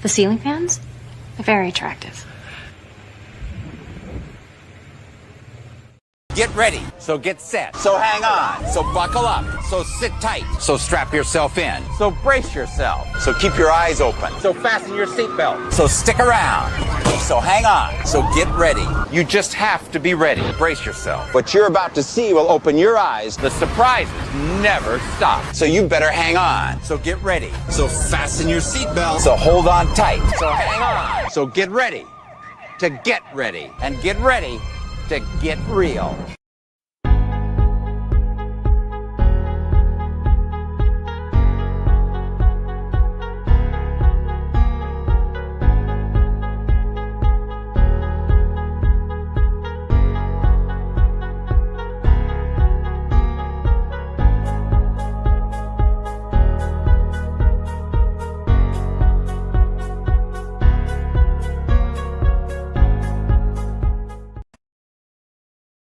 The ceiling fans? They're very attractive. Get ready, so get set, so hang on, so buckle up, so sit tight, so strap yourself in, so brace yourself, so keep your eyes open, so fasten your seatbelt, so stick around, so hang on, so get ready. You just have to be ready. Brace yourself. What you're about to see will open your eyes. The surprises never stop. So you better hang on. So get ready. So fasten your seatbelt. So hold on tight. So hang on. So get ready to get ready. And get ready to get real.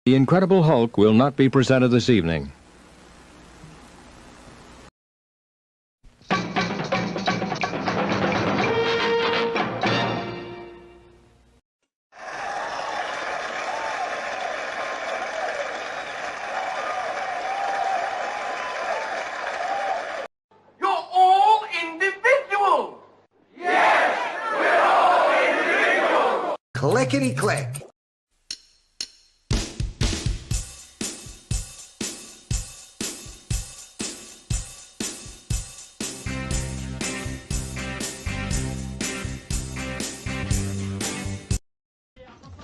The Incredible Hulk will not be presented this evening. You're all individuals! Yes, we're all individuals! Clickety-click.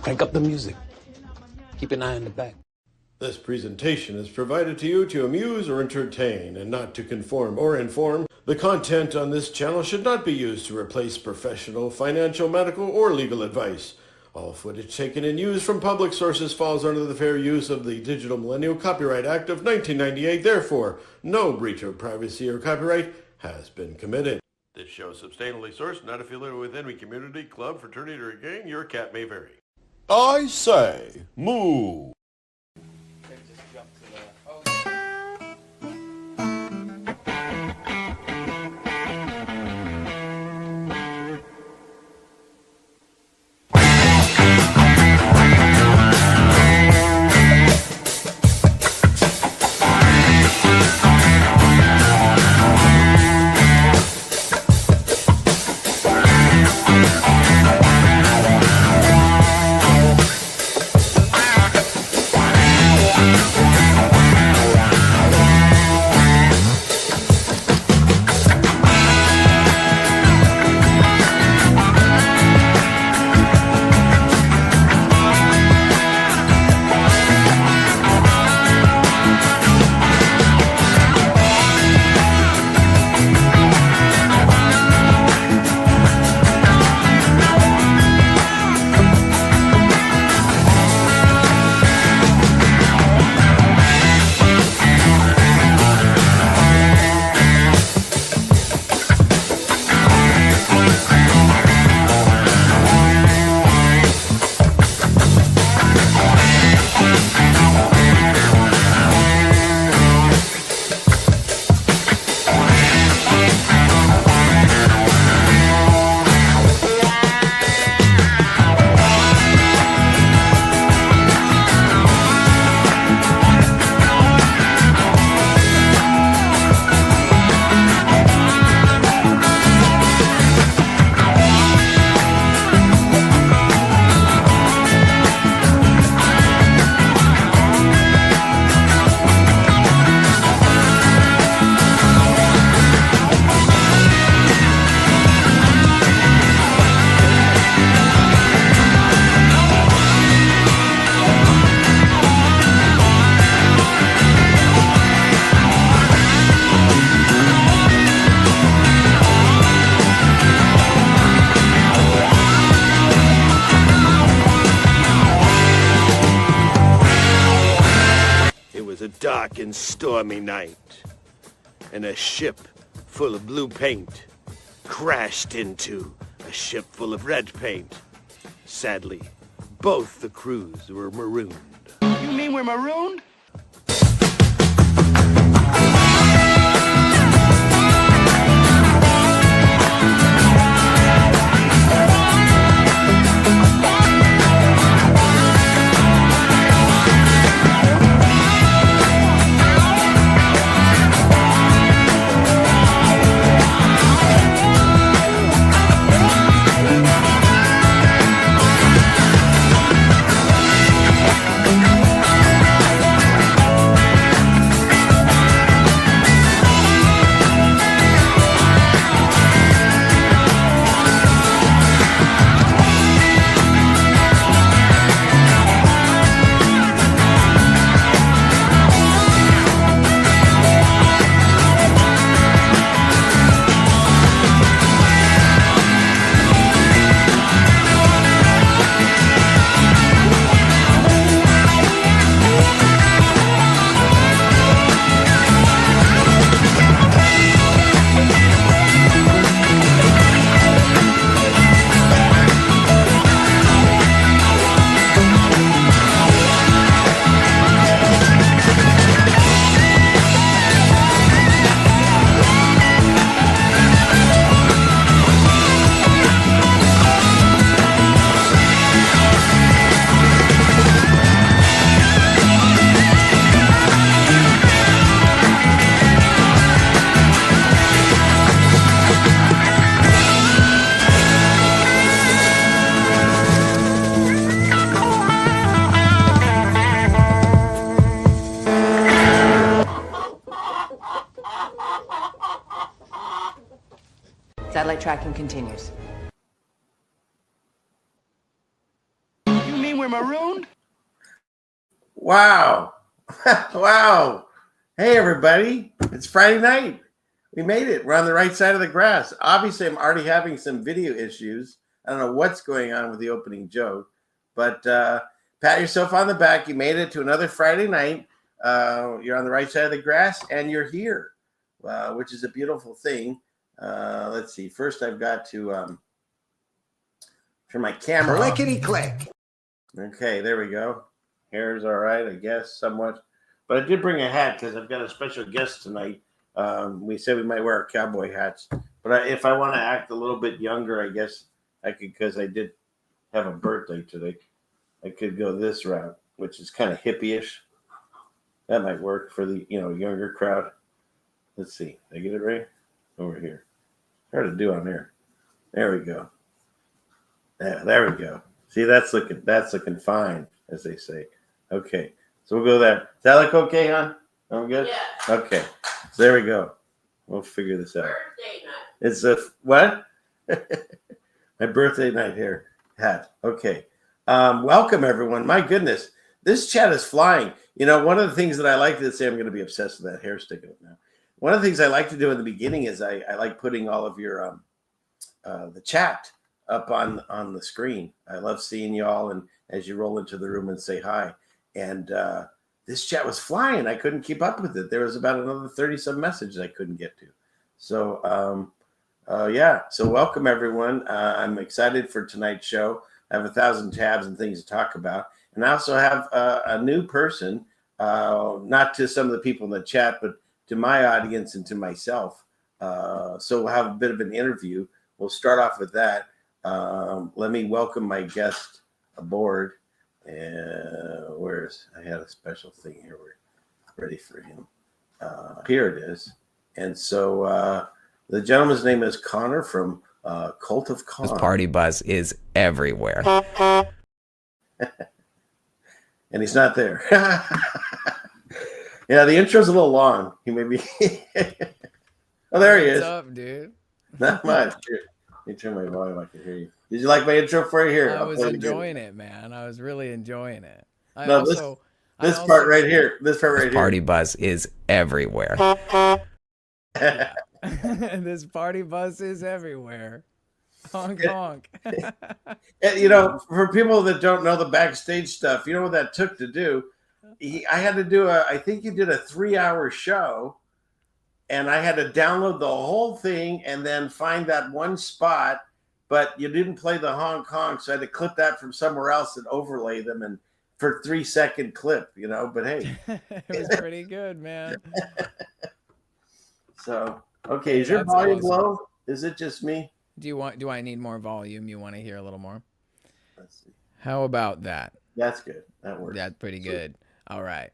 Crank up the music. Keep an eye on the back. This presentation is provided to you to amuse or entertain and not to conform or inform. The content on this channel should not be used to replace professional, financial, medical, or legal advice. All footage taken and used from public sources falls under the Fair Use of the Digital Millennial Copyright Act of 1998. Therefore, no breach of privacy or copyright has been committed. This show is substantially sourced, not affiliated with any community, club, fraternity, or gang. Your cat may vary. I say, moo. Dark and stormy night, and a ship full of blue paint crashed into a ship full of red paint. Sadly, both the crews were marooned. You mean we're marooned? Satellite tracking continues. You mean we're marooned? Wow. Wow. Hey, everybody. It's Friday night. We made it. We're on the right side of the grass. Obviously, I'm already having some video issues. I don't know what's going on with the opening joke, but pat yourself on the back. You made it to another Friday night. You're on the right side of the grass, and you're here, which is a beautiful thing. Let's see. First, I've got to turn my camera off. Clickety-click. Okay, there we go. Hair's all right, I guess, somewhat. But I did bring a hat because I've got a special guest tonight. We said we might wear our cowboy hats. But if I want to act a little bit younger, I guess I could, because I did have a birthday today. I could go this route, which is kind of hippie-ish. That might work for the younger crowd. Let's see. Did I get it right? Over here. Hard to do on there. There we go. Yeah, there we go. See, that's looking fine, as they say. Okay. So we'll go there. Does that look okay, hon? I'm good? Yeah. Okay. So there we go. We'll figure this out. Birthday night. It's a what? My birthday night hat. Okay. Welcome, everyone. My goodness. This chat is flying. One of the things that I like to say, I'm going to be obsessed with that hair sticking up now. One of the things I like to do in the beginning is I like putting all of your the chat up on the screen. I love seeing y'all, and as you roll into the room and say hi. And this chat was flying. I couldn't keep up with it. There was about another 30-some messages I couldn't get to. So yeah. So welcome, everyone. I'm excited for tonight's show. I have 1,000 tabs and things to talk about. And I also have a new person, not to some of the people in the chat, but to my audience and to myself. So we'll have a bit of an interview. We'll start off with that. Let me welcome my guest aboard. I had a special thing here. We're ready for him. Here it is. And so the gentleman's name is Connor from Cult of Con. This party bus is everywhere. And he's not there. Yeah, the intro's a little long. He may be. Oh, there he is. What's up, dude? Not much. Here, let me turn my volume. I can hear you. Did you like my intro for you? Here, I was enjoying it, man. I was really enjoying it. This part right here. This party bus is everywhere. Yeah. This party bus is everywhere. Honk, honk. For people that don't know the backstage stuff, you know what that took to do? I had to do I think you did a 3-hour show, and I had to download the whole thing and then find that one spot, but you didn't play the honk honk, so I had to clip that from somewhere else and overlay them, and for 3-second clip, but hey. It was pretty good, man. So, okay, is your volume low? Is it just me? Do I need more volume? You want to hear a little more? Let's see. How about that? That's good. That works. That's pretty good. All right.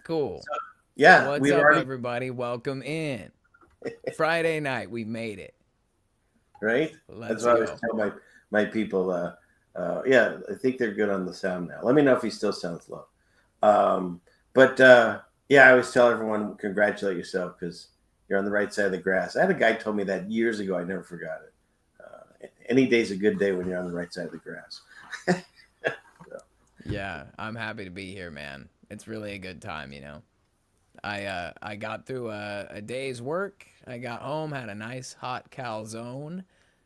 Cool. So, yeah. What's up, everybody? Welcome in. Friday night. We made it. Right? Let's That's what I always tell my people. Yeah, I think they're good on the sound now. Let me know if he still sounds low. Yeah, I always tell everyone, congratulate yourself because you're on the right side of the grass. I had a guy told me that years ago. I never forgot it. Any day's a good day when you're on the right side of the grass. Yeah, I'm happy to be here, man. It's really a good time, I got through a day's work. I got home, had a nice hot calzone.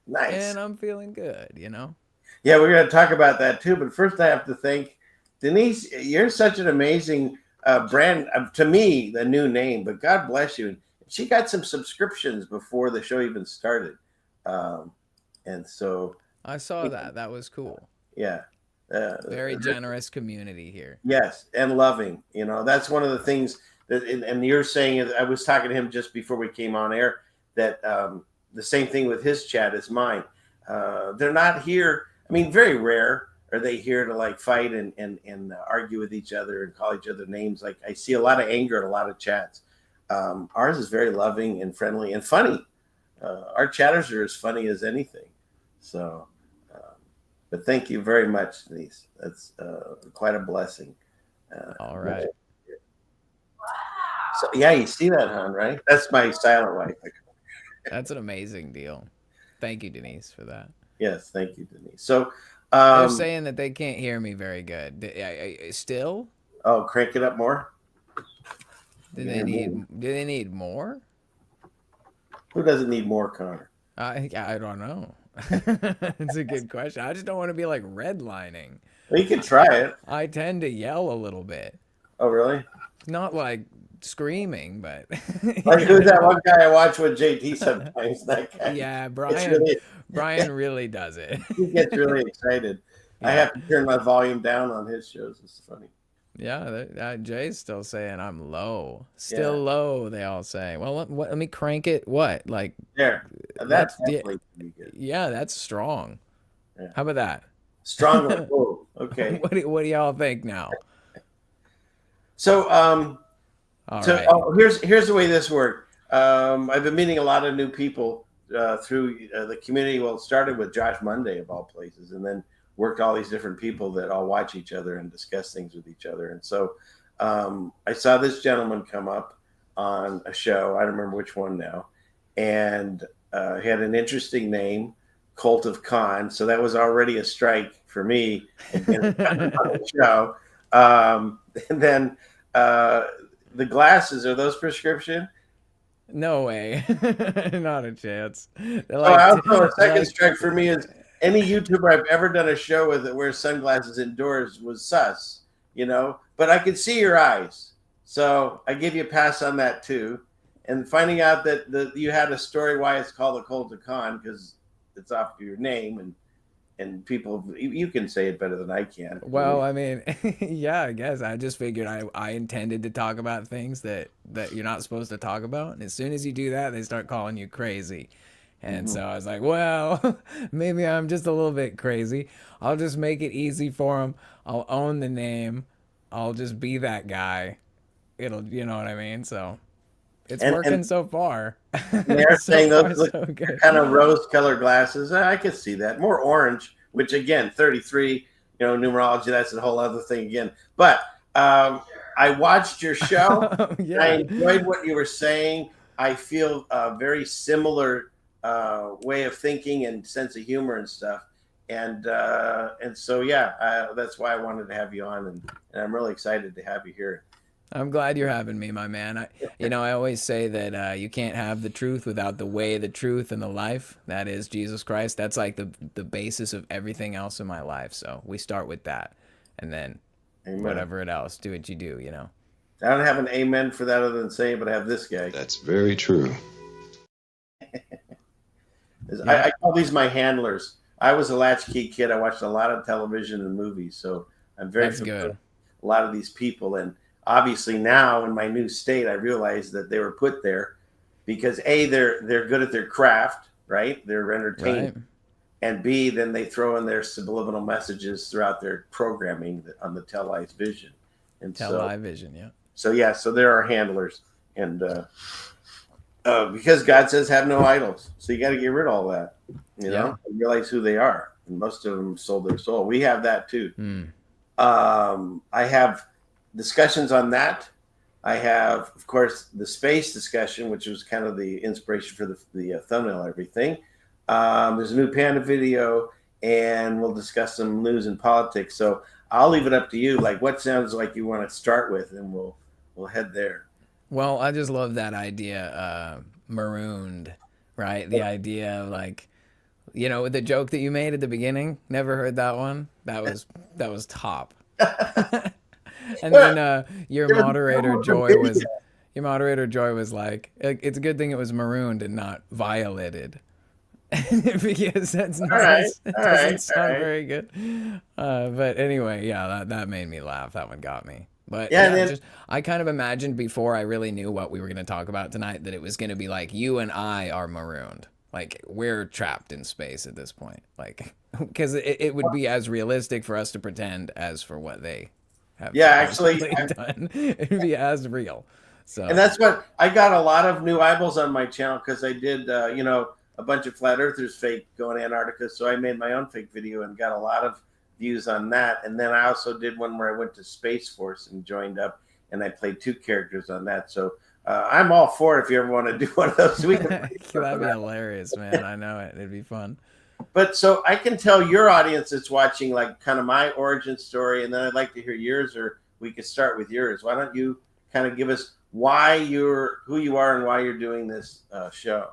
Nice. And I'm feeling good, Yeah, we're going to talk about that too. But first, I have to thank Denise. You're such an amazing brand. To me, the new name, but God bless you. She got some subscriptions before the show even started. And so I saw that. That was cool. Yeah. Very generous community here. Yes, and loving. That's one of the things that, and you're saying, I was talking to him just before we came on air, that the same thing with his chat as mine. They're not here. I mean, very rare are they here to fight and argue with each other and call each other names. I see a lot of anger in a lot of chats. Ours is very loving and friendly and funny. Our chatters are as funny as anything. So, but thank you very much, Denise. That's quite a blessing. All right. So yeah, you see that, hon, right? That's my silent wife. That's an amazing deal. Thank you, Denise, for that. Yes, thank you, Denise. So, They're saying that they can't hear me very good. Still? oh, crank it up more. Do they need more? Who doesn't need more, Connor? I don't know. It's a good question. I just don't want to be like redlining. Well, you can try it. I tend to yell a little bit. Oh, really? Not like screaming, but Like who's that one guy I watch with JT sometimes? That guy. yeah, Really, Brian really does it. he gets really excited. I have to turn my volume down on his shows. It's funny. Yeah, Jay's still saying I'm low. Still low, they all say. Well, let me crank it. What? Like There. That's definitely pretty good. Yeah, that's strong. Yeah. How about that? Stronger. Oh, okay. What do y'all think now? So, All right. here's the way this worked. I've been meeting a lot of new people through the community. Well, it started with Josh Monday of all places, and then worked all these different people that all watch each other and discuss things with each other. And so I saw this gentleman come up on a show. I don't remember which one now, and he had an interesting name, Cult of Con. So that was already a strike for me on the show. And then the glasses, are those prescription? No way. Not a chance. Also, a second strike for me is any YouTuber I've ever done a show with that wears sunglasses indoors was sus, but I could see your eyes. So I give you a pass on that too. And finding out that you had a story why it's called the Cult of Con, because it's off your name, and people, you can say it better than I can. Well, I mean, yeah, I guess I just figured I intended to talk about things that you're not supposed to talk about. And as soon as you do that, they start calling you crazy. And so I was like, well, maybe I'm just a little bit crazy. I'll just make it easy for them. I'll own the name. I'll just be that guy. You know what I mean? So it's working so far. They're saying those look so good. kind of rose-colored glasses. I could see that. More orange, which again, 33, numerology, that's a whole other thing again. But I watched your show. Yeah. I enjoyed what you were saying. I feel a very similar way of thinking and sense of humor and stuff. And so, yeah, that's why I wanted to have you on. And I'm really excited to have you here. I'm glad you're having me, my man. I always say that you can't have the truth without the way, the truth, and the life. That is Jesus Christ. That's like the basis of everything else in my life. So we start with that, and then whatever else, do what you do. I don't have an amen for that other than saying, but I have this guy. That's very true. I call these my handlers. I was a latchkey kid. I watched a lot of television and movies, so I'm very familiar with a lot of these people. And obviously now in my new state, I realize that they were put there because A, they're good at their craft, right? They're entertaining. Right. And B, then they throw in their subliminal messages throughout their programming on the television. And television, yeah. So there are handlers. And because God says have no idols. So you got to get rid of all that, and realize who they are. And most of them sold their soul. We have that too. I have discussions on that. I have, of course, the space discussion, which was kind of the inspiration for the thumbnail and everything. There's a new Panda video, and we'll discuss some news and politics. So I'll leave it up to you. Like, what sounds like you want to start with, and we'll head there. Well, I just love that idea, Marooned, right? The idea of with the joke that you made at the beginning. Never heard that one. That was top. And then your moderator Joy was like, it's a good thing it was marooned and not violated. Because that doesn't sound very good. But anyway, yeah, that made me laugh. That one got me. But I kind of imagined before I really knew what we were going to talk about tonight that it was going to be like you and I are marooned. Like we're trapped in space at this point. Like, because it would be as realistic for us to pretend as for what they have done. It'd be as real. So, and that's what I got a lot of new eyeballs on my channel because I did, a bunch of flat earthers fake going to Antarctica. So I made my own fake video and got a lot of views on that. And then I also did one where I went to Space Force and joined up, and I played 2 characters on that. So I'm all for it if you ever want to do one of those. We can That'd be hilarious, man. I know it. It'd be fun. But so I can tell your audience that's watching, like, kind of my origin story, and then I'd like to hear yours, or we could start with yours. Why don't you kind of give us who you are and why you're doing this show?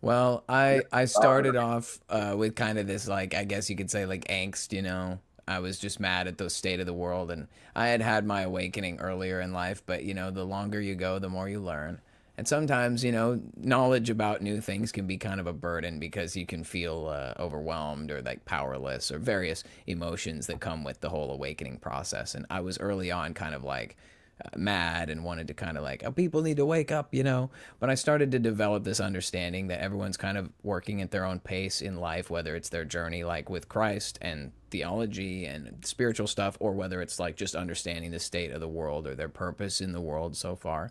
Well, I started off with kind of this, like, I guess you could say, like, angst, you know. I was just mad at the state of the world, and I had had my awakening earlier in life, but, you know, the longer you go, the more you learn. And sometimes, you know, knowledge about new things can be kind of a burden because you can feel overwhelmed or like powerless or various emotions that come with the whole awakening process. And I was early on kind of like mad and wanted to kind of like, oh, people need to wake up, you know. But I started to develop this understanding that everyone's kind of working at their own pace in life, whether it's their journey like with Christ and theology and spiritual stuff, or whether it's like just understanding the state of the world or their purpose in the world so far.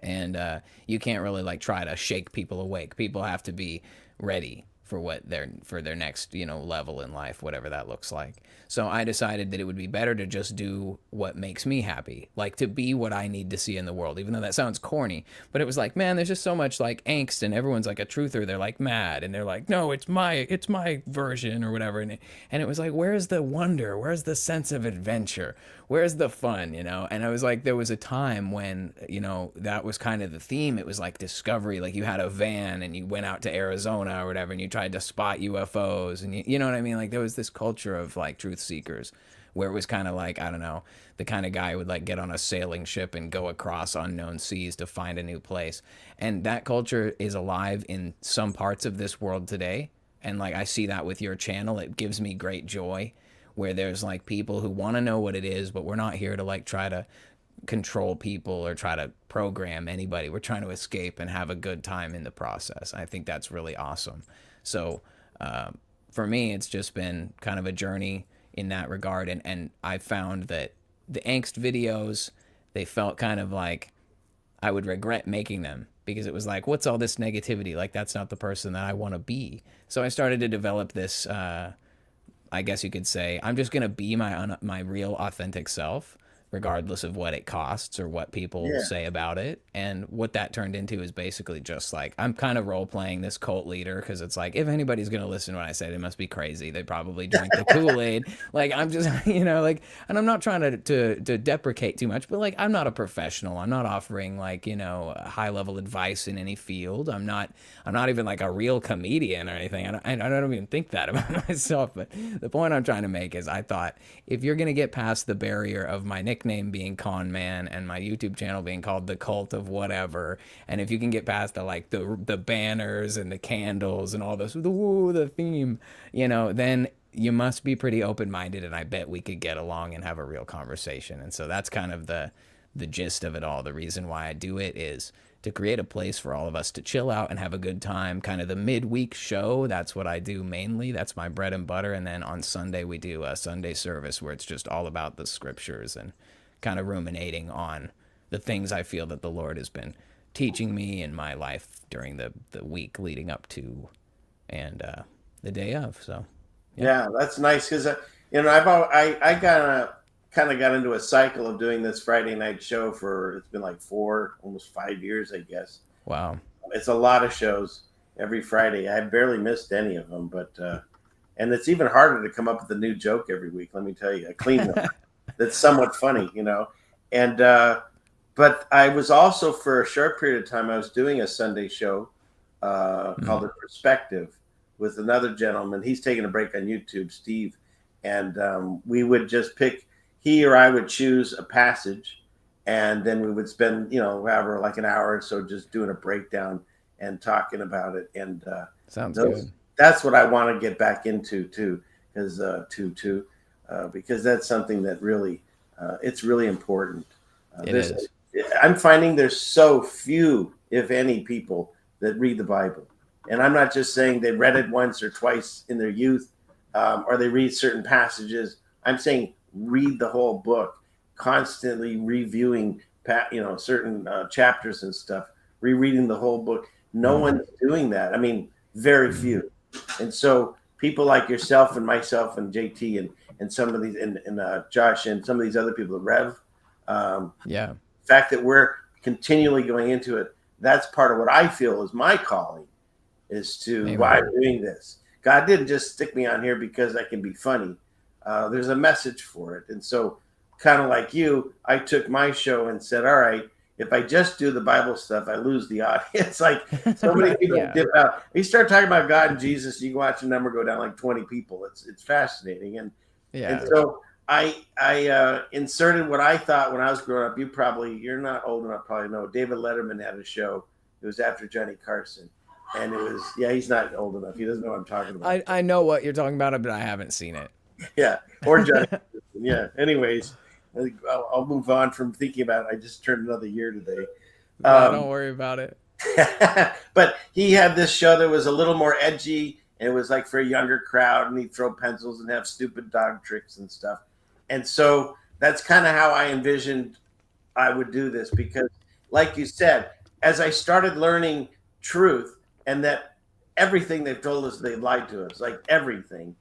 And you can't really like try to shake people awake. People have to be ready for their next, you know, level in life, whatever that looks like. So I decided that it would be better to just do what makes me happy, like to be what I need to see in the world, even though that sounds corny. But it was like, man, there's just so much like angst, and everyone's like a truther. They're like mad, and they're like, no, it's my version or whatever. And it was like, where's the wonder? Where's the sense of adventure? Where's the fun, you know? And I was like, there was a time when, you know, that was kind of the theme. It was like discovery. Like you had a van and you went out to Arizona or whatever, and you tried to spot UFOs, and you know what I mean? Like there was this culture of like truth seekers where it was kind of like, I don't know, the kind of guy who would like get on a sailing ship and go across unknown seas to find a new place. And that culture is alive in some parts of this world today. And like I see that with your channel. It gives me great joy, where there's like people who want to know what it is, but we're not here to like try to control people or try to program anybody. We're trying to escape and have a good time in the process. I think that's really awesome. So for me, it's just been kind of a journey in that regard. And I found that the angst videos, they felt kind of like I would regret making them, because it was like, what's all this negativity? Like, that's not the person that I want to be. So I started to develop this, I guess you could say, I'm just going to be my real authentic self, regardless of what it costs or what people say about it. And what that turned into is basically just like, I'm kind of role playing this cult leader, because it's like, if anybody's going to listen to what I say, they must be crazy. They probably drank the Kool-Aid. Like, I'm just, you know, like, and I'm not trying to deprecate too much, but like, I'm not a professional. I'm not offering like, you know, high level advice in any field. I'm not even like a real comedian or anything. I don't even think that about myself. But the point I'm trying to make is, I thought, if you're going to get past the barrier of my nickname being Con Man and my YouTube channel being called The Cult of Whatever, and if you can get past the like the banners and the candles and all this, the theme, you know, then you must be pretty open-minded, and I bet we could get along and have a real conversation. And so that's kind of the gist of it all. The reason why I do it is to create a place for all of us to chill out and have a good time. Kind of the midweek show, that's what I do mainly. That's my bread and butter. And then on Sunday, we do a Sunday service where it's just all about the scriptures and kind of ruminating on the things I feel that the Lord has been teaching me in my life during the week leading up to and the day of. So yeah, that's nice, because you know, I kind of got into a cycle of doing this Friday night show for, it's been like almost 5 years, I guess. Wow, it's a lot of shows every Friday. I barely missed any of them, but and it's even harder to come up with a new joke every week. Let me tell you, a clean one that's somewhat funny, you know. And but I was also, for a short period of time, I was doing a Sunday show called The Perspective with another gentleman. He's taking a break on YouTube, Steve. And we would just pick, he or I would choose a passage, and then we would spend, you know, however, like an hour or so just doing a breakdown and talking about it. And sounds good. That's what I want to get back into too, because because that's something that really, it's really important. It is. I'm finding there's so few, if any, people that read the Bible. And I'm not just saying they read it once or twice in their youth, or they read certain passages. I'm saying read the whole book, constantly reviewing, you know, certain chapters and stuff, rereading the whole book. No one's doing that. I mean, very few. And so people like yourself and myself and JT and some of these, and Josh and some of these other people, Rev, yeah. the fact that we're continually going into it. That's part of what I feel is my calling, is to why I'm doing this. God didn't just stick me on here because I can be funny. There's a message for it. And so kind of like you, I took my show and said, all right, if I just do the Bible stuff, I lose the audience. Like so many people dip out. You start talking about God and Jesus, you can watch the number go down like 20 people. It's fascinating. And so I inserted what I thought when I was growing up. You're not old enough, probably know. David Letterman had a show. It was after Johnny Carson. And it was, he's not old enough. He doesn't know what I'm talking about. I know what you're talking about, but I haven't seen it. Yeah. Or Johnny Carson. Yeah. Anyways, I'll move on from thinking about it. I just turned another year today. Don't worry about it. But he had this show that was a little more edgy, and it was like for a younger crowd, and he'd throw pencils and have stupid dog tricks and stuff. And so that's kind of how I envisioned I would do this, because like you said, as I started learning truth, and that everything they've told us, they lied to us, like everything.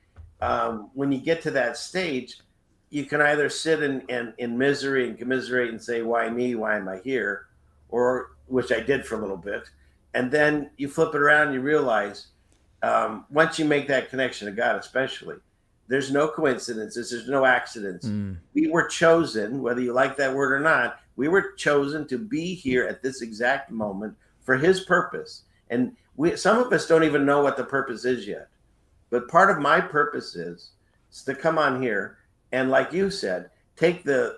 When you get to that stage, you can either sit in misery and commiserate and say, why me? Why am I here? Or, which I did for a little bit. And then you flip it around and you realize, once you make that connection to God, especially, there's no coincidences. There's no accidents. We were chosen, whether you like that word or not, we were chosen to be here at this exact moment for his purpose. And some of us don't even know what the purpose is yet. But part of my purpose is to come on here and, like you said, take the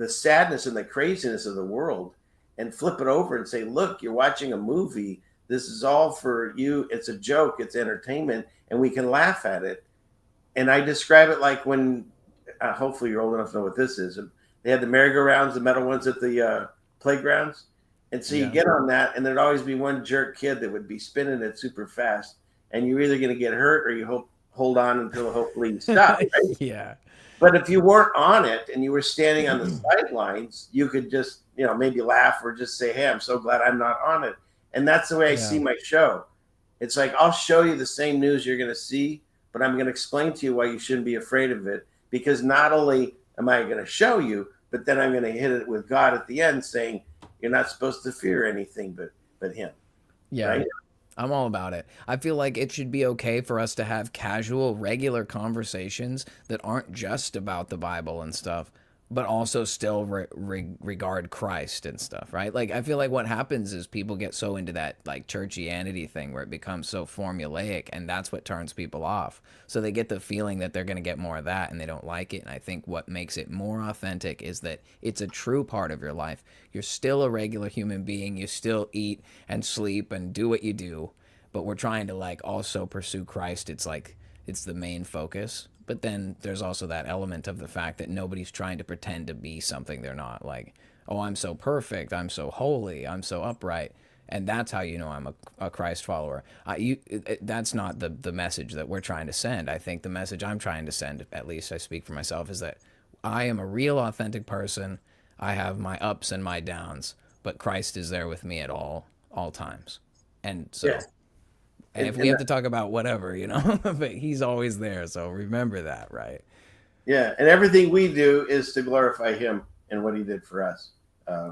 sadness and the craziness of the world and flip it over and say, look, you're watching a movie. This is all for you. It's a joke. It's entertainment. And we can laugh at it. And I describe it like when, hopefully you're old enough to know what this is. They had the merry-go-rounds, the metal ones at the playgrounds. And so you get on that, and there'd always be one jerk kid that would be spinning it super fast. And you're either going to get hurt or you hold on until hopefully you stop. Right? Yeah. But if you weren't on it and you were standing on the sidelines, you could just, maybe laugh or just say, hey, I'm so glad I'm not on it. And that's the way I see my show. It's like, I'll show you the same news you're going to see, but I'm going to explain to you why you shouldn't be afraid of it. Because not only am I going to show you, but then I'm going to hit it with God at the end saying, you're not supposed to fear anything but him. Yeah. Right? I'm all about it. I feel like it should be okay for us to have casual, regular conversations that aren't just about the Bible and stuff, but also still regard Christ and stuff, right? Like, I feel like what happens is people get so into that, like, churchianity thing where it becomes so formulaic, and that's what turns people off. So they get the feeling that they're going to get more of that, and they don't like it. And I think what makes it more authentic is that it's a true part of your life. You're still a regular human being. You still eat and sleep and do what you do, but we're trying to, like, also pursue Christ. It's like, it's the main focus. But then there's also that element of the fact that nobody's trying to pretend to be something they're not. Like, oh, I'm so perfect, I'm so holy, I'm so upright. And that's how you know I'm a Christ follower. That's not the message that we're trying to send. I think the message I'm trying to send, at least I speak for myself, is that I am a real, authentic person. I have my ups and my downs, but Christ is there with me at all times. And so... Yeah. And if we have to talk about whatever, but he's always there. So remember that, right? Yeah. And everything we do is to glorify him and what he did for us.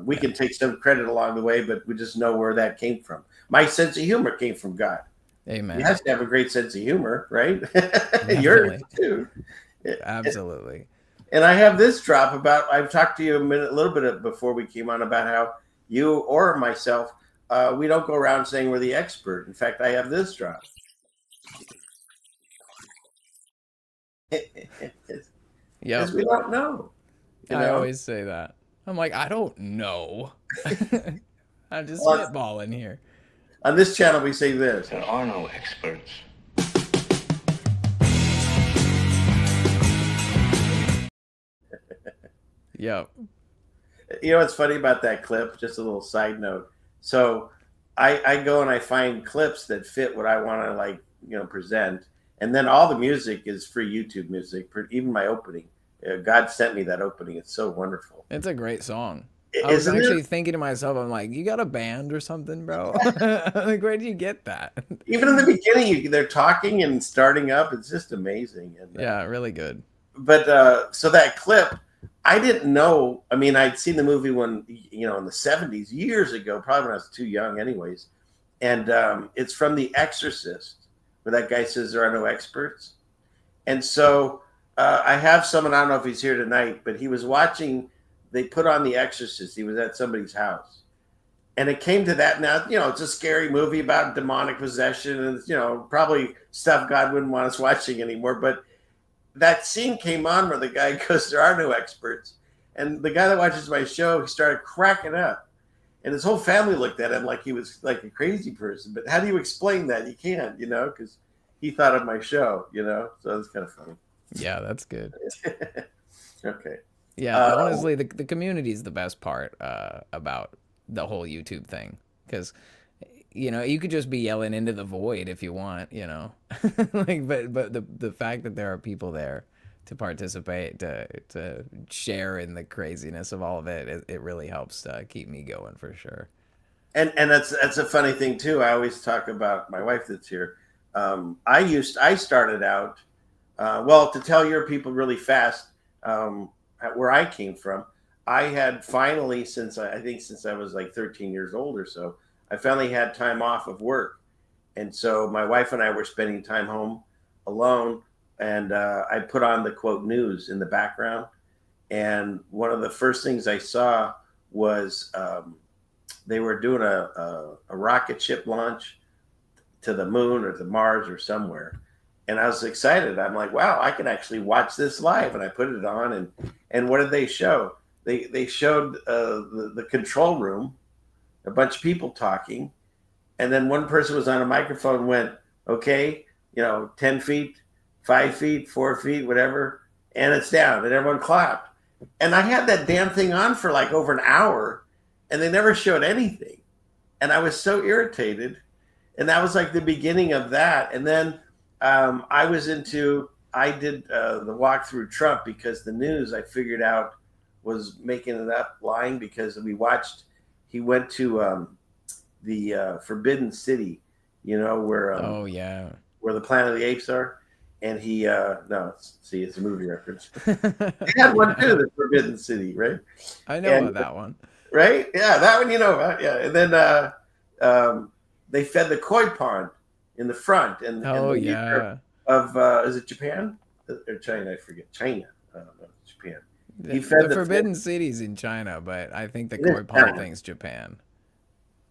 We can take some credit along the way, but we just know where that came from. My sense of humor came from God. Amen. He has to have a great sense of humor, right? Yours too. Absolutely. And I have this drop about, I've talked to you a little bit before we came on about how you or myself, we don't go around saying we're the expert. In fact, I have this drop. Yeah, we don't know. I always say that. I'm like, I don't know. I'm just spitballing here. On this channel, we say this. There are no experts. Yep. You know what's funny about that clip? Just a little side note. So I go and I find clips that fit what I want to present. And then all the music is free YouTube music, even my opening. God sent me that opening. It's so wonderful. It's a great song. I was actually thinking to myself, I'm like, you got a band or something, bro? Like, where did you get that? Even in the beginning, they're talking and starting up. It's just amazing. And, yeah, really good. But so that clip, I didn't know. I mean, I'd seen the movie when, in the 70s, years ago, probably when I was too young, anyways. And it's from The Exorcist, where that guy says there are no experts. And so I have someone, I don't know if he's here tonight, but he was watching, they put on The Exorcist. He was at somebody's house. And it came to that now, it's a scary movie about demonic possession and, probably stuff God wouldn't want us watching anymore. But that scene came on where the guy goes, there are no experts. And the guy that watches my show, he started cracking up. And his whole family looked at him like he was like a crazy person. But how do you explain that? You can't, because he thought of my show, So it's kind of funny. Yeah, that's good. Okay. Yeah, honestly, the community is the best part about the whole YouTube thing. Because, you could just be yelling into the void if you want, but the fact that there are people there to participate, to share in the craziness of all of it, it really helps keep me going for sure. And that's a funny thing too. I always talk about my wife that's here. I started out, to tell your people really fast, where I came from, I had finally, since I was like 13 years old or so, I finally had time off of work. And so my wife and I were spending time home alone. And I put on the quote news in the background. And one of the first things I saw was they were doing a rocket ship launch to the moon or to Mars or somewhere. And I was excited. I'm like, wow, I can actually watch this live. And I put it on. And what did they show? They showed the control room, a bunch of people talking. And then one person was on a microphone and went, okay, 10 feet, 5 feet, 4 feet, whatever. And it's down. And everyone clapped. And I had that damn thing on for like over an hour. And they never showed anything. And I was so irritated. And that was like the beginning of that. And then I did the walk through Trump because the news I figured out was making it up, lying, because he went to the Forbidden City, where where the Planet of the Apes are. And he it's a movie reference. He had one too, the Forbidden City, right? I know about that one. Right? Yeah, that one you know about. Yeah. And then they fed the koi pond in the front. And of is it Japan or China? I forget. China. I don't know. Japan. He fed the Forbidden City's in China, but I think the koi pond thing's Japan.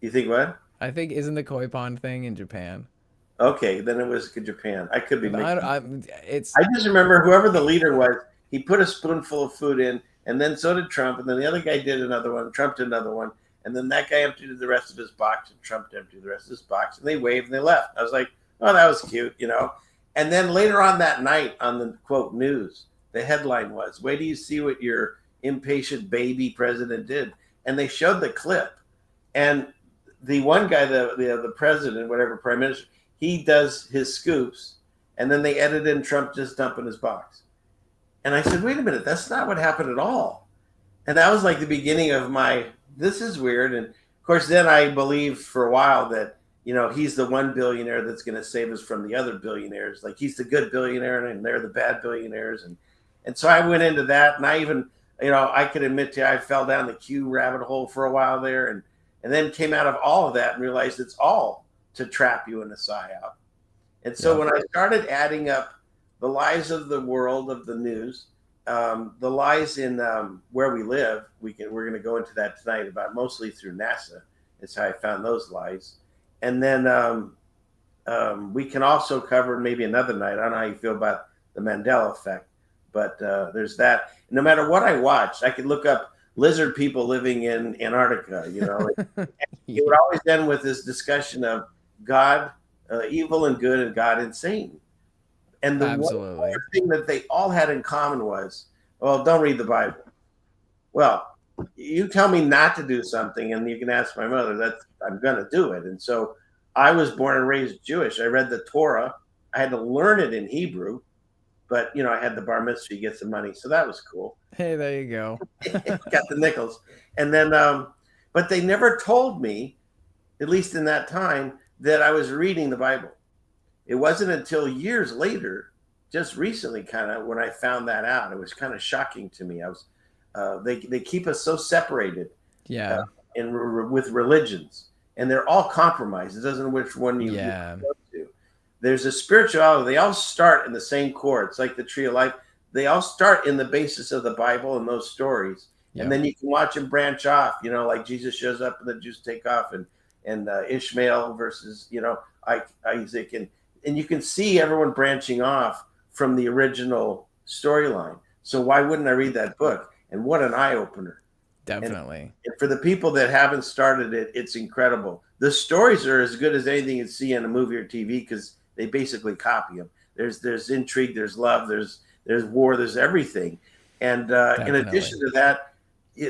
You think what? I think isn't the koi pond thing in Japan? Okay, then it was Japan. I could be mixing. I just remember whoever the leader was, he put a spoonful of food in, and then so did Trump, and then the other guy did another one, Trump did another one, and then that guy emptied the rest of his box, and Trump emptied the rest of his box, and they waved and they left. I was like, oh, that was cute, And then later on that night on the quote news, the headline was, wait till you see what your impatient baby president did. And they showed the clip. And the one guy, the president, whatever, prime minister, he does his scoops, and then they edit in Trump just dumping his box. And I said, wait a minute, that's not what happened at all. And that was like the beginning of this is weird. And of course, then I believed for a while that, he's the one billionaire that's going to save us from the other billionaires. Like he's the good billionaire and they're the bad billionaires. And so I went into that, and I even, I could admit to you, I fell down the Q rabbit hole for a while there, and then came out of all of that and realized it's all to trap you in a psyop. And so when I started adding up the lies of the world of the news, the lies in where we live, we're going to go into that tonight about mostly through NASA. It's how I found those lies. And then we can also cover maybe another night. I don't know how you feel about the Mandela effect, but there's that. No matter what I watched, I could look up lizard people living in Antarctica, It would always end with this discussion of God, evil and good, and God insane. And the one thing that they all had in common was, well, don't read the Bible. Well, you tell me not to do something, and you can ask my mother, I'm going to do it. And so I was born and raised Jewish. I read the Torah. I had to learn it in Hebrew, but, I had the bar mitzvah, you get some money. So that was cool. Hey, there you go. Got the nickels. And then, but they never told me, at least in that time, that I was reading the Bible. It wasn't until years later, just recently, kind of when I found that out. It was kind of shocking to me. They keep us so separated. Yeah. With religions, and they're all compromised. It doesn't know which one you go to. There's a spirituality. They all start in the same core. It's like the tree of life. They all start in the basis of the Bible and those stories, and then you can watch them branch off. Like Jesus shows up and the Jews take off, and Ishmael versus Isaac, and you can see everyone branching off from the original storyline. So why wouldn't I read that book? And what an eye opener! Definitely. And for the people that haven't started it, it's incredible. The stories are as good as anything you see in a movie or TV because they basically copy them. There's intrigue, there's love, there's war, there's everything. And in addition to that,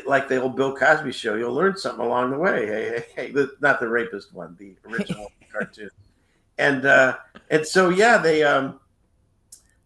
like the old Bill Cosby show, you'll learn something along the way. Hey, not the rapist one, the original cartoon. And so they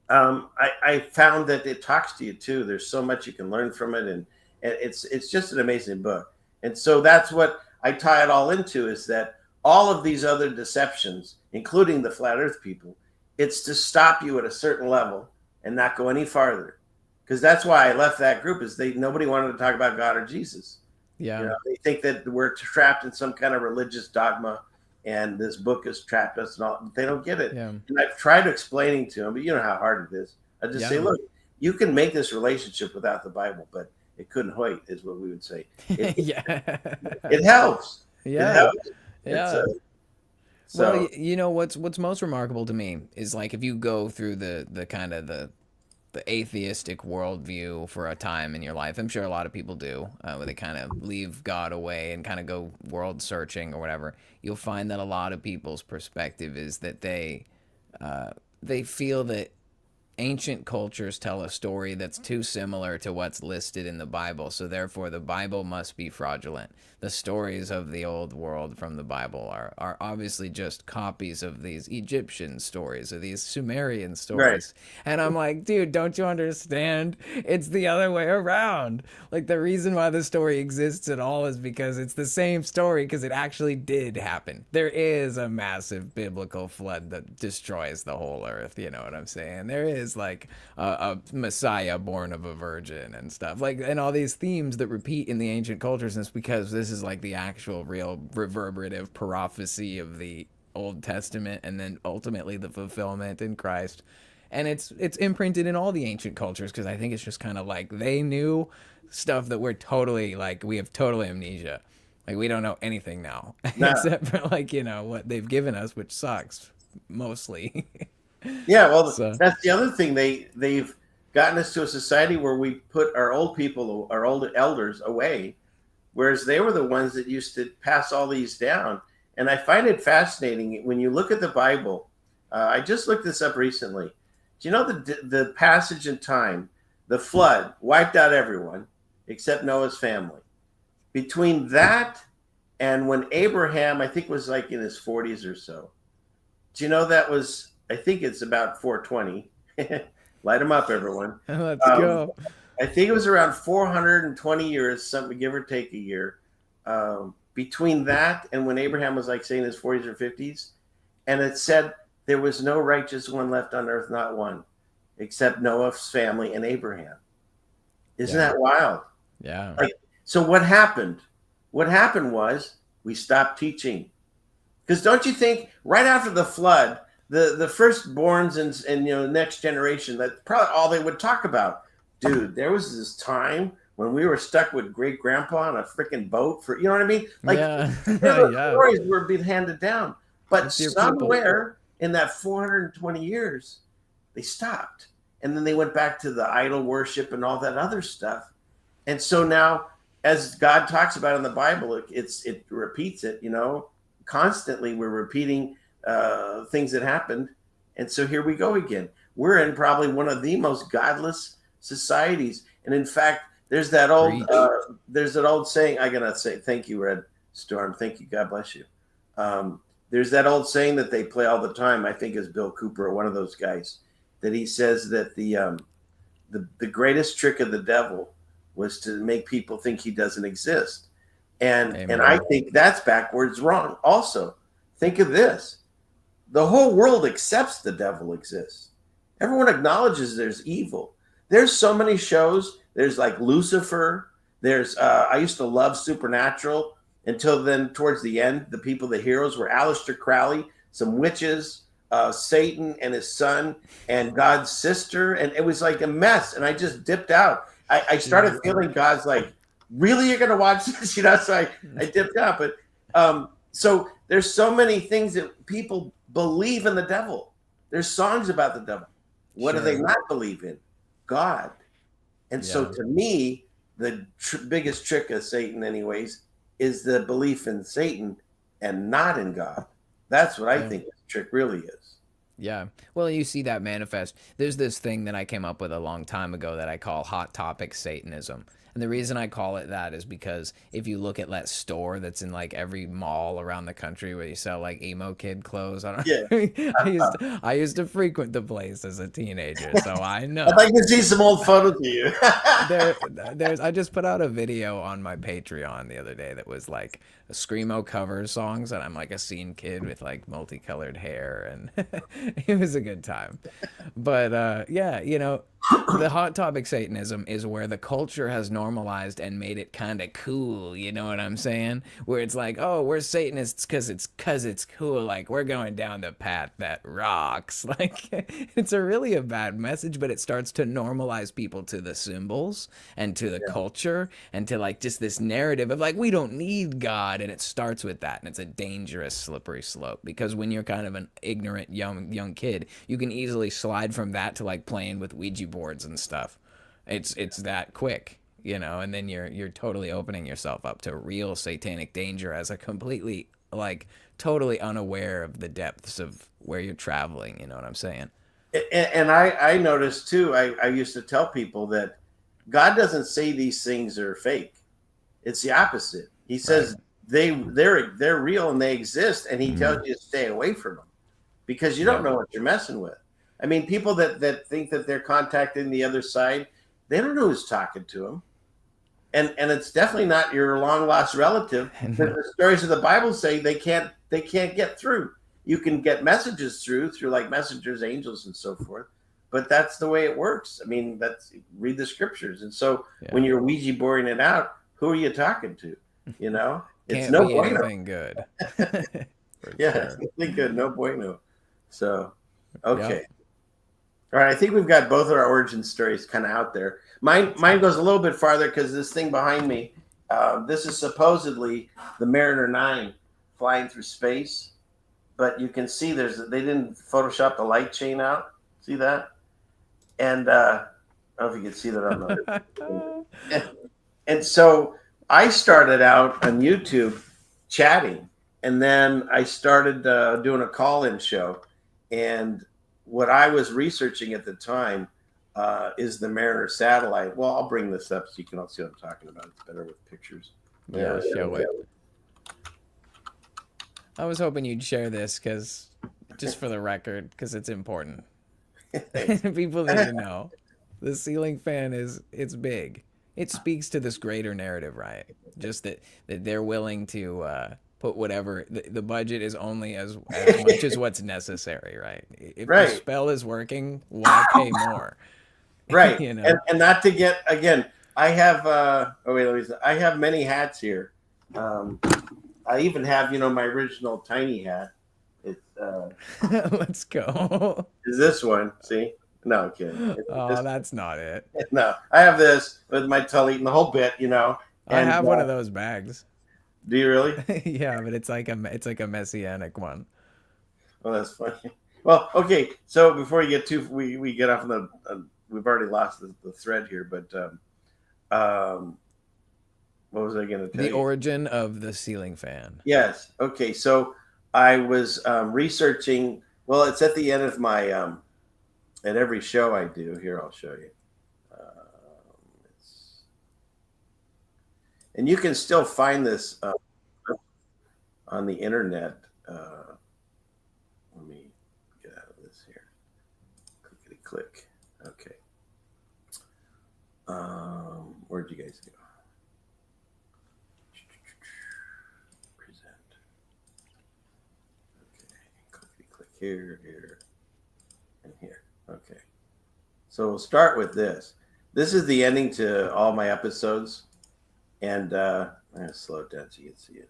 I found that it talks to you too. There's so much you can learn from it, and it's just an amazing book. And so that's what I tie it all into, is that all of these other deceptions, including the flat earth people, it's to stop you at a certain level and not go any farther. Because that's why I left that group, is nobody wanted to talk about God or Jesus. Yeah. They think that we're trapped in some kind of religious dogma and this book has trapped us and all. They don't get it. Yeah. And I've tried explaining to them, but you know how hard it is. I just say, look, you can make this relationship without the Bible, but it couldn't hoit, is what we would say. It helps. Yeah. It helps. Yeah. Well, what's most remarkable to me is, like, if you go through the kind of the atheistic worldview for a time in your life, I'm sure a lot of people do, where they kind of leave God away and kind of go world searching or whatever, you'll find that a lot of people's perspective is that they feel that ancient cultures tell a story that's too similar to what's listed in the Bible, so therefore the Bible must be fraudulent. The stories of the old world from the Bible are obviously just copies of these Egyptian stories or these Sumerian stories. Right. And I'm like, dude, don't you understand? It's the other way around. Like, the reason why the story exists at all is because it's the same story, because it actually did happen. There is a massive biblical flood that destroys the whole earth, you know what I'm saying? There is like a Messiah born of a virgin and stuff, like, and all these themes that repeat in the ancient cultures. And it's because this is like the actual real reverberative prophecy of the Old Testament, and then ultimately the fulfillment in Christ. And it's imprinted in all the ancient cultures, because I think it's just kind of like they knew stuff that we're totally, like, we have total amnesia. Like, we don't know anything now, except for, like, what they've given us, which sucks mostly. Yeah, well, that's the other thing. They've gotten us to a society where we put our old people, our old elders, away, whereas they were the ones that used to pass all these down. And I find it fascinating when you look at the Bible. I just looked this up recently. Do you know the passage in time, the flood wiped out everyone except Noah's family? Between that and when Abraham, I think, was like in his 40s or so, do you know that was, I think it's about 420. Light them up, everyone. Let's go. I think it was around 420 years, something, give or take a year, between that and when Abraham was, like, say, in his 40s or 50s. And it said there was no righteous one left on earth, not one, except Noah's family and Abraham. Isn't that wild? Yeah. Like, so what happened? What happened was we stopped teaching. Because don't you think right after the flood, the firstborns and next generation, that's probably all they would talk about. Dude, there was this time when we were stuck with great grandpa on a freaking boat for, you know what I mean? Like, stories were being handed down. But somewhere in that 420 years, they stopped. And then they went back to the idol worship and all that other stuff. And so now, as God talks about in the Bible, it repeats it, constantly. We're repeating things that happened. And so here we go again. We're in probably one of the most godless societies. And in fact, there's that old saying. I gotta say, thank you, Red Storm. Thank you. God bless you. There's that old saying that they play all the time. I think is Bill Cooper, one of those guys, that he says that the greatest trick of the devil was to make people think he doesn't exist. And I think that's backwards wrong. Also, think of this. The whole world accepts the devil exists. Everyone acknowledges there's evil. There's so many shows There's like Lucifer. There's I used to love Supernatural until then. Towards the end, the heroes were Aleister Crowley, some witches, Satan and his son, and God's sister, and it was like a mess. And I just dipped out. I started feeling God's like, really, you're gonna watch this, So I dipped out. But so there's so many things that people believe in the devil. There's songs about the devil. What do they not believe in? God. And so to me, the biggest trick of Satan, anyways, is the belief in Satan and not in God. That's what I think the trick really is. Yeah. Well, you see that manifest. There's this thing that I came up with a long time ago that I call hot topic Satanism. And the reason I call it that is because if you look at that store that's in like every mall around the country where you sell like emo kid clothes, I used to frequent the place as a teenager, so I know. I'd like to see some old photos of you. I just put out a video on my Patreon the other day that was like a screamo cover songs, and I'm like a scene kid with like multicolored hair, and it was a good time. But yeah, the hot topic Satanism is where the culture has normalized and made it kind of cool. You know what I'm saying? Where it's like, oh, we're Satanists because it's cool. Like we're going down the path that rocks. Like it's really a bad message, but it starts to normalize people to the symbols and to the culture and to like just this narrative of like we don't need God, and it starts with that, and it's a dangerous slippery slope because when you're kind of an ignorant young kid, you can easily slide from that to like playing with Ouija boards and stuff. It's that quick, and then you're totally opening yourself up to real satanic danger as a completely like totally unaware of the depths of where you're traveling. You know what I'm saying? And I noticed too, I used to tell people that God doesn't say these things are fake. It's the opposite. He says they're real and they exist, and he tells you to stay away from them because you don't know what you're messing with. I mean, people that think that they're contacting the other side, they don't know who's talking to them. And it's definitely not your long lost relative. The stories of the Bible say they can't get through. You can get messages through like messengers, angels, and so forth. But that's the way it works. I mean, read the scriptures. And so when you're Ouija boarding it out, who are you talking to? It's Can't be anything good. Anything good, no bueno. So, okay. Yep. All right, I think we've got both of our origin stories kind of out there. Mine goes a little bit farther because this thing behind me, this is supposedly the Mariner 9 flying through space, but you can see they didn't Photoshop the light chain out. See that? And I don't know if you can see that on the and so I started out on YouTube chatting, and then I started doing a call-in show, and what I was researching at the time is the Mariner satellite. Well, I'll bring this up so you can all see what I'm talking about. It's better with pictures. Yeah, show it. I was hoping you'd share this just for the record, because it's important. People need to know. The ceiling fan it's big. It speaks to this greater narrative, right? Just that they're willing to put whatever the budget is only as much as what's necessary, right? If the spell is working, why pay more? Right. And not to get again, I have I have many hats here. I even have my original tiny hat. It's let's go. Is this one? See? No, I'm kidding. That's not it. No, I have this with my tully and the whole bit, I have one of those bags. Do you really? Yeah, but it's like a messianic one. Well, that's funny. Well, okay. So before we get off on the, we've already lost the thread here, but what was I going to tell you? The origin of the ceiling fan. Yes. Okay. So I was researching. Well, it's at the end of my at every show I do. Here, I'll show you. And you can still find this on the internet. Let me get out of this here. Clickety click. Okay. Where'd you guys go? Present. Okay. Clickety click here, and here. Okay. So we'll start with this. This is the ending to all my episodes, and I'm gonna slow it down so you can see it.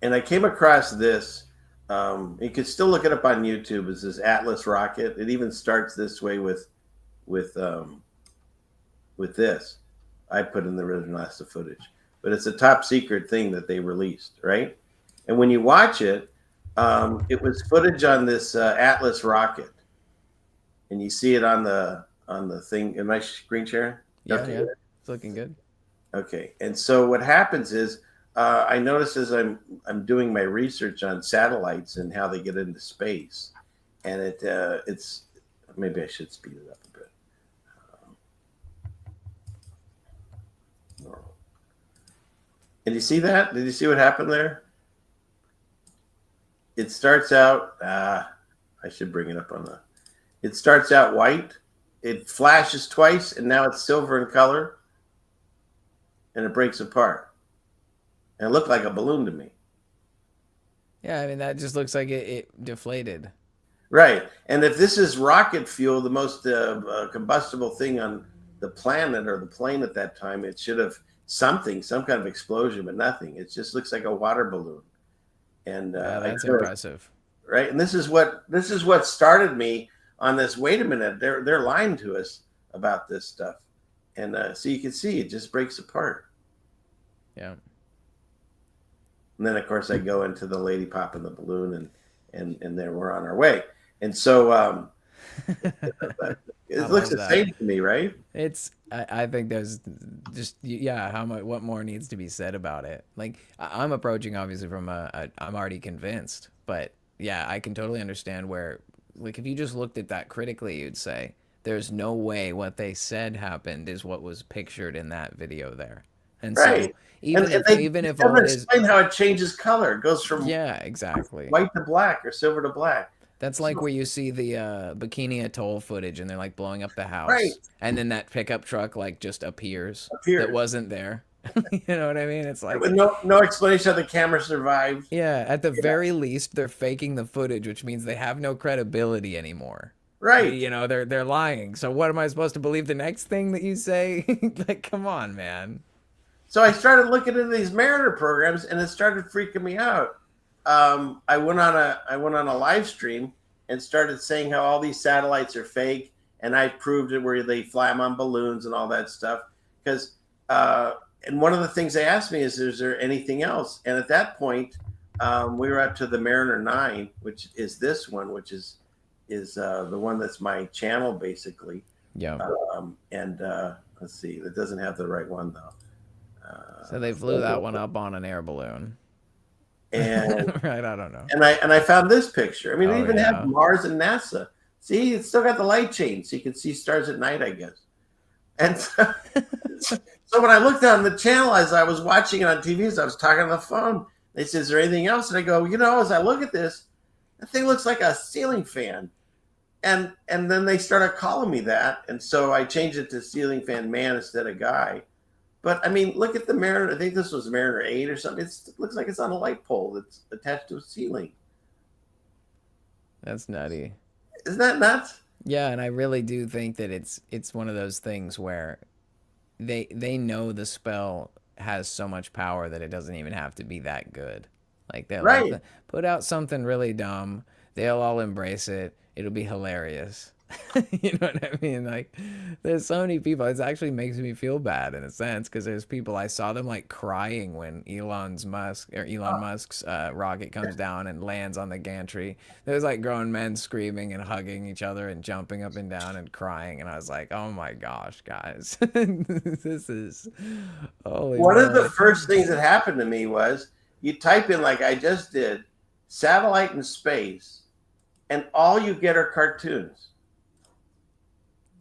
And I came across this. You can still look it up on YouTube. It's this Atlas rocket. It even starts this way with this. I put in the original footage, but it's a top secret thing that they released, right? And when you watch it, it was footage on this Atlas rocket, and you see it on the thing. Am I screen sharing? Yeah, Okay. yeah, it's looking good. Okay, and so what happens is I noticed as I'm doing my research on satellites and how they get into space, and it's maybe I should speed it up a bit. And you see that? Did you see what happened there? It starts out. I should bring it up on the. It starts out white. It flashes twice, and now it's silver in color, and it breaks apart. And it looked like a balloon to me. Yeah, I mean, that just looks like it deflated. Right. And if this is rocket fuel, the most combustible thing on the planet or the plane at that time, it should have some kind of explosion, but nothing. It just looks like a water balloon. And that's impressive. Right. And this is what started me on this. Wait a minute, they're lying to us about this stuff. And so you can see it just breaks apart. Yeah. And then, of course, I go into the lady popping the balloon, and then we're on our way. And so it looks the same to me, right? I think there's just, how much, what more needs to be said about it? Like, I'm approaching obviously from I'm already convinced, but yeah, I can totally understand where, like, if you just looked at that critically, you'd say there's no way what they said happened is what was pictured in that video there. And right. So even if all is, explain how it changes color, it goes from exactly white to black or silver to black. That's like where you see the Bikini Atoll footage and they're like blowing up the house, right? And then that pickup truck like just appears. That wasn't there. You know what I mean? It's like with no explanation how the camera survived. Yeah, at the very least, they're faking the footage, which means they have no credibility anymore. Right. You know, they're lying. So what am I supposed to believe the next thing that you say? Like, come on, man. So I started looking into these Mariner programs, and it started freaking me out. I went on a live stream and started saying how all these satellites are fake, and I proved it where they fly them on balloons and all that stuff. Because and one of the things they asked me is there anything else? And at that point, we were up to the Mariner 9, which is this one, which is the one that's my channel basically. Yeah. Let's see, it doesn't have the right one though. So they flew that one up on an air balloon. And right, I don't know. And I found this picture. I mean, they even have Mars and NASA. See, it's still got the light change, so you can see stars at night, I guess. And so when I looked on the channel as I was watching it on TV, as I was talking on the phone, they said, "Is there anything else?" And I go, as I look at this, that thing looks like a ceiling fan. And then they started calling me that, and so I changed it to ceiling fan man instead of guy. But I mean, look at the Mariner. I think this was Mariner 8 or something. It looks like it's on a light pole that's attached to a ceiling. That's nutty. Isn't that nuts? Yeah, and I really do think that it's one of those things where they know the spell has so much power that it doesn't even have to be that good. Like they'll like, put out something really dumb. They'll all embrace it. It'll be hilarious. You know what I mean? Like, there's so many people. It actually makes me feel bad in a sense because there's people I saw them like crying when Elon Musk's rocket comes down and lands on the gantry. There's like grown men screaming and hugging each other and jumping up and down and crying, and I was like, oh my gosh, guys, this is holy. One of the first things that happened to me was you type in, like I just did, satellite in space, and all you get are cartoons.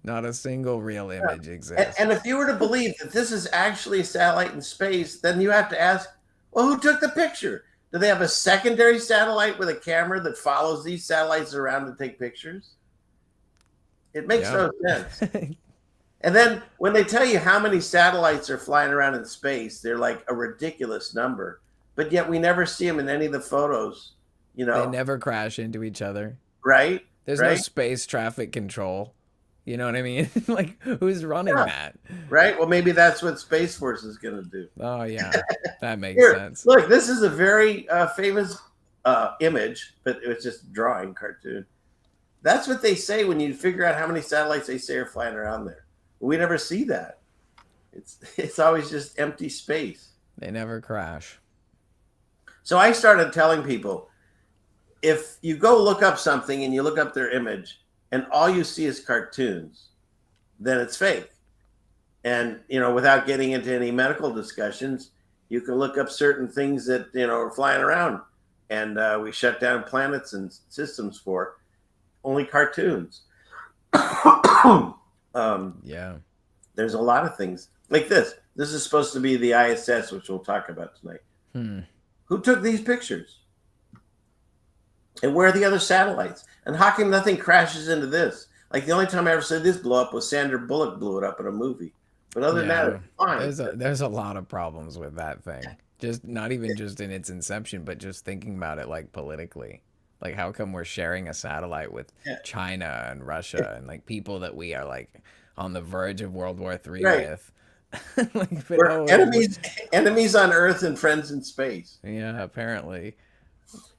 Not a single real image exists. And if you were to believe that this is actually a satellite in space, then you have to ask, well, who took the picture? Do they have a secondary satellite with a camera that follows these satellites around to take pictures? It makes no sense. And then when they tell you how many satellites are flying around in space, they're like a ridiculous number. But yet we never see them in any of the photos. You know, they never crash into each other. Right? There's no space traffic control. You know what I mean? Like, who's running that? Right. Well, maybe that's what Space Force is going to do. Oh yeah, that makes Here, sense. look, this is a very famous image, but it was just a drawing cartoon. That's what they say when you figure out how many satellites they say are flying around there. We never see that. It's always just empty space. They never crash. So I started telling people, if you go look up something and you look up their image and all you see is cartoons, then it's fake. And, without getting into any medical discussions, you can look up certain things that, are flying around and we shut down planets and systems for only cartoons. Yeah. There's a lot of things like this. This is supposed to be the ISS, which we'll talk about tonight. Who took these pictures? And where are the other satellites? And how come nothing crashes into this? Like, the only time I ever saw this blow up was Sandra Bullock blew it up in a movie. But other than that, it's fine. There's a lot of problems with that thing. Just not even just in its inception, but just thinking about it like politically. Like, how come we're sharing a satellite with China and Russia and like people that we are like on the verge of World War III with? Like, we're enemies on Earth and friends in space. Yeah, apparently.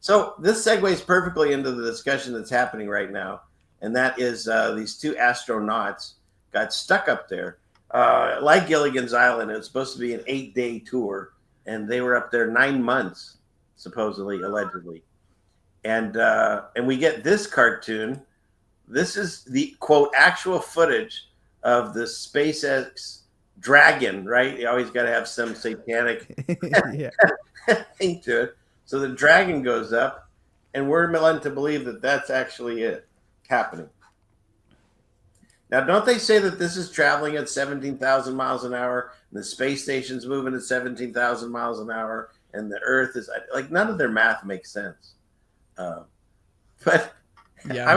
So this segues perfectly into the discussion that's happening right now, and that is these two astronauts got stuck up there. Like Gilligan's Island, it was supposed to be an 8-day tour, and they were up there 9 months, supposedly, allegedly. And we get this cartoon. This is the, quote, actual footage of the SpaceX Dragon, right? You always got to have some satanic thing to it. So the Dragon goes up, and we're led to believe that that's actually it happening. Now, don't they say that this is traveling at 17,000 miles an hour, and the space station's moving at 17,000 miles an hour, and the Earth is like, none of their math makes sense. But yeah,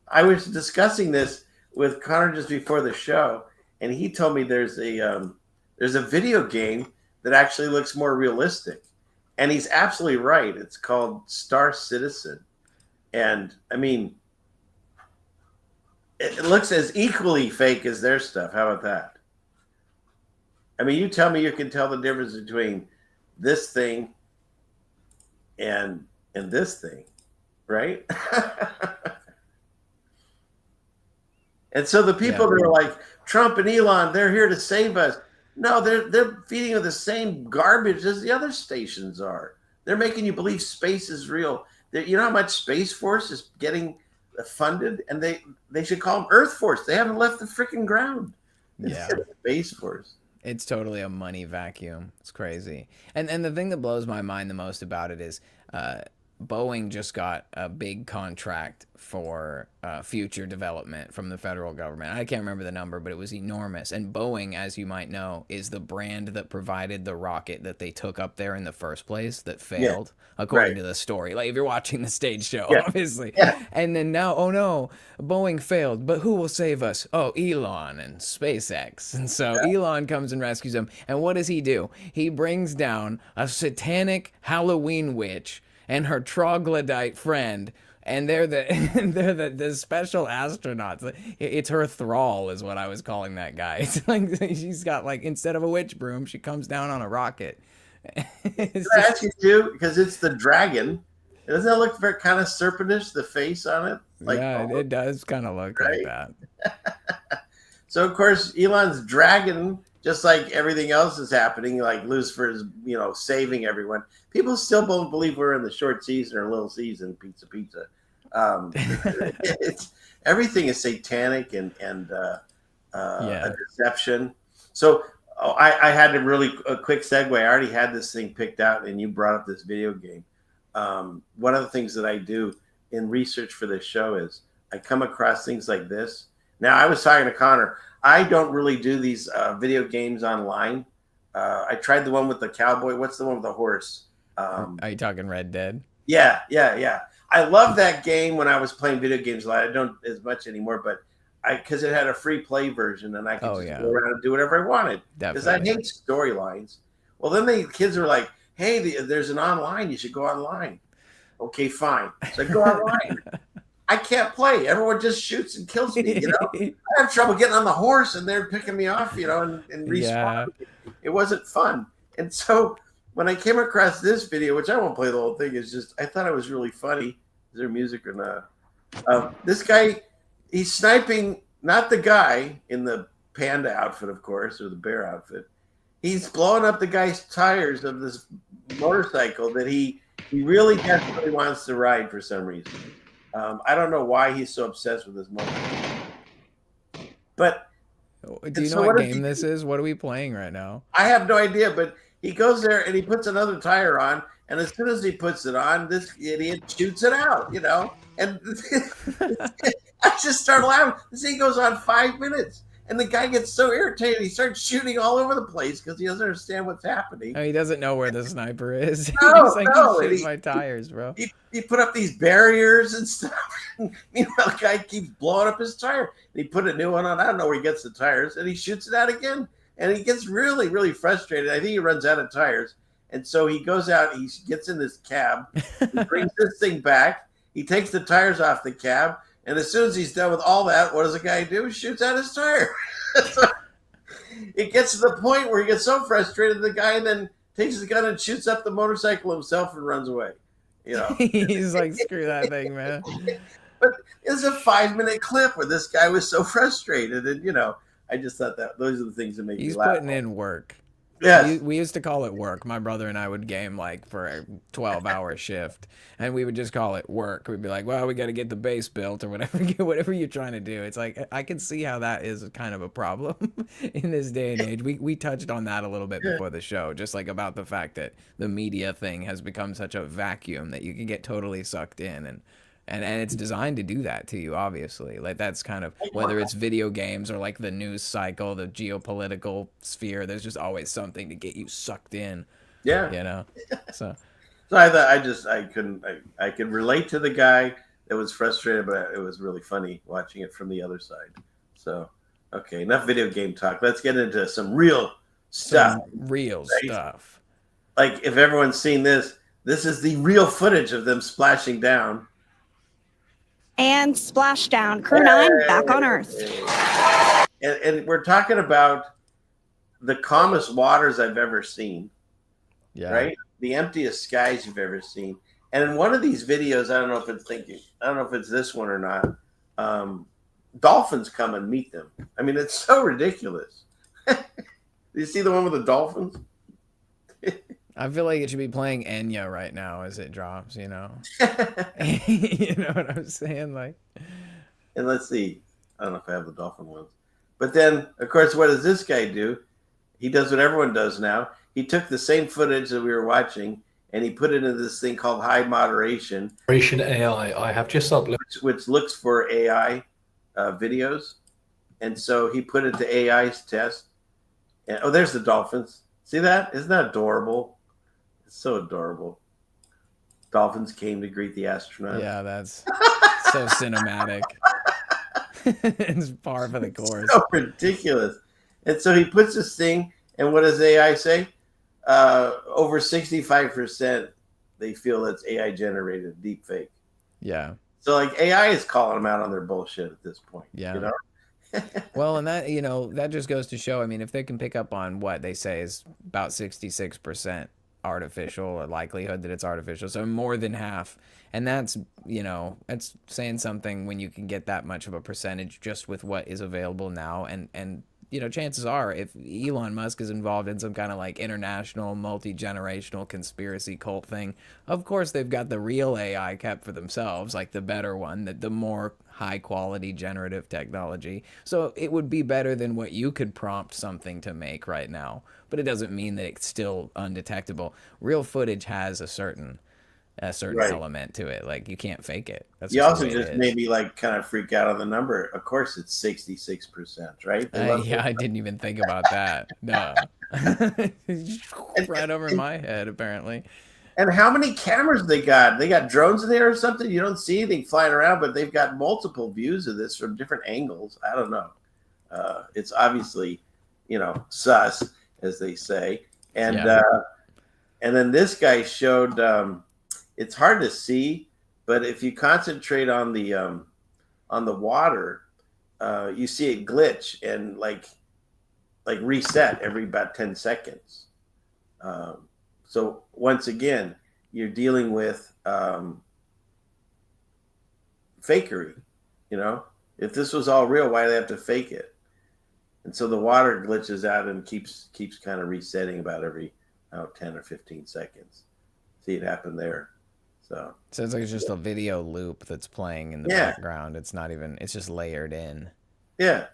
I was discussing this with Connor just before the show, and he told me there's a video game that actually looks more realistic. And he's absolutely right. It's called Star Citizen. And I mean, it looks as equally fake as their stuff. How about that? I mean, you tell me you can tell the difference between this thing and this thing, right? And so the people that are like, Trump and Elon, they're here to save us. No, they're feeding you the same garbage as the other stations are. They're making you believe space is real. You know how much Space Force is getting funded? And they should call them Earth Force. They haven't left the freaking ground. Yeah. Space Force. It's totally a money vacuum. It's crazy. And the thing that blows my mind the most about it is Boeing just got a big contract for future development from the federal government. I can't remember the number, but it was enormous. And Boeing, as you might know, is the brand that provided the rocket that they took up there in the first place that failed, according to the story. Like, if you're watching the stage show, obviously. Yeah. And then now, oh no, Boeing failed, but who will save us? Oh, Elon and SpaceX. And so Elon comes and rescues them. And what does he do? He brings down a satanic Halloween witch and her troglodyte friend, and they're the special astronauts. It's her thrall, is what I was calling that guy. It's like she's got, like, instead of a witch broom, she comes down on a rocket. Can I ask you too? Because it's the Dragon. Doesn't that look very kind of serpentish? The face on it, like, yeah, it does kind of look like that. So of course, Elon's Dragon, just like everything else is happening, like Lucifer's, saving everyone. People still don't believe we're in the short season or little season, pizza. Everything is satanic and a deception. So I had a quick segue. I already had this thing picked out, and you brought up this video game. One of the things that I do in research for this show is I come across things like this. Now, I was talking to Connor. I don't really do these video games online. I tried the one with the cowboy. What's the one with the horse? Are you talking Red Dead? Yeah. I love that game when I was playing video games a lot. I don't as much anymore, but because it had a free play version, and I could just go around and do whatever I wanted. Because I hate storylines. Well, then the kids were like, "Hey, there's an online. You should go online." Okay, fine. So I go online. I can't play. Everyone just shoots and kills me. I have trouble getting on the horse, and they're picking me off. And respawning. It wasn't fun. And so when I came across this video, which I won't play the whole thing, is just I thought it was really funny. Is there music or not? This guy, he's sniping not the guy in the panda outfit, of course, or the bear outfit. He's blowing up the guy's tires of this motorcycle that he really desperately wants to ride for some reason. I don't know why he's so obsessed with this motorcycle. But do you know what game this is? What are we playing right now? I have no idea, but he goes there and he puts another tire on, and as soon as he puts it on, this idiot shoots it out, and I just start laughing. This thing goes on 5 minutes. And the guy gets so irritated, he starts shooting all over the place because he doesn't understand what's happening. Oh, he doesn't know where the sniper is. No, He's like, no. He my tires, bro. He put up these barriers and stuff. Meanwhile, the guy keeps blowing up his tire. And he put a new one on. I don't know where he gets the tires. And he shoots it out again. And he gets really, really frustrated. I think he runs out of tires. And so he goes out. He gets in this cab. He brings this thing back. He takes the tires off the cab. And as soon as he's done with all that, what does the guy do? He shoots out his tire. So it gets to the point where he gets so frustrated, the guy then takes his gun and shoots up the motorcycle himself and runs away. He's like, screw that thing, man. But it's a 5-minute clip where this guy was so frustrated. And, I just thought that those are the things that make me laugh. He's putting in work. Yes. We used to call it work. My brother and I would game like for a 12-hour shift, and we would just call it work. We'd be like, well, we got to get the base built or whatever you're trying to do. It's like, I can see how that is kind of a problem in this day and age. We touched on that a little bit before the show, just like about the fact that the media thing has become such a vacuum that you can get totally sucked in, and it's designed to do that to you, obviously. Like, that's kind of, whether it's video games or like the news cycle, the geopolitical sphere, there's just always something to get you sucked in. Yeah. So I thought I could relate to the guy that was frustrated, but it was really funny watching it from the other side. So, okay, enough video game talk. Let's get into some real stuff. Stuff. Like, if everyone's seen this is the real footage of them splashing down. And splashdown. Crew 9 back on Earth. And we're talking about the calmest waters I've ever seen. Yeah. Right? The emptiest skies you've ever seen. And in one of these videos, I don't know if it's this one or not. Dolphins come and meet them. I mean, it's so ridiculous. Do you see the one with the dolphins? I feel like it should be playing Enya right now as it drops, You know what I'm saying? Like, and let's see. I don't know if I have the dolphin ones. But then, of course, what does this guy do? He does what everyone does now. He took the same footage that we were watching and he put it into this thing called high moderation. AI. I have just uploaded. Which looks for AI videos. And so he put it to AI's test. And, there's the dolphins. See that? Isn't that adorable? It's so adorable. Dolphins came to greet the astronaut. Yeah, that's so cinematic. It's par for the course. So ridiculous. And so he puts this thing, and what does AI say? Over 65% they feel it's AI generated deep fake. Yeah. So like AI is calling them out on their bullshit at this point. Yeah. Well, and that, that just goes to show, I mean, if they can pick up on what they say is about 66% artificial, or likelihood that it's artificial, so more than half, and that's it's saying something when you can get that much of a percentage just with what is available now. And chances are, if Elon Musk is involved in some kind of like international multi-generational conspiracy cult thing, of course they've got the real AI kept for themselves, like the better one, the more high quality generative technology. So it would be better than what you could prompt something to make right now, but it doesn't mean that it's still undetectable. Real footage has a certain right. element to it. Like, you can't fake it. That's you also just made me like kind of freak out on the number. Of course it's 66%, right? Yeah, I didn't even think about that. No. Right over my head, apparently. And how many cameras they got? They got drones in there or something? You don't see anything flying around, but they've got multiple views of this from different angles. I don't know. It's obviously, sus, as they say. And then this guy showed, it's hard to see, But if you concentrate on the water, you see it glitch and like reset every about 10 seconds. So once again, you're dealing with fakery. If this was all real, why do they have to fake it? And so the water glitches out and keeps kind of resetting about every 10 or 15 seconds. See it happen there. So it's like it's just a video loop that's playing in the background. It's not even, it's just layered in. Yeah.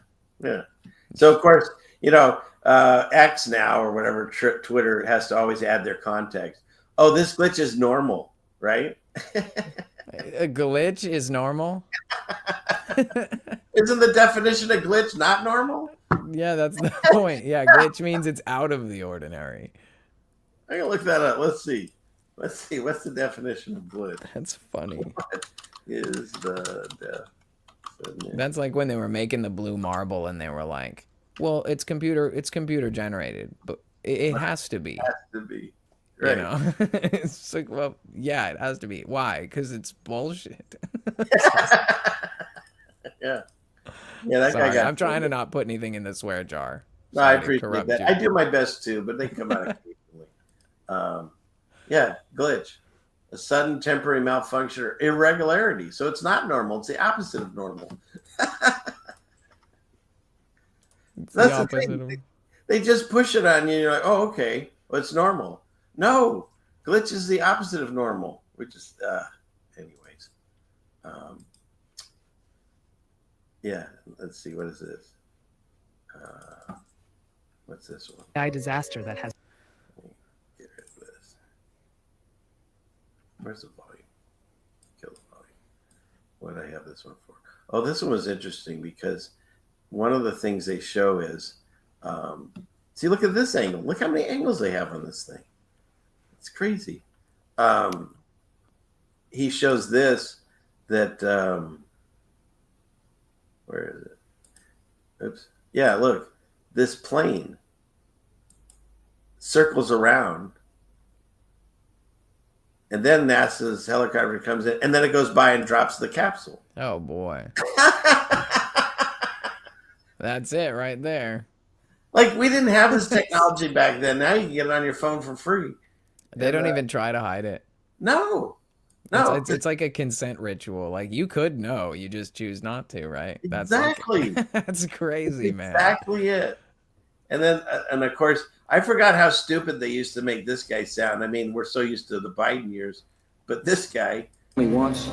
So of course, X now or whatever, Twitter has to always add their context. Oh, this glitch is normal, right? A glitch is normal? Isn't the definition of glitch not normal? Yeah, that's the point. Yeah, glitch means it's out of the ordinary. I can look that up. Let's see. What's the definition of glitch? That's funny. What is the definition? That's like when they were making the blue marble and they were like, well, it's computer generated, but it has to be. It has to be. Right. It's like, well, yeah, it has to be. Why? Because it's bullshit. Yeah, that Sorry, guy got. I'm trying to not put anything in the swear jar. No, I appreciate that. I do my best too, but they come out occasionally. Yeah, glitch, a sudden temporary malfunction or irregularity. So it's not normal. It's the opposite of normal. That's the thing. They just push it on you. You're like, oh, okay, well, it's normal. No, glitch is the opposite of normal, which is, anyways. Yeah, let's see. What is this? What's this one? Disaster that has. Get rid of this. Where's the volume? Kill the volume. What did I have this one for? Oh, this one was interesting because one of the things they show is, see, look at this angle. Look how many angles they have on this thing. It's crazy. He shows this, that, where is it? Oops. Yeah, look, this plane circles around, and then NASA's helicopter comes in, and then it goes by and drops the capsule. Oh, boy. That's it right there. Like, we didn't have this technology back then. Now you can get it on your phone for free. They don't even try to hide it. No. It's like a consent ritual. Like, you could know, you just choose not to, right? Exactly. That's crazy, man. Exactly it. And then, and of course, I forgot how stupid they used to make this guy sound. I mean, we're so used to the Biden years, but this guy. Once.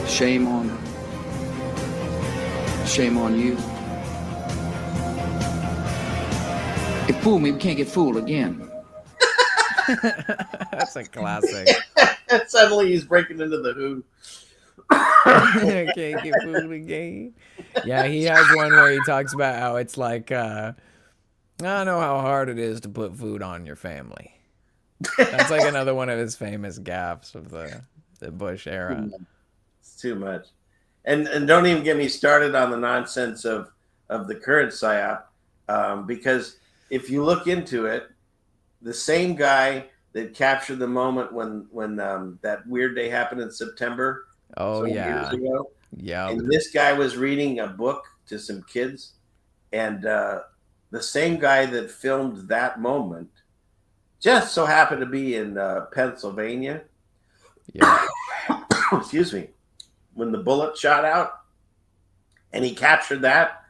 Shame on you. It fooled me. We can't get fooled again. That's a classic. Suddenly he's breaking into the Who. Can't get fooled again. Yeah, he has one where he talks about how it's like, I know how hard it is to put food on your family. That's like another one of his famous gaffes of the Bush era. It's too much. And don't even get me started on the nonsense of the current PSYOP, because if you look into it, the same guy that captured the moment when that weird day happened in September. Oh, yeah. Years ago. Yeah. And this guy was reading a book to some kids, and the same guy that filmed that moment just so happened to be in Pennsylvania. Yeah. Excuse me. When the bullet shot out, and he captured that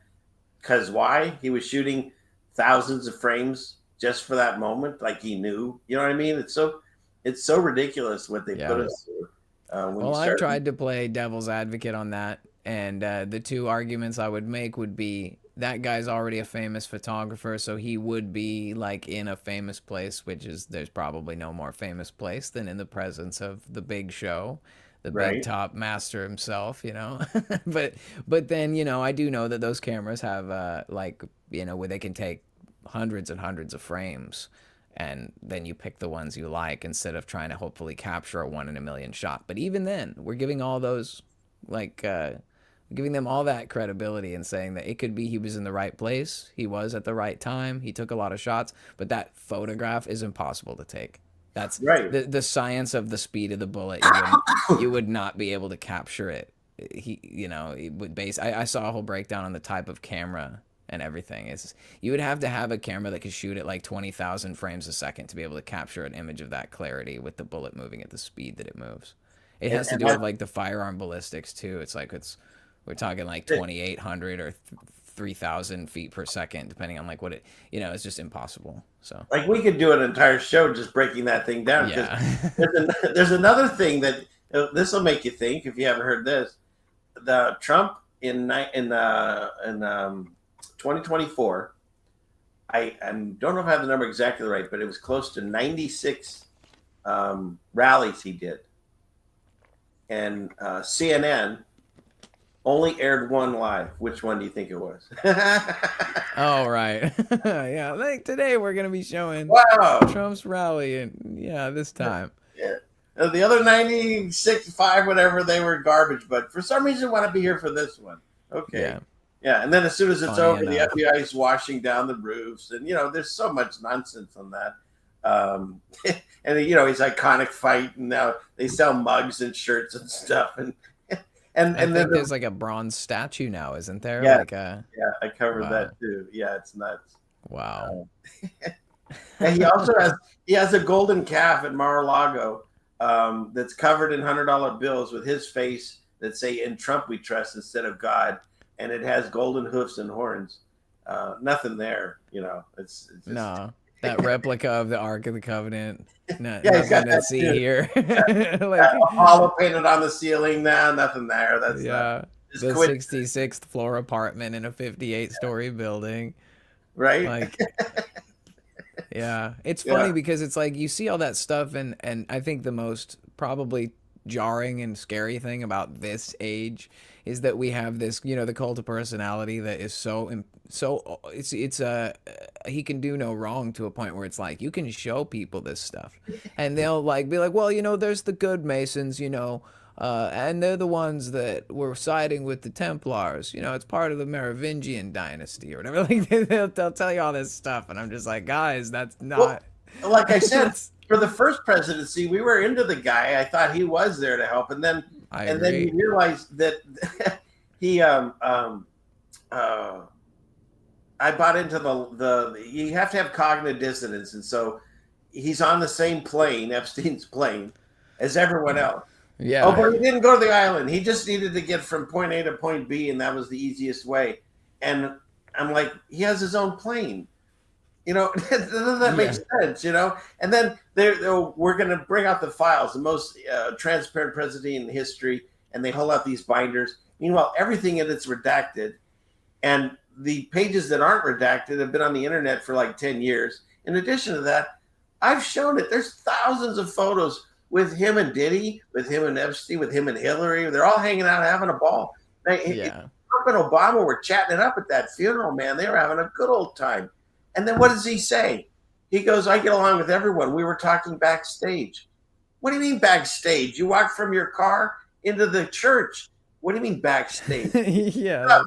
because why? He was shooting thousands of frames just for that moment, like he knew. You know what I mean? It's so ridiculous what they put us through. Well, I've tried to play devil's advocate on that, and the two arguments I would make would be that guy's already a famous photographer, so he would be like in a famous place, which is there's probably no more famous place than in the presence of the big show, the big top master himself, you know. but then, you know, I do know that those cameras have like, you know, where they can take hundreds and hundreds of frames, and then you pick the ones you like instead of trying to hopefully capture a 1 in a million shot. But even then, we're giving all those like giving them all that credibility and saying that it could be he was in the right place, he was at the right time, he took a lot of shots, but that photograph is impossible to take. That's Right. the science of the speed of the bullet. You would not be able to capture it. It would I saw a whole breakdown on the type of camera and everything. You would have to have a camera that could shoot at like 20,000 frames a second to be able to capture an image of that clarity with the bullet moving at the speed that it moves. It has to do with like the firearm ballistics too. We're talking like 2,800 or 3,000 feet per second, depending on like what it's just impossible. So like we could do an entire show just breaking that thing down. Yeah. There's another thing that this will make you think if you haven't heard this. The Trump in 2024, I don't know if I have the number exactly right, but it was close to 96 rallies he did, and CNN only aired one live. Which one do you think it was? Oh, right. Yeah, like today we're gonna be showing Trump's rally, and this time. Yeah. The other 96, 5, whatever, they were garbage, but for some reason want to be here for this one. Okay. Yeah. And then as soon as it's over, the FBI is washing down the roofs, and there's so much nonsense on that. And his iconic fight, and now they sell mugs and shirts and stuff, and then there's like a bronze statue now, isn't there? Yeah, yeah, I covered that too. Yeah, it's nuts. Wow. And he also has a golden calf at Mar-a-Lago that's covered in $100 bills with his face that say "In Trump We Trust" instead of God, and it has golden hoofs and horns. Nothing there, It's just... No, that replica of the Ark of the Covenant. No, yeah, he's got that see too. here. Like Apollo painted on the ceiling. Now, nothing there. That's the 66th floor apartment in a 58-story building. Right. Like, yeah, it's funny because it's like you see all that stuff, and I think the most probably jarring and scary thing about this age is that we have this, the cult of personality that is he can do no wrong to a point where it's like you can show people this stuff and they'll like be like, well, there's the good Masons, and they're the ones that were siding with the Templars, it's part of the Merovingian dynasty or whatever. Like they'll tell you all this stuff, and I'm just like, guys, that's not. Well, like I said, for the first presidency, we were into the guy. I thought he was there to help, and then then you realize that he I bought into the you have to have cognitive dissonance, and so he's on the same plane, Epstein's plane, as everyone else. Yeah. Oh, but he didn't go to the island. He just needed to get from point A to point B, and that was the easiest way. And I'm like, he has his own plane. Doesn't that make sense? And then we're going to bring out the files, the most transparent president in history, and they hold out these binders. Meanwhile, everything in it's redacted, and the pages that aren't redacted have been on the internet for like 10 years. In addition to that, I've shown it. There's thousands of photos with him and Diddy, with him and Epstein, with him and Hillary. They're all hanging out having a ball. Trump and Obama were chatting it up at that funeral, man. They were having a good old time. And then what does he say? He goes, I get along with everyone. We were talking backstage. What do you mean backstage? You walk from your car into the church. What do you mean backstage? Yeah.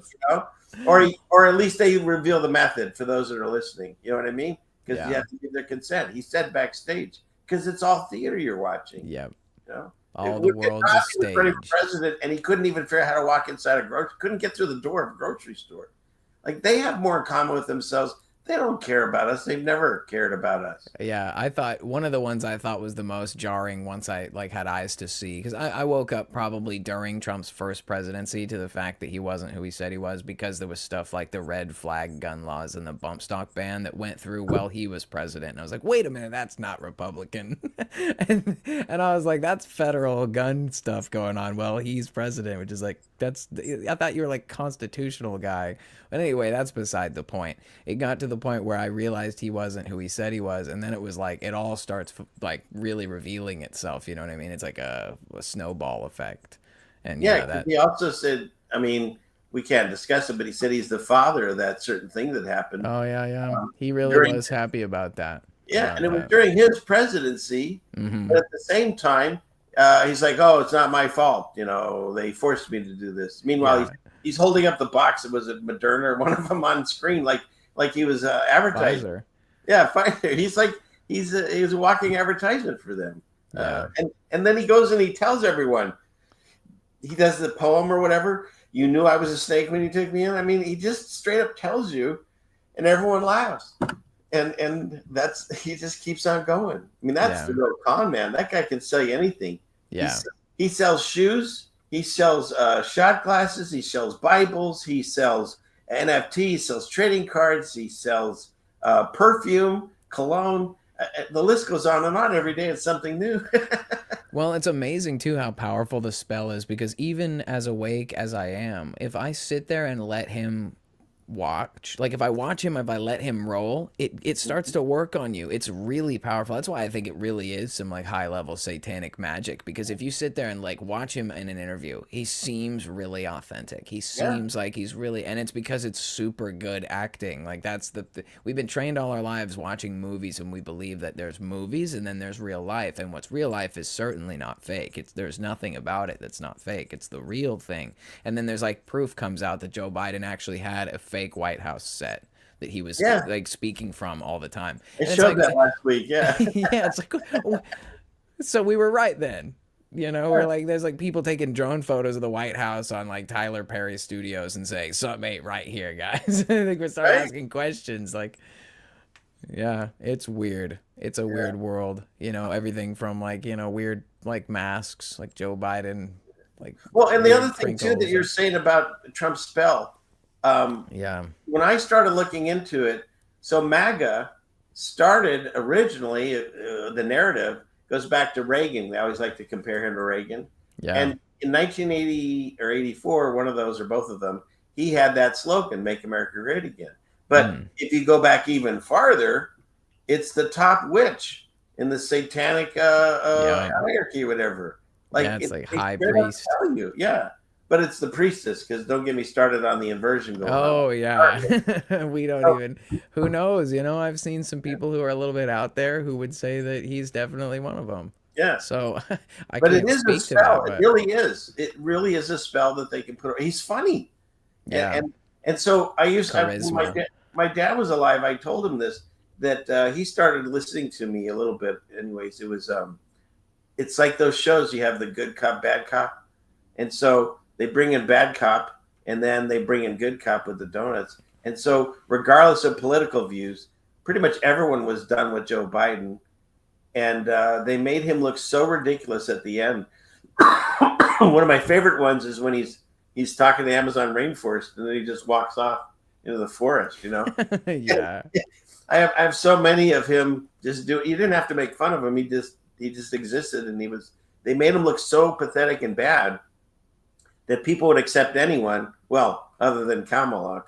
Or at least they reveal the method for those that are listening. You know what I mean? Because you have to give their consent. He said backstage because it's all theater you're watching. Yep. All the world's a stage. Running for president, and he couldn't even figure out how to walk inside couldn't get through the door of a grocery store. Like, they have more in common with themselves. They don't care about us. They've never cared about us. Yeah, I thought one of the ones I thought was the most jarring once I had eyes to see, because I woke up probably during Trump's first presidency to the fact that he wasn't who he said he was, because there was stuff like the red flag gun laws and the bump stock ban that went through while he was president. And I was like, wait a minute, that's not Republican. and I was like, that's federal gun stuff going on while he's president, which is like, I thought you were like constitutional guy. But anyway, that's beside the point. It got to the point where I realized he wasn't who he said he was, and then it was like it all starts like really revealing itself. You know what I mean? It's like a snowball effect. And he also said, I mean, we can't discuss it, but he said he's the father of that certain thing that happened. Oh yeah. He really was happy about that. Yeah, and it was during his presidency. Mm-hmm. But at the same time, he's like, "Oh, it's not my fault. They forced me to do this." Meanwhile, he's holding up the box. It was a Moderna or one of them on screen, like he was advertising. Pfizer. Yeah, Pfizer. He's like, he's a walking advertisement for them. Yeah. And then he goes and he tells everyone. He does the poem or whatever. You knew I was a snake when you took me in. I mean, he just straight up tells you, and everyone laughs. And that's he just keeps on going. I mean, that's the real con man. That guy can sell you anything. Yeah. He sells shoes. He sells shot glasses. He sells Bibles. He sells NFT. He sells trading cards. He sells perfume, cologne. The list goes on and on. Every day it's something new. Well, it's amazing too how powerful the spell is, because even as awake as I am, if I sit there and let him watch, like if I watch him, if I let him roll, it starts to work on you. It's really powerful. That's why I think it really is some like high level satanic magic, because if you sit there and like watch him in an interview, he seems really authentic. He seems like he's really, and it's because it's super good acting. Like that's we've been trained all our lives watching movies, and we believe that there's movies and then there's real life, and what's real life is certainly not fake. There's nothing about it that's not fake. It's the real thing. And then there's like proof comes out that Joe Biden actually had a fake White House set that he was like speaking from all the time. It showed that last week, yeah. Yeah, it's like, so we were right then. You know, we're like, there's like people taking drone photos of the White House on like Tyler Perry Studios and saying, something ain't right here, guys. I think we start asking questions like, yeah, it's weird. It's a weird world. You know, everything from like, you know, weird like masks, like Joe Biden. Like, well, and the other thing too that you're saying about Trump's spell, when I started looking into it, so MAGA started originally, the narrative goes back to Reagan. They always like to compare him to Reagan. Yeah. And in 1980 or 84, one of those or both of them, he had that slogan, "Make America Great Again." But if you go back even farther, it's the top witch in the satanic hierarchy, whatever. Like it's like high priest. You. Yeah. But it's the priestess, because don't get me started on the inversion going on. Oh, yeah. We don't even, who knows? You know, I've seen some people who are a little bit out there who would say that he's definitely one of them. Yeah. So I but can't it is speak a spell. to that. It really is. It really is a spell that they can put. He's funny. Yeah. And so my dad was alive. I told him this, that he started listening to me a little bit. Anyways, it was, it's like those shows, you have the good cop, bad cop. And so they bring in bad cop, and then they bring in good cop with the donuts. And so regardless of political views, pretty much everyone was done with Joe Biden. And they made him look so ridiculous at the end. One of my favorite ones is when he's talking to the Amazon rainforest, and then he just walks off into the forest, you know? Yeah. I have so many of him just do. You didn't have to make fun of him. He just existed, and they made him look so pathetic and bad that people would accept anyone, well, other than Kamala,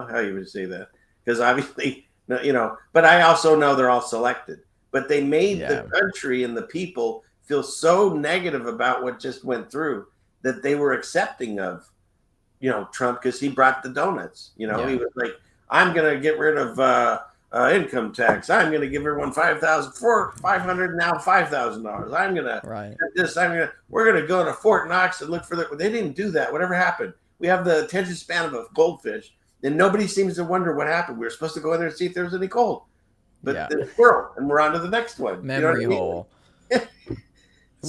how you would say that? Because obviously, you know, but I also know they're all selected. But they made the country and the people feel so negative about what just went through that they were accepting of, you know, Trump, because he brought the donuts. You know, he was like, I'm going to get rid of income tax. I'm going to give everyone $500 now $5,000. I'm going to this. We're going to go to Fort Knox and look for the. They didn't do that. Whatever happened? We have the attention span of a goldfish, and nobody seems to wonder what happened. We were supposed to go in there and see if there was any gold, but there's squirrel, and we're on to the next one. Memory hole. So,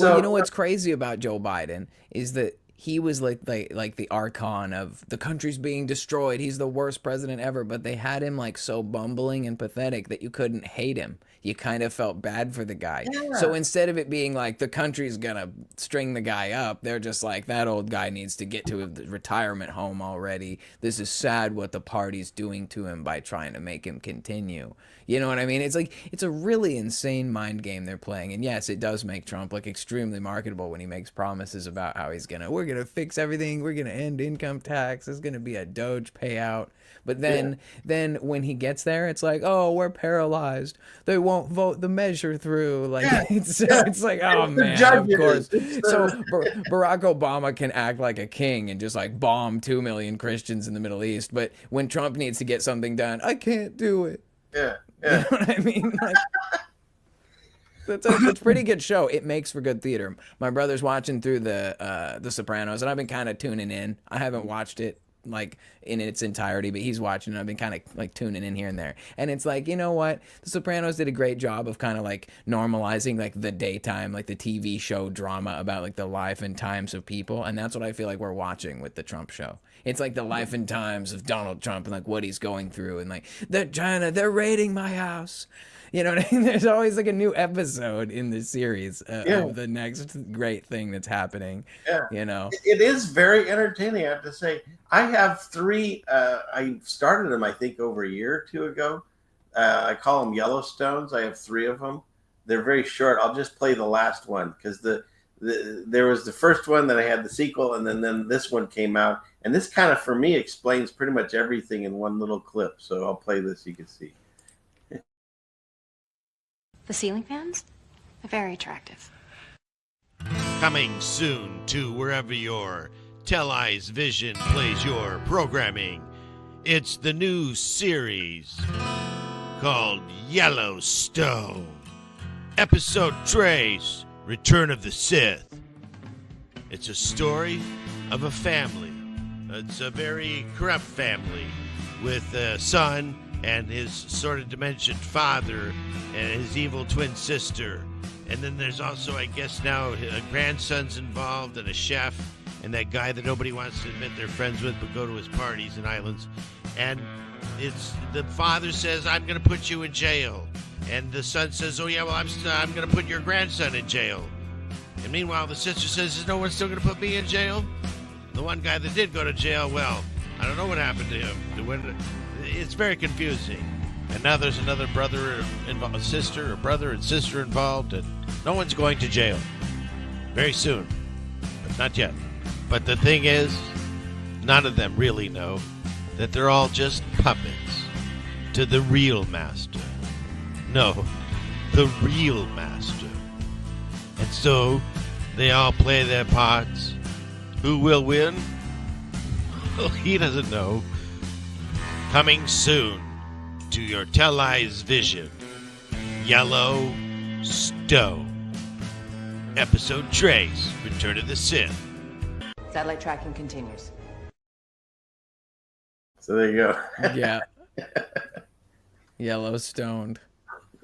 well, you know what's crazy about Joe Biden is that he was like the archon of the country's being destroyed. He's the worst president ever, but they had him like so bumbling and pathetic that you couldn't hate him. You kind of felt bad for the guy. Yeah. So instead of it being like the country's gonna string the guy up, they're just like, that old guy needs to get to a retirement home already. This is sad what the party's doing to him by trying to make him continue. You know what I mean? It's like, it's a really insane mind game they're playing. And yes, it does make Trump look extremely marketable when he makes promises about how we're gonna fix everything. We're gonna end income tax. There's gonna be a Doge payout. But then when he gets there, it's like, oh, we're paralyzed. They won't vote the measure through. Like it's like, oh man, of course. So Barack Obama can act like a king and just like bomb 2 million Christians in the Middle East. But when Trump needs to get something done, I can't do it. Yeah. You know what I mean? Like, it's a pretty good show. It makes for good theater. My brother's watching through the Sopranos, and I've been kind of tuning in. I haven't watched it like in its entirety, but he's watching it. I've been kind of like tuning in here and there, and it's like, you know what, The Sopranos did a great job of kind of like normalizing like the daytime, like the TV show drama about like the life and times of people, and that's what I feel like we're watching with the Trump show. It's like the life and times of Donald Trump and like what he's going through, and like they're raiding my house. You know what I mean? There's always like a new episode in the series of the next great thing that's happening. Yeah. You know, it is very entertaining. I have to say, I have 3. I started them, I think, over a year or 2 ago. I call them Yellowstones. I have 3 of them. They're very short. I'll just play the last one because there was the first one that I had the sequel, and then this one came out, and this kind of for me explains pretty much everything in one little clip. So I'll play this. You can see. The ceiling fans? Very attractive. Coming soon to wherever your Tell-Eyes Vision plays your programming. It's the new series called Yellowstone. Episode Trace, Return of the Sith. It's a story of a family. It's a very corrupt family with a son and his sort of dimensioned father and his evil twin sister. And then there's also, I guess now, a grandson's involved and a chef and that guy that nobody wants to admit they're friends with but go to his parties and islands. And it's the father says, I'm going to put you in jail. And the son says, oh yeah, well, I'm going to put your grandson in jail. And meanwhile, the sister says, is no one still going to put me in jail? The one guy that did go to jail, well, I don't know what happened to him. It's very confusing. And now there's another brother involved, a sister, or brother and sister involved, and no one's going to jail. Very soon. But not yet. But the thing is, none of them really know that they're all just puppets to the real master. No, the real master. And so, they all play their parts. Who will win? Well, he doesn't know. Coming soon to your Tell-Eyes Vision, Yellowstone. Episode Trace, Return of the Sith. Satellite tracking continues. So there you go. Yeah. Yellowstone.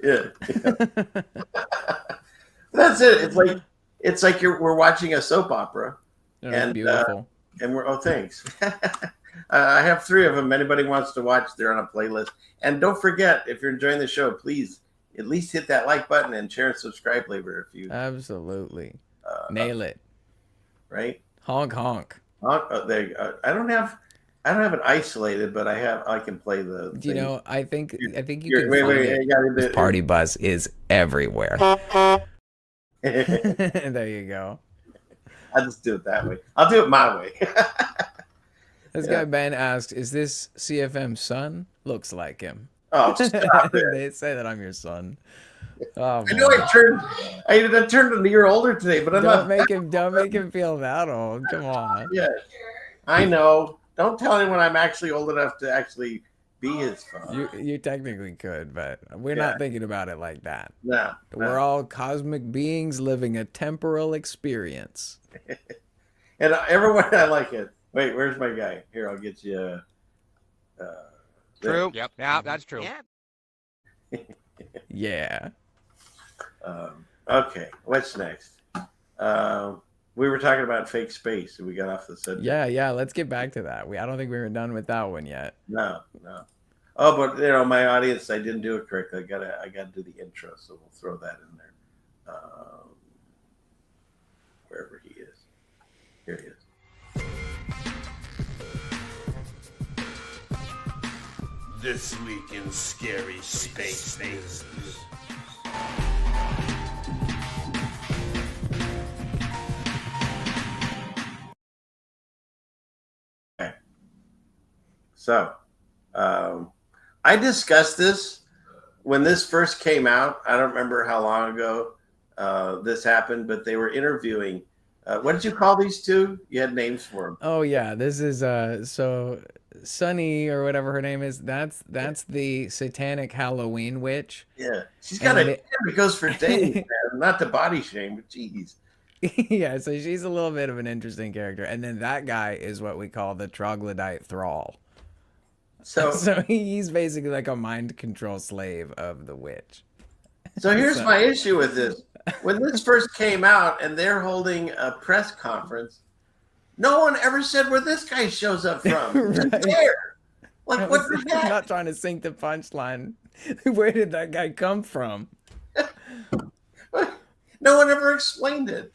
Yeah. That's it. It's like we're watching a soap opera. Oh, and beautiful. And we're thanks. I have 3 of them. Anybody wants to watch, they're on a playlist. And don't forget, if you're enjoying the show, please at least hit that like button and share and subscribe later if you Absolutely. Nail it. Right? Honk honk. There you go. I don't have it isolated, but I can play the Do you thing. know, I think you can wait, find it. you gotta do This party buzz is everywhere. There you go. I'll just do it that way. I'll do it my way. This guy Ben asked, is this CFM's son? Looks like him. Oh, stop it. They say that I'm your son. Oh, I know I turned a year older today, but I'm don't not. don't make him feel that old. Come on. Yeah, I know. Don't tell anyone I'm actually old enough to actually be his father. You technically could, but we're not thinking about it like that. No. We're all cosmic beings living a temporal experience. And everyone, I like it. Wait, where's my guy? Here, I'll get you. True. Yep. Yeah, that's true. Yeah. Yeah. Okay, what's next? We were talking about fake space, and we got off the subject. Yeah. Let's get back to that. I don't think we were done with that one yet. No. Oh, but my audience, I didn't do it correctly. I gotta do the intro, so we'll throw that in there. Wherever he is. Here he is. This week in scary space news. Okay. So, I discussed this when this first came out. I don't remember how long ago this happened, but they were interviewing. What did you call these two? You had names for them. Oh yeah, this is so Sunny or whatever her name is. That's the satanic Halloween witch. Yeah, she's got a name that goes for days, man. Not to body shame, but geez. Yeah, so she's a little bit of an interesting character. And then that guy is what we call the troglodyte thrall. So, So he's basically like a mind control slave of the witch. So here's my issue with this. When this first came out and they're holding a press conference, no one ever said where this guy shows up from. Right. There. Like, what the heck? I'm not trying to sink the punchline. Where did that guy come from? No one ever explained it.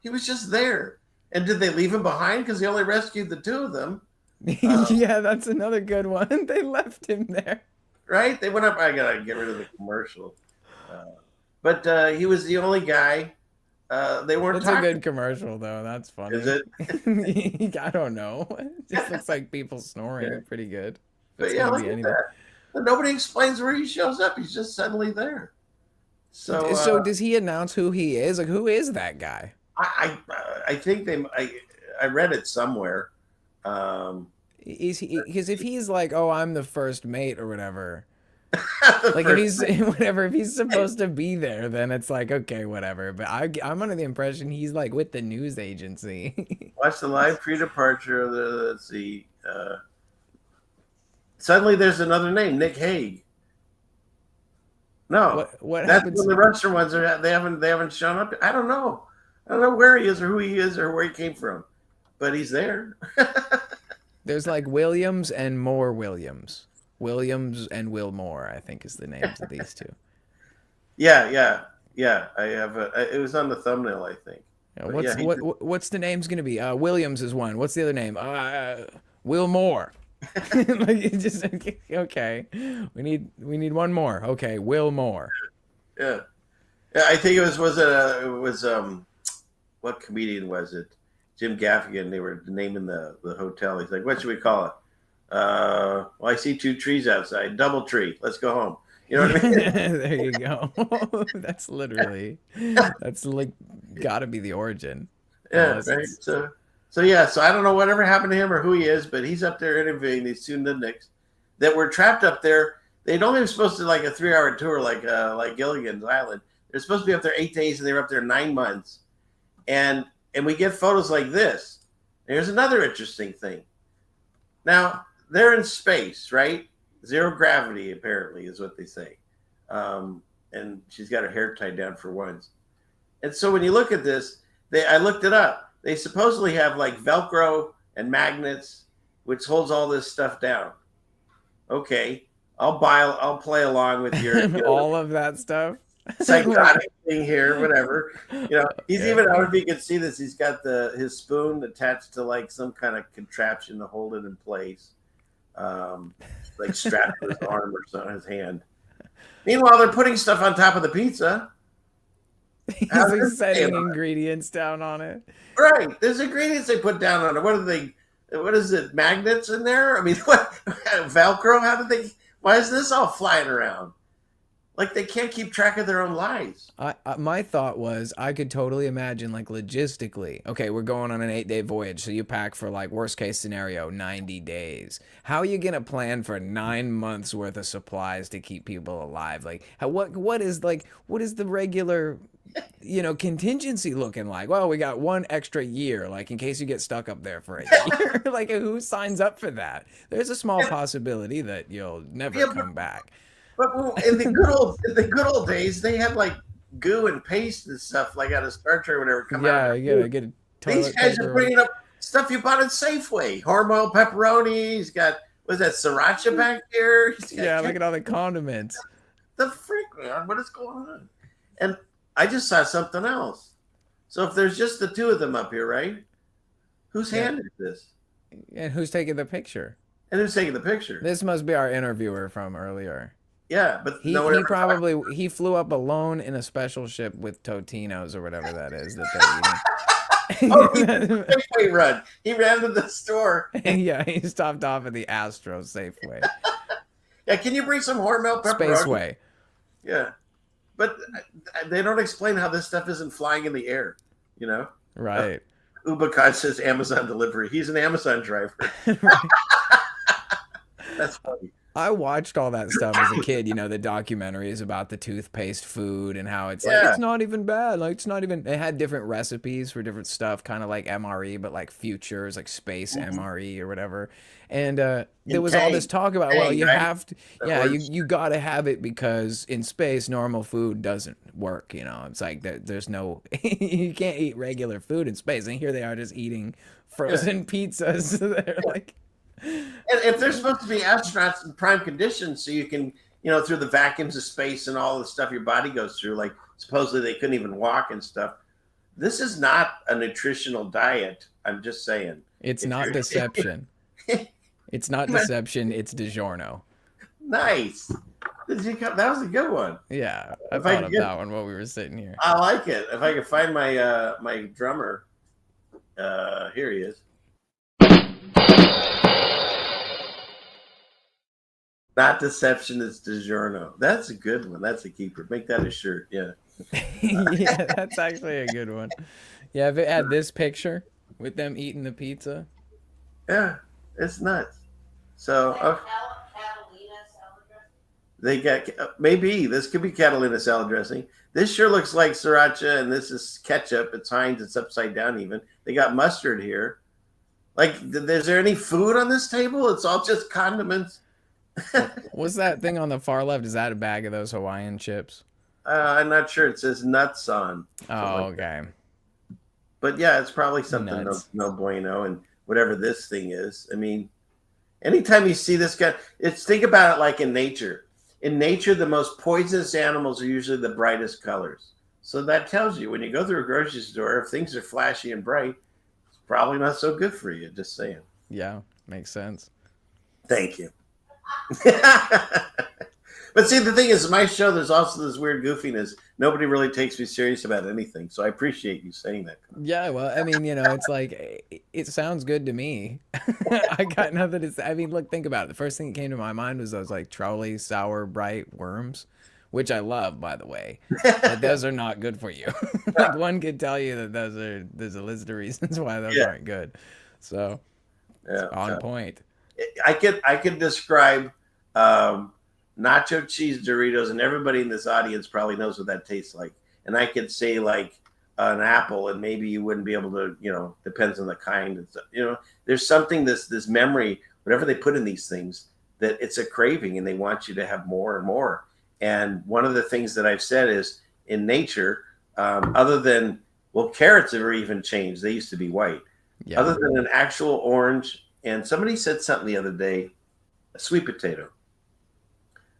He was just there. And did they leave him behind? Because they only rescued the two of them. Yeah, that's another good one. They left him there. Right? They went up. I got to get rid of the commercial. But he was the only guy. They weren't. It's a good commercial, though. That's funny. Is it? I don't know. It just looks like people snoring. Yeah. Pretty good. But yeah, look at that. But nobody explains where he shows up. He's just suddenly there. So does he announce who he is? Like, who is that guy? I think I read it somewhere. Is he? Because if he's like, oh, I'm the first mate or whatever. Like if he's supposed to be there, then it's like, okay, whatever. But I'm under the impression he's like with the news agency. Watch the live pre-departure of the, let's see. Suddenly there's another name, Nick Hague. No, what that's happens? when the Russian ones are. They haven't shown up. I don't know where he is or who he is or where he came from, but he's there. There's like Williams and more Williams. Williams and Will Moore, I think, is the names of these two. Yeah. I have. It was on the thumbnail, I think. Yeah, what's the name's gonna be? Williams is one. What's the other name? Will Moore. Like just okay. We need one more. Okay, Will Moore. Yeah. I think it was what comedian was it? Jim Gaffigan. They were naming the hotel. He's like, what should we call it? Well, I see two trees outside. Double tree. Let's go home. You know what I mean? There you go. That's like gotta be the origin. Yeah, right. So I don't know whatever happened to him or who he is, but he's up there interviewing these two Nudniks that were trapped up there. They'd only been supposed to like a 3-hour tour, like Gilligan's Island. They're supposed to be up there 8 days, and they were up there 9 months. And we get photos like this. Here's another interesting thing. Now they're in space, right? Zero gravity, apparently, is what they say. And she's got her hair tied down for once. And so when you look at this, I looked it up. They supposedly have like Velcro and magnets, which holds all this stuff down. Okay, I'll play along with your all of that stuff. Psychotic thing here, whatever. He's even out if you can see this. He's got his spoon attached to like some kind of contraption to hold it in place, like strapped to his arm or something, his hand. Meanwhile, they're putting stuff on top of the pizza. He's like setting ingredients down on it. Right. There's ingredients they put down on it. What is it? Magnets in there? I mean, what? Velcro? Why is this all flying around? Like they can't keep track of their own lives. My thought was I could totally imagine like logistically. Okay, we're going on an 8-day voyage, so you pack for like worst case scenario 90 days. How are you gonna plan for 9 months worth of supplies to keep people alive? Like what is the regular contingency looking like? Well, we got 1 extra year, like in case you get stuck up there for a year. Like who signs up for that? There's a small possibility that you'll never come back. But in the good old days, they had like goo and paste and stuff like out of Star Trek or whatever. Yeah, you gotta get a These guys are bringing up stuff you bought at Safeway. Hormel pepperoni. He's got that sriracha back here? Yeah, look at all the condiments. The freak, man! What is going on? And I just saw something else. So if there's just the two of them up here, right? Whose hand is this? And who's taking the picture? And who's taking the picture? This must be our interviewer from earlier. Yeah, but he flew up alone in a special ship with Totinos or whatever that is that they're eating. Safeway run. He ran to the store. Yeah, he stopped off at the Astro Safeway. Yeah, can you bring some Hormel pepperoni? Spaceway. Yeah, but they don't explain how this stuff isn't flying in the air. Right. Ubicon says Amazon delivery. He's an Amazon driver. That's funny. I watched all that stuff as a kid, you know, the documentaries about the toothpaste food and how it's like, Yeah. it's not even bad. Like, it's not even, it had different recipes for different stuff, kind of like MRE, but like futures, like space MRE or whatever. And there was all this talk about, well, you right? have to, yeah, you got to have it because in space, normal food doesn't work, you know. It's like there's no, you can't eat regular food in space. And here they are just eating frozen pizzas. They're like, And if they're supposed to be astronauts in prime conditions, so you can, you know, through the vacuums of space and all the stuff your body goes through, like supposedly they couldn't even walk and stuff. This is not a nutritional diet. I'm just saying. It's not deception. It's not deception. It's DiGiorno. Nice. That was a good one. Yeah, I thought of that one while we were sitting here. I like it. If I could find my my drummer, here he is. Not deception, it's DiGiorno. That's a good one. That's a keeper. Make that a shirt. Yeah. Yeah, that's actually a good one. Yeah, if it had this picture with them eating the pizza. Yeah, it's nuts. So they got maybe this could be Catalina salad dressing. This sure looks like sriracha, and this is ketchup. It's Heinz. It's upside down even. They got mustard here. Like, is there any food on this table? It's all just condiments. What's that thing on the far left? Is that a bag of those Hawaiian chips? I'm not sure. It says nuts on. Oh, okay. But yeah, it's probably something no bueno, and whatever this thing is. I mean, anytime you see this guy, think about it like in nature. In nature, the most poisonous animals are usually the brightest colors. So that tells you when you go through a grocery store, if things are flashy and bright, it's probably not so good for you. Just saying. Yeah, makes sense. Thank you. But see, the thing is, my show, there's also this weird goofiness. Nobody really takes me serious about anything. So I appreciate you saying that. Yeah, well, I mean, you know, it's like, it sounds good to me. I got nothing to say. I mean, look, think about it. The first thing that came to my mind was those like Trolley sour bright worms, which I love, by the way. But those are not good for you. Like, one could tell you that there's a list of reasons why those aren't good. So it's on point. I could describe nacho cheese Doritos, and everybody in this audience probably knows what that tastes like. And I could say like an apple, and maybe you wouldn't be able to, you know, depends on the kind. And stuff. You know, there's something this memory, whatever they put in these things, that it's a craving, and they want you to have more and more. And one of the things that I've said is in nature, other than carrots have even changed. They used to be white. Yeah. Other than an actual orange. And somebody said something the other day, a sweet potato.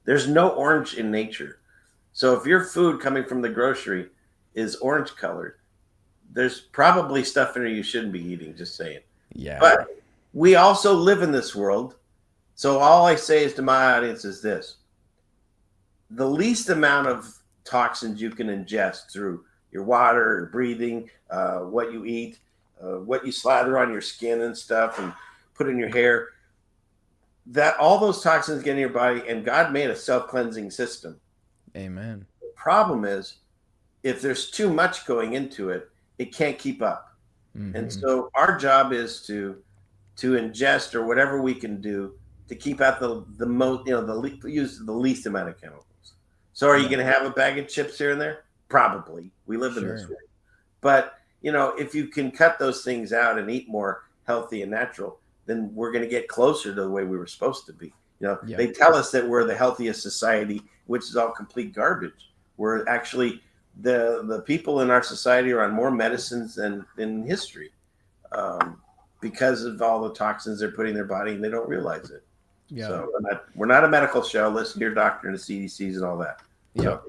There's no orange in nature. So if your food coming from the grocery is orange colored, there's probably stuff in there you shouldn't be eating, just saying. Yeah. But we also live in this world. So all I say is to my audience is this. The least amount of toxins you can ingest through your water, your breathing, what you eat, what you slather on your skin and stuff, and put in your hair, that all those toxins get in your body, and God made a self-cleansing system. Amen. The problem is if there's too much going into it, it can't keep up. Mm-hmm. And so our job is to ingest or whatever we can do to keep out the most, you know, use the least amount of chemicals. So are you going to have a bag of chips here and there? Probably. We live in this world. But, you know, if you can cut those things out and eat more healthy and natural, then we're going to get closer to the way we were supposed to be. You know, they tell us that we're the healthiest society, which is all complete garbage. We're actually the people in our society are on more medicines than in history because of all the toxins they're putting in their body, and they don't realize it. Yeah. So we're not a medical show. Listen to your doctor and the CDCs and all that. Yeah. So.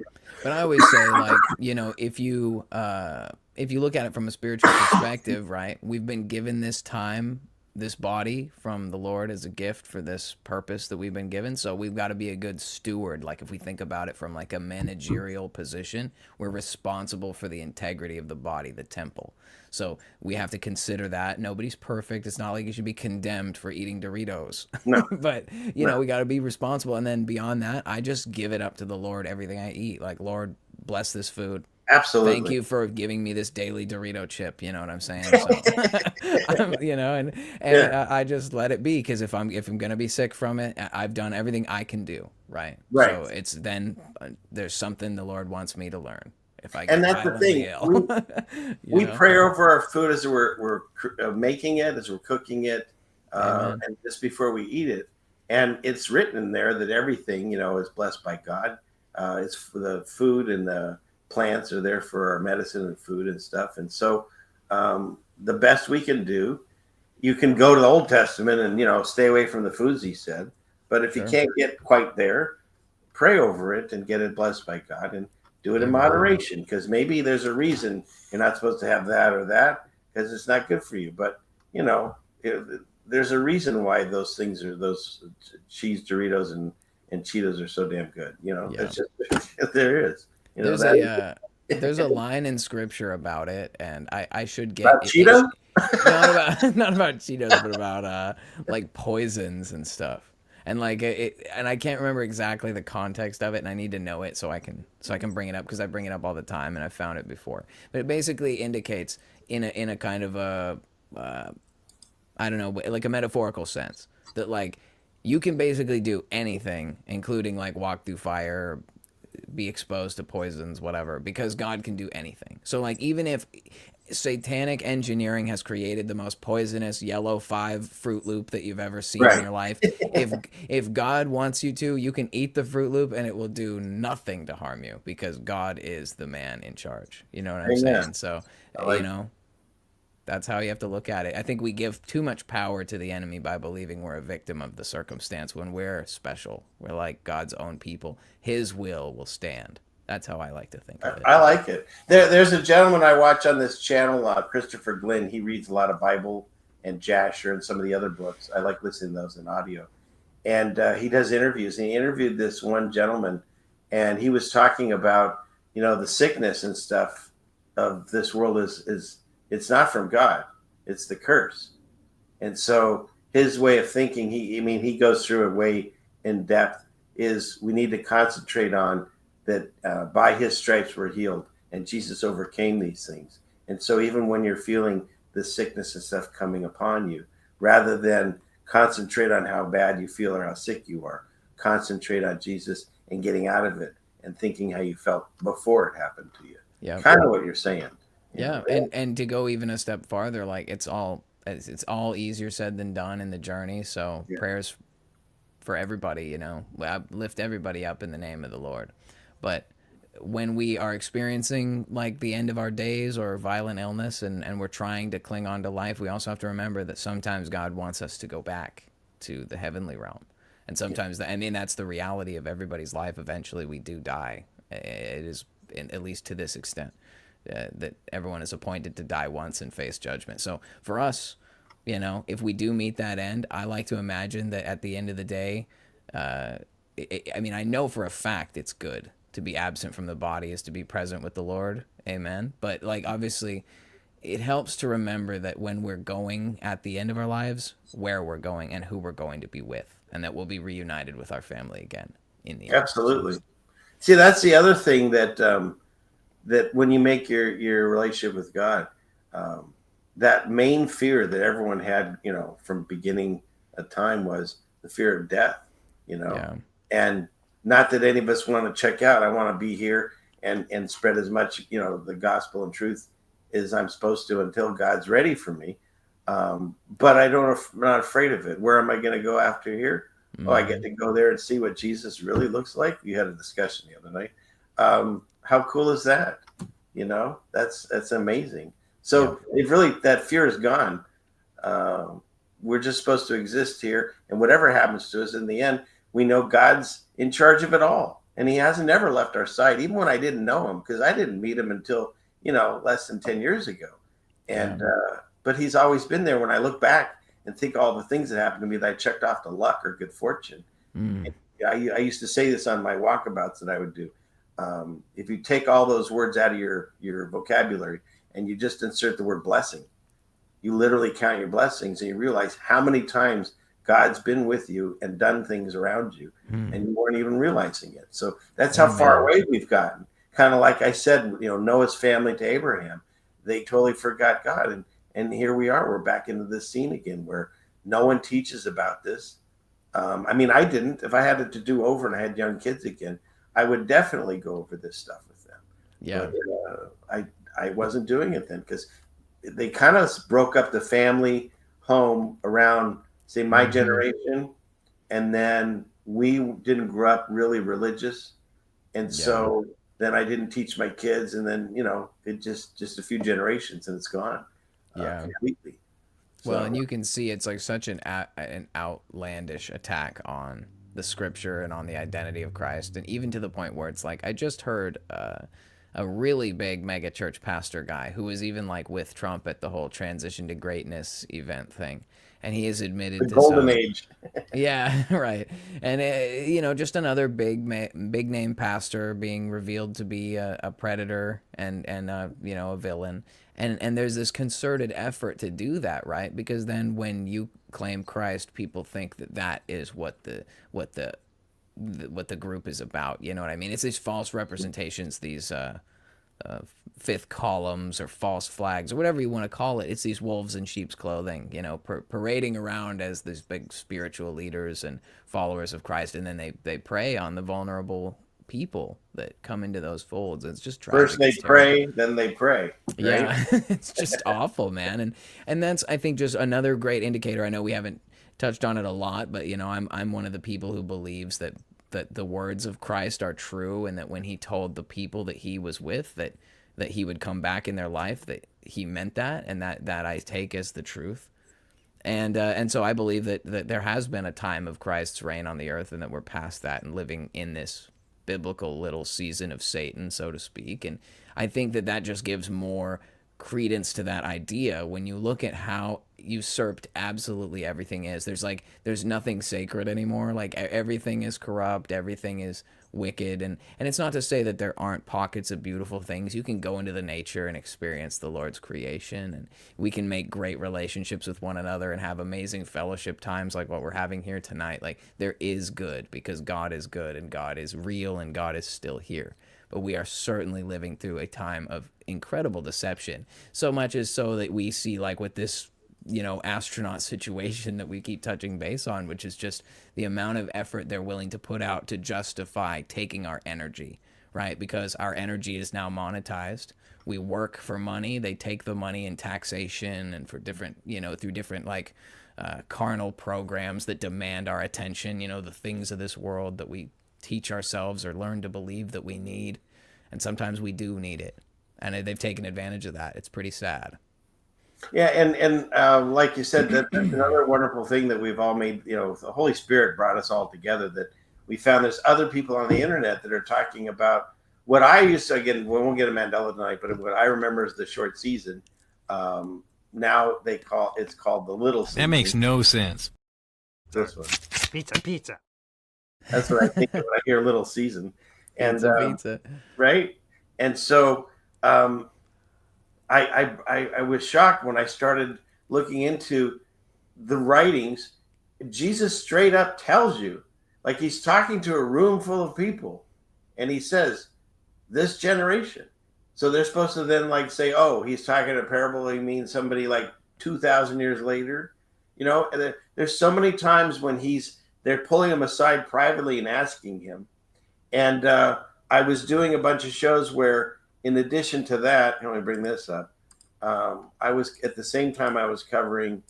But I always say, like, you know, if you look at it from a spiritual perspective, right, we've been given this time, this body from the Lord as a gift for this purpose that we've been given. So we've got to be a good steward. Like, if we think about it from like a managerial position, we're responsible for the integrity of the body, the temple. So we have to consider that. Nobody's perfect. It's not like you should be condemned for eating Doritos. No. But, you know, we got to be responsible. And then beyond that, I just give it up to the Lord, everything I eat. Like, Lord, bless this food. Absolutely. Thank you for giving me this daily Dorito chip. You know what I'm saying? So, you know, and I just let it be, because if I'm gonna be sick from it, I've done everything I can do. Right. Right. So it's then there's something the Lord wants me to learn. If I get And that's the violently thing. ill, We know? pray over our food as we're making it, as we're cooking it, Amen. and just before we eat it. And it's written in there that everything, is blessed by God. It's for the food, and the plants are there for our medicine and food and stuff. And so the best we can do, you can go to the Old Testament and, stay away from the foods he said. But if you can't get quite there, pray over it and get it blessed by God, and do it in moderation, because maybe there's a reason you're not supposed to have that or that, because it's not good for you. But, there's a reason why those cheese Doritos and Cheetos are so damn good. It's just, there is. There's a line in scripture about it, and I should get about Cheetos? Not about Cheetos, but about like poisons and stuff. And like and I can't remember exactly the context of it, and I need to know it so I can bring it up, because I bring it up all the time and I've found it before. But it basically indicates in a kind of a I don't know, like a metaphorical sense, that like you can basically do anything, including like walk through fire, be exposed to poisons, whatever, because God can do anything. So like even if satanic engineering has created the most poisonous yellow 5 Fruit Loop that you've ever seen in your life, if God wants you to, you can eat the Fruit Loop and it will do nothing to harm you, because God is the man in charge. You know what I'm saying? So that's how you have to look at it. I think we give too much power to the enemy by believing we're a victim of the circumstance, when we're special. We're like God's own people. His will stand. That's how I like to think of it. I like it. There's a gentleman I watch on this channel, Christopher Glynn. He reads a lot of Bible and Jasher and some of the other books. I like listening to those in audio. And he does interviews. And he interviewed this one gentleman, and he was talking about, the sickness and stuff of this world is it's not from God. It's the curse. And so his way of thinking, he goes through it way in depth, is we need to concentrate on that by his stripes we're healed, and Jesus overcame these things. And so even when you're feeling the sickness and stuff coming upon you, rather than concentrate on how bad you feel or how sick you are, concentrate on Jesus and getting out of it and thinking how you felt before it happened to you. Yeah. Kind of what you're saying. Yeah. And to go even a step farther, like it's all easier said than done in the journey. So prayers for everybody, I lift everybody up in the name of the Lord. But when we are experiencing like the end of our days or violent illness, and we're trying to cling on to life, we also have to remember that sometimes God wants us to go back to the heavenly realm. And sometimes, that's the reality of everybody's life. Eventually we do die. It is, at least to this extent, that everyone is appointed to die once and face judgment. So for us, if we do meet that end, I like to imagine that at the end of the day, I know for a fact it's good to be absent from the body is to be present with the Lord. Amen. But like, obviously it helps to remember that when we're going at the end of our lives, where we're going and who we're going to be with, and that we'll be reunited with our family again in the end. Absolutely. See, that's the other thing that when you make your relationship with God, that main fear that everyone had, from beginning of time, was the fear of death, and not that any of us want to check out. I want to be here and spread as much, the gospel and truth as I'm supposed to until God's ready for me. But I'm not afraid of it. Where am I going to go after here? Mm-hmm. Oh, I get to go there and see what Jesus really looks like. We had a discussion the other night. How cool is that? That's amazing. So if really that fear is gone, we're just supposed to exist here, and whatever happens to us in the end, we know God's in charge of it all, and he hasn't ever left our side, even when I didn't know him, because I didn't meet him until less than 10 years ago. And but he's always been there. When I look back and think all the things that happened to me that I checked off the luck or good fortune. I used to say this on my walkabouts that I would do. If you take all those words out of your vocabulary and you just insert the word blessing, you literally count your blessings, and you realize how many times God's been with you and done things around you, and you weren't even realizing it. So that's how far away we've gotten. kind of like I said, Noah's family to Abraham, they totally forgot God. And here we are, we're back into this scene again where no one teaches about this. I mean, I didn't. If I had it to do over and I had young kids again, I would definitely go over this stuff with them. Yeah. But I wasn't doing it then because they kind of broke up the family home around, say, my generation. And then we didn't grow up really religious. And so then I didn't teach my kids. And then, it just a few generations and it's gone completely. Well, and you can see it's like such an outlandish attack on the scripture and on the identity of Christ. And even to the point where it's like, I just heard a really big mega church pastor guy who was even like with Trump at the whole transition to greatness event thing. And he has admitted the golden age. Yeah, right. And, just another big name pastor being revealed to be a predator and a villain. And there's this concerted effort to do that, right? Because then when you claim Christ, people think that is what the group is about. You know what I mean? It's these false representations, these fifth columns or false flags or whatever you want to call it. It's these wolves in sheep's clothing, parading around as these big spiritual leaders and followers of Christ, and then they prey on the vulnerable people that come into those folds. It's just tragic. First they pray, then they pray. Right? Yeah, it's just awful, man. And that's, I think, just another great indicator. I know we haven't touched on it a lot, but I'm one of the people who believes that the words of Christ are true, and that when he told the people that he was with that he would come back in their life, that he meant that, and that I take as the truth. And so I believe that there has been a time of Christ's reign on the earth, and that we're past that and living in this biblical little season of Satan, so to speak. And I think that just gives more credence to that idea when you look at how usurped absolutely everything is. There's nothing sacred anymore. Like everything is corrupt, everything is wicked, and it's not to say that there aren't pockets of beautiful things. You can go into the nature and experience the Lord's creation, and we can make great relationships with one another and have amazing fellowship times like what we're having here tonight. Like there is good because God is good and God is real and God is still here. But we are certainly living through a time of incredible deception, so much as so that we see, like with this astronaut situation that we keep touching base on, which is just the amount of effort they're willing to put out to justify taking our energy, right? Because our energy is now monetized. We work for money. They take the money in taxation and for different, through different carnal programs that demand our attention, the things of this world that we teach ourselves or learn to believe that we need. And sometimes we do need it. And they've taken advantage of that. It's pretty sad. Yeah, and like you said, that's another wonderful thing that we've all made. The Holy Spirit brought us all together. That we found there's other people on the internet that are talking about what I used to. Again, we won't get a Mandela tonight, but what I remember is the short season. Now it's called the little season. That makes no sense. This one, Pizza. That's what I think when I hear little season, and pizza. Right. And so I was shocked when I started looking into the writings. Jesus straight up tells you, like he's talking to a room full of people, and he says, "This generation." So they're supposed to then say, "Oh, he's talking a parable. He means somebody 2,000 years later." And there's so many times when they're pulling him aside privately and asking him. And I was doing a bunch of shows where, in addition to that, let me bring this up. I was at the same time I was covering,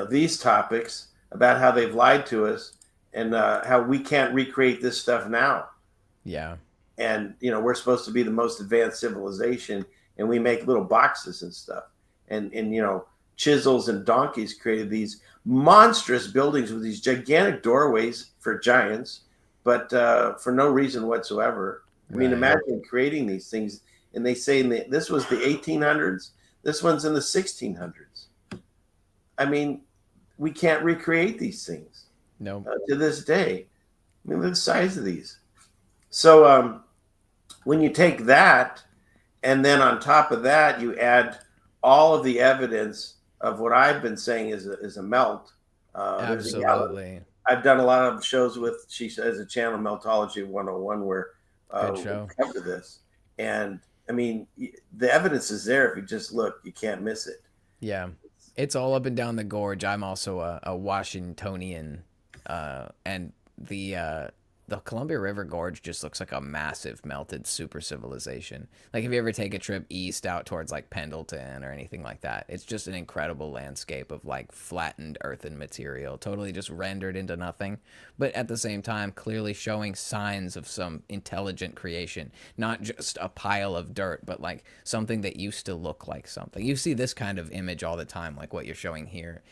these topics about how they've lied to us and how we can't recreate this stuff now. Yeah. And we're supposed to be the most advanced civilization, and we make little boxes and stuff, and chisels and donkeys created these monstrous buildings with these gigantic doorways for giants, but for no reason whatsoever. I mean, imagine creating these things, and they say this was the 1800s. This one's in the 1600s. I mean, we can't recreate these things. No. To this day. I mean, look at the size of these. So when you take that, and then on top of that, you add all of the evidence of what I've been saying is a melt. Absolutely. I've done a lot of shows with, she has a channel, Meltology 101, where Good show. we cover this. And I mean, the evidence is there. If you just look, you can't miss it. Yeah. It's all up and down the gorge. I'm also a Washingtonian, and the Columbia River Gorge just looks like a massive melted super civilization. Like if you ever take a trip east out towards like Pendleton or anything like that, it's just an incredible landscape of like flattened earthen material, totally just rendered into nothing, but at the same time clearly showing signs of some intelligent creation, not just a pile of dirt, but like something that used to look like something. You see this kind of image all the time, like what you're showing here,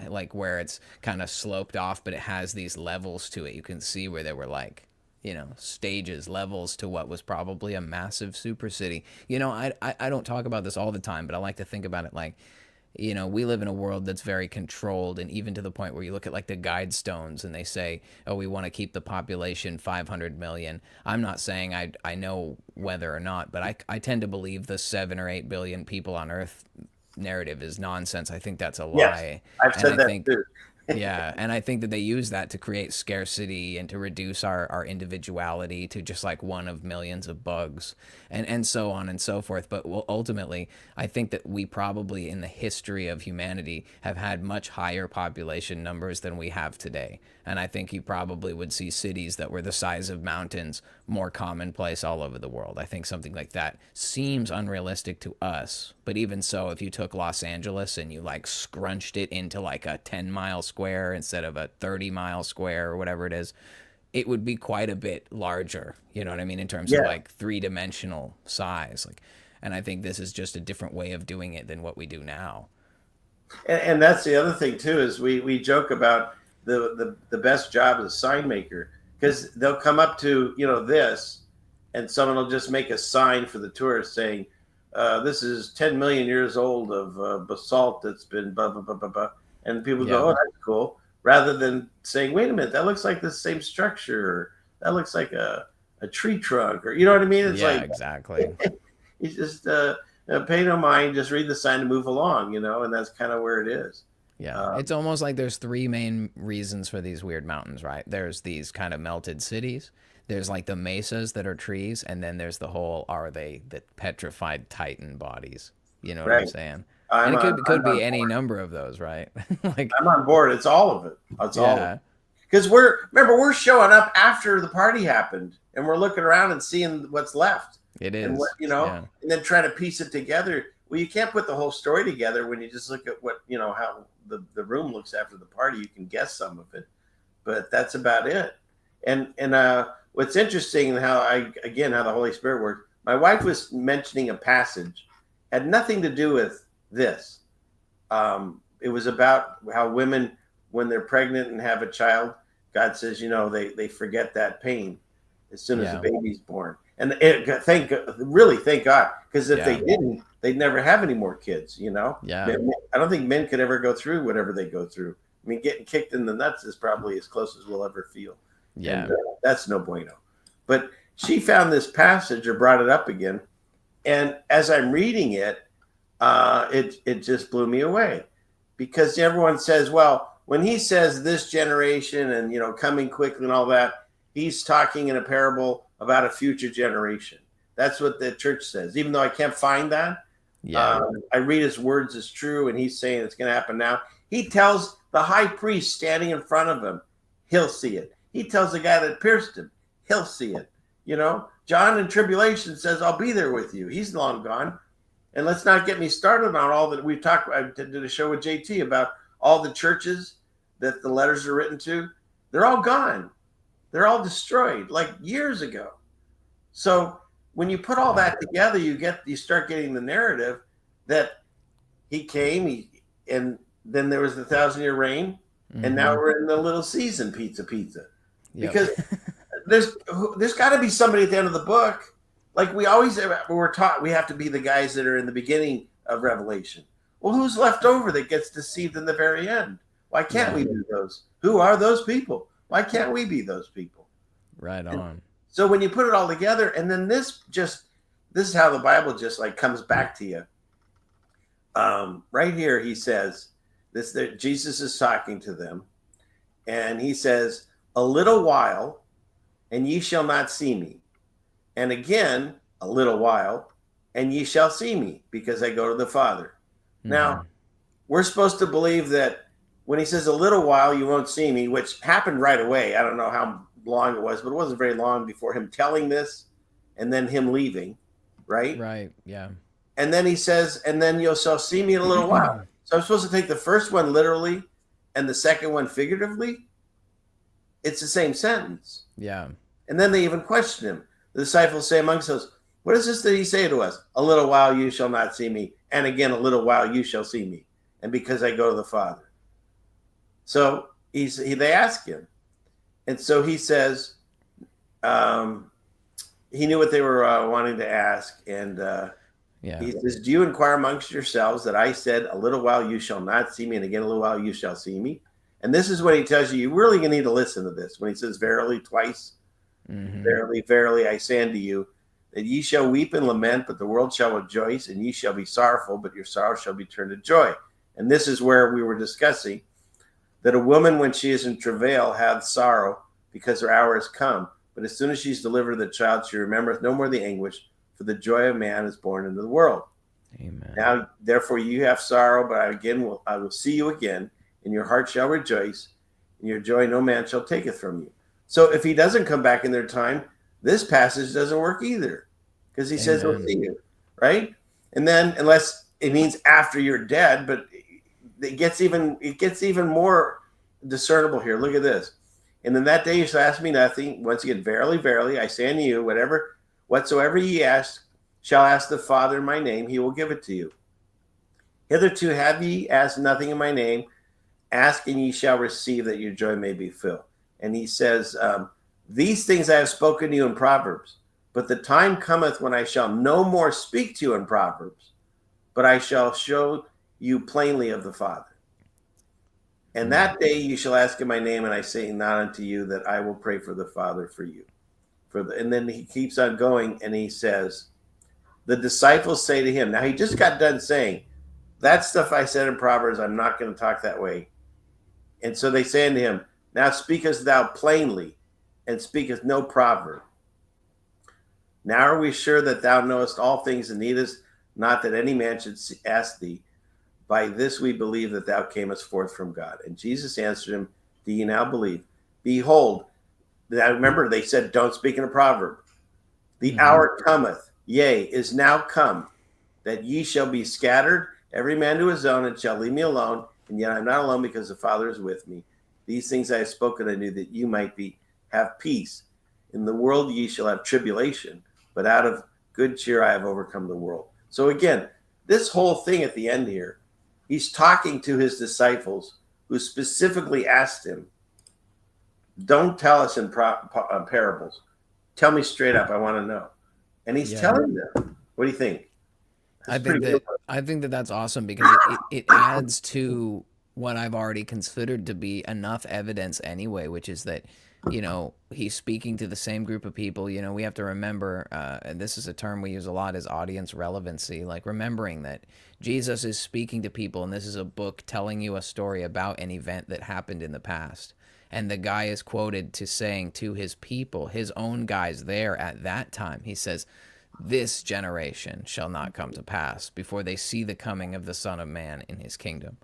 like where it's kind of sloped off, but it has these levels to it. You can see where there were like, stages, levels to what was probably a massive super city. I don't talk about this all the time, but I like to think about it like, we live in a world that's very controlled, and even to the point where you look at like the guidestones and they say, oh, we want to keep the population 500 million. I'm not saying I know whether or not, but I tend to believe the 7 or 8 billion people on Earth narrative is nonsense. I think that's a lie. Yes, I've said that too. Yeah, and I think that they use that to create scarcity and to reduce our individuality to just like one of millions of bugs, and so on and so forth. But ultimately, I think that we probably in the history of humanity have had much higher population numbers than we have today. And I think you probably would see cities that were the size of mountains more commonplace all over the world. I think something like that seems unrealistic to us. But even so, if you took Los Angeles and you like scrunched it into like a 10-mile square instead of a 30-mile square or whatever it is, it would be quite a bit larger, you know what I mean, in terms of like three-dimensional size. Like, and I think this is just a different way of doing it than what we do now. And that's the other thing too, is we joke about the best job as a sign maker, because they'll come up to this, and someone will just make a sign for the tourist saying, this is 10 million years old of basalt that's been blah blah blah blah blah, and people go, oh, that's cool, rather than saying, wait a minute, that looks like the same structure, or that looks like a tree trunk, or you know what I mean? It's like exactly. You just pay no mind, just read the sign and move along, and that's kind of where it is. Yeah, it's almost like there's three main reasons for these weird mountains, right? There's these kind of melted cities. There's like the mesas that are trees, and then there's the whole, are they the petrified Titan bodies? You know what I'm saying? And it could be any number of those, right? Like I'm on board. It's all of it. It's all of it. Because we're showing up after the party happened, and we're looking around and seeing what's left. It is, and what, and then trying to piece it together. Well, you can't put the whole story together when you just look at what how the room looks after the party. You can guess some of it, but that's about it. And what's interesting, and how the Holy Spirit works. My wife was mentioning a passage, had nothing to do with this. It was about how women, when they're pregnant and have a child, God says, they forget that pain as soon as the baby's born. And thank God, because if they didn't, they'd never have any more kids. I don't think men could ever go through whatever they go through. I mean, getting kicked in the nuts is probably as close as we'll ever feel. Yeah, and, that's no bueno. But she found this passage or brought it up again, and as I'm reading it, it just blew me away, because everyone says, well, when he says this generation and coming quickly and all that, he's talking in a parable about a future generation. That's what the church says. Even though I can't find that, I read his words as true, and he's saying it's going to happen now. He tells the high priest standing in front of him, he'll see it. He tells the guy that pierced him, he'll see it. John in tribulation says, I'll be there with you. He's long gone. And let's not get me started on all that we've talked about. I did a show with JT about all the churches that the letters are written to. They're all gone. They're all destroyed like years ago. So when you put all that together, you start getting the narrative that he came, and then there was the 1,000-year reign, and now we're in the little season pizza. Because there's got to be somebody at the end of the book. Like we're taught we have to be the guys that are in the beginning of Revelation. Well, who's left over that gets deceived in the very end? Why can't we be those? Who are those people? Why can't we be those people? Right on. And so when you put it all together, and then this is how the Bible just like comes back to you. Right here, he says this: that Jesus is talking to them, And he says, a little while, and ye shall not see me. And again, a little while, and ye shall see me, because I go to the Father. Mm-hmm. Now, we're supposed to believe that when he says a little while, you won't see me, which happened right away. I don't know how long it was, but it wasn't very long before him telling this and then him leaving, right? Right, yeah. And then he says, and then you shall see me in a little while. So I'm supposed to take the first one literally and the second one figuratively? It's the same sentence. Yeah. And then they even question him. The disciples say amongst us, what is this that he say to us? A little while you shall not see me. And again, a little while you shall see me. And because I go to the Father. So they ask him. And so he says, he knew what they were wanting to ask. And he says, do you inquire amongst yourselves that I said, a little while you shall not see me, and again, a little while you shall see me? And this is when he tells you, you really need to listen to this. When he says, verily, twice, verily, verily, I say unto you, that ye shall weep and lament, but the world shall rejoice, and ye shall be sorrowful, but your sorrow shall be turned to joy. And this is where we were discussing that a woman, when she is in travail, hath sorrow, because her hour is come. But as soon as she's delivered the child, she remembereth no more the anguish, for the joy of man is born into the world. Amen. Now, therefore, you have sorrow, but I will see you again, and your heart shall rejoice, and your joy no man shall taketh from you. So if he doesn't come back in their time, this passage doesn't work either, because he says he'll see you, right? And then, unless it means after you're dead, but it gets even more discernible here. Look at this. And in that day you shall ask me nothing. Once again, verily, verily, I say unto you, whatsoever ye ask, shall ask the Father in my name, he will give it to you. Hitherto have ye asked nothing in my name. Ask and ye shall receive, that your joy may be filled. And he says, these things I have spoken to you in Proverbs, but the time cometh when I shall no more speak to you in Proverbs, but I shall show you plainly of the Father. And that day you shall ask in my name, and I say not unto you that I will pray for the Father for you. And then he keeps on going, and he says, the disciples say to him, now he just got done saying, that stuff I said in Proverbs, I'm not going to talk that way. And so they say unto him, now speakest thou plainly, and speakest no proverb. Now are we sure that thou knowest all things, and needest not that any man should ask thee? By this we believe that thou camest forth from God. And Jesus answered him, do ye now believe? Behold, now remember they said, don't speak in a proverb. The hour cometh, yea, is now come, that ye shall be scattered, every man to his own, and shall leave me alone. And yet I am not alone, because the Father is with me. These things I have spoken unto you, that you might have peace. In the world ye shall have tribulation, but out of good cheer I have overcome the world. So again, this whole thing at the end here, he's talking to his disciples who specifically asked him, don't tell us in parables. Tell me straight up. I want to know. And he's telling them. What do you think? I think that that's awesome, because it adds to what I've already considered to be enough evidence anyway, which is that, he's speaking to the same group of people. We have to remember, and this is a term we use a lot, is audience relevancy, like remembering that Jesus is speaking to people, and this is a book telling you a story about an event that happened in the past. And the guy is quoted to saying to his people, his own guys there at that time, he says, this generation shall not come to pass before they see the coming of the Son of Man in his kingdom.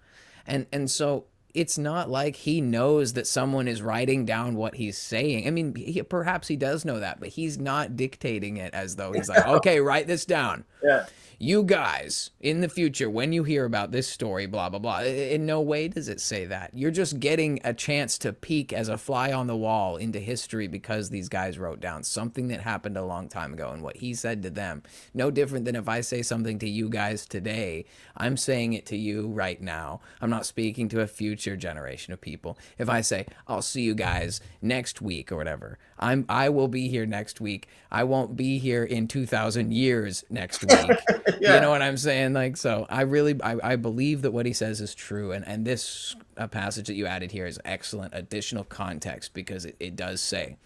And so it's not like he knows that someone is writing down what he's saying. I mean, perhaps he does know that, but he's not dictating it as though he's like, okay, write this down. Yeah. You guys, in the future, when you hear about this story, blah, blah, blah, in no way does it say that. You're just getting a chance to peek as a fly on the wall into history, because these guys wrote down something that happened a long time ago, and what he said to them. No different than if I say something to you guys today, I'm saying it to you right now. I'm not speaking to a future generation of people. If I say, I'll see you guys next week or whatever, I will be here next week. I won't be here in 2,000 years next week. You know what I'm saying? Like, so I believe that what he says is true. And this passage that you added here is excellent additional context, because it does say,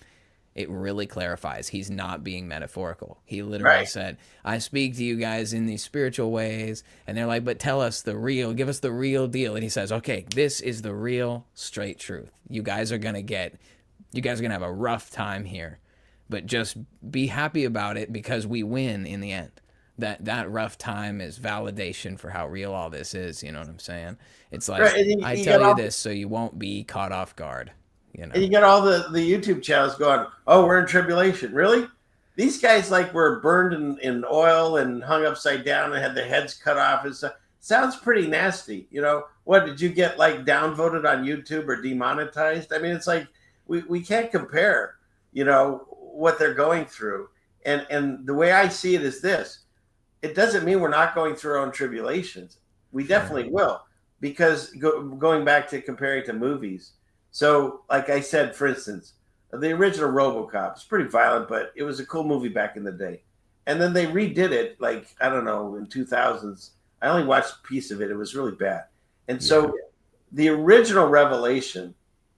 it really clarifies he's not being metaphorical. He literally said, I speak to you guys in these spiritual ways. And they're like, but tell us the real, give us the real deal. And he says, okay, this is the real straight truth. You guys are going to have a rough time here, but just be happy about it because we win in the end. That rough time is validation for how real all this is. You know what I'm saying? It's like, I tell you this so you won't be caught off guard. You know? And you got all the YouTube channels going, oh, we're in tribulation. Really? These guys like were burned in oil and hung upside down and had their heads cut off and stuff. Sounds pretty nasty. You know, what did you get like downvoted on YouTube or demonetized? I mean, it's like we can't compare, you know, what they're going through. And the way I see it is this. It doesn't mean we're not going through our own tribulations. We definitely will, because going back to comparing to movies. So, like I said, for instance, the original RoboCop is pretty violent, but it was a cool movie back in the day. And then they redid it, like, I don't know, in 2000s. I only watched a piece of it. It was really bad. And so the original revelation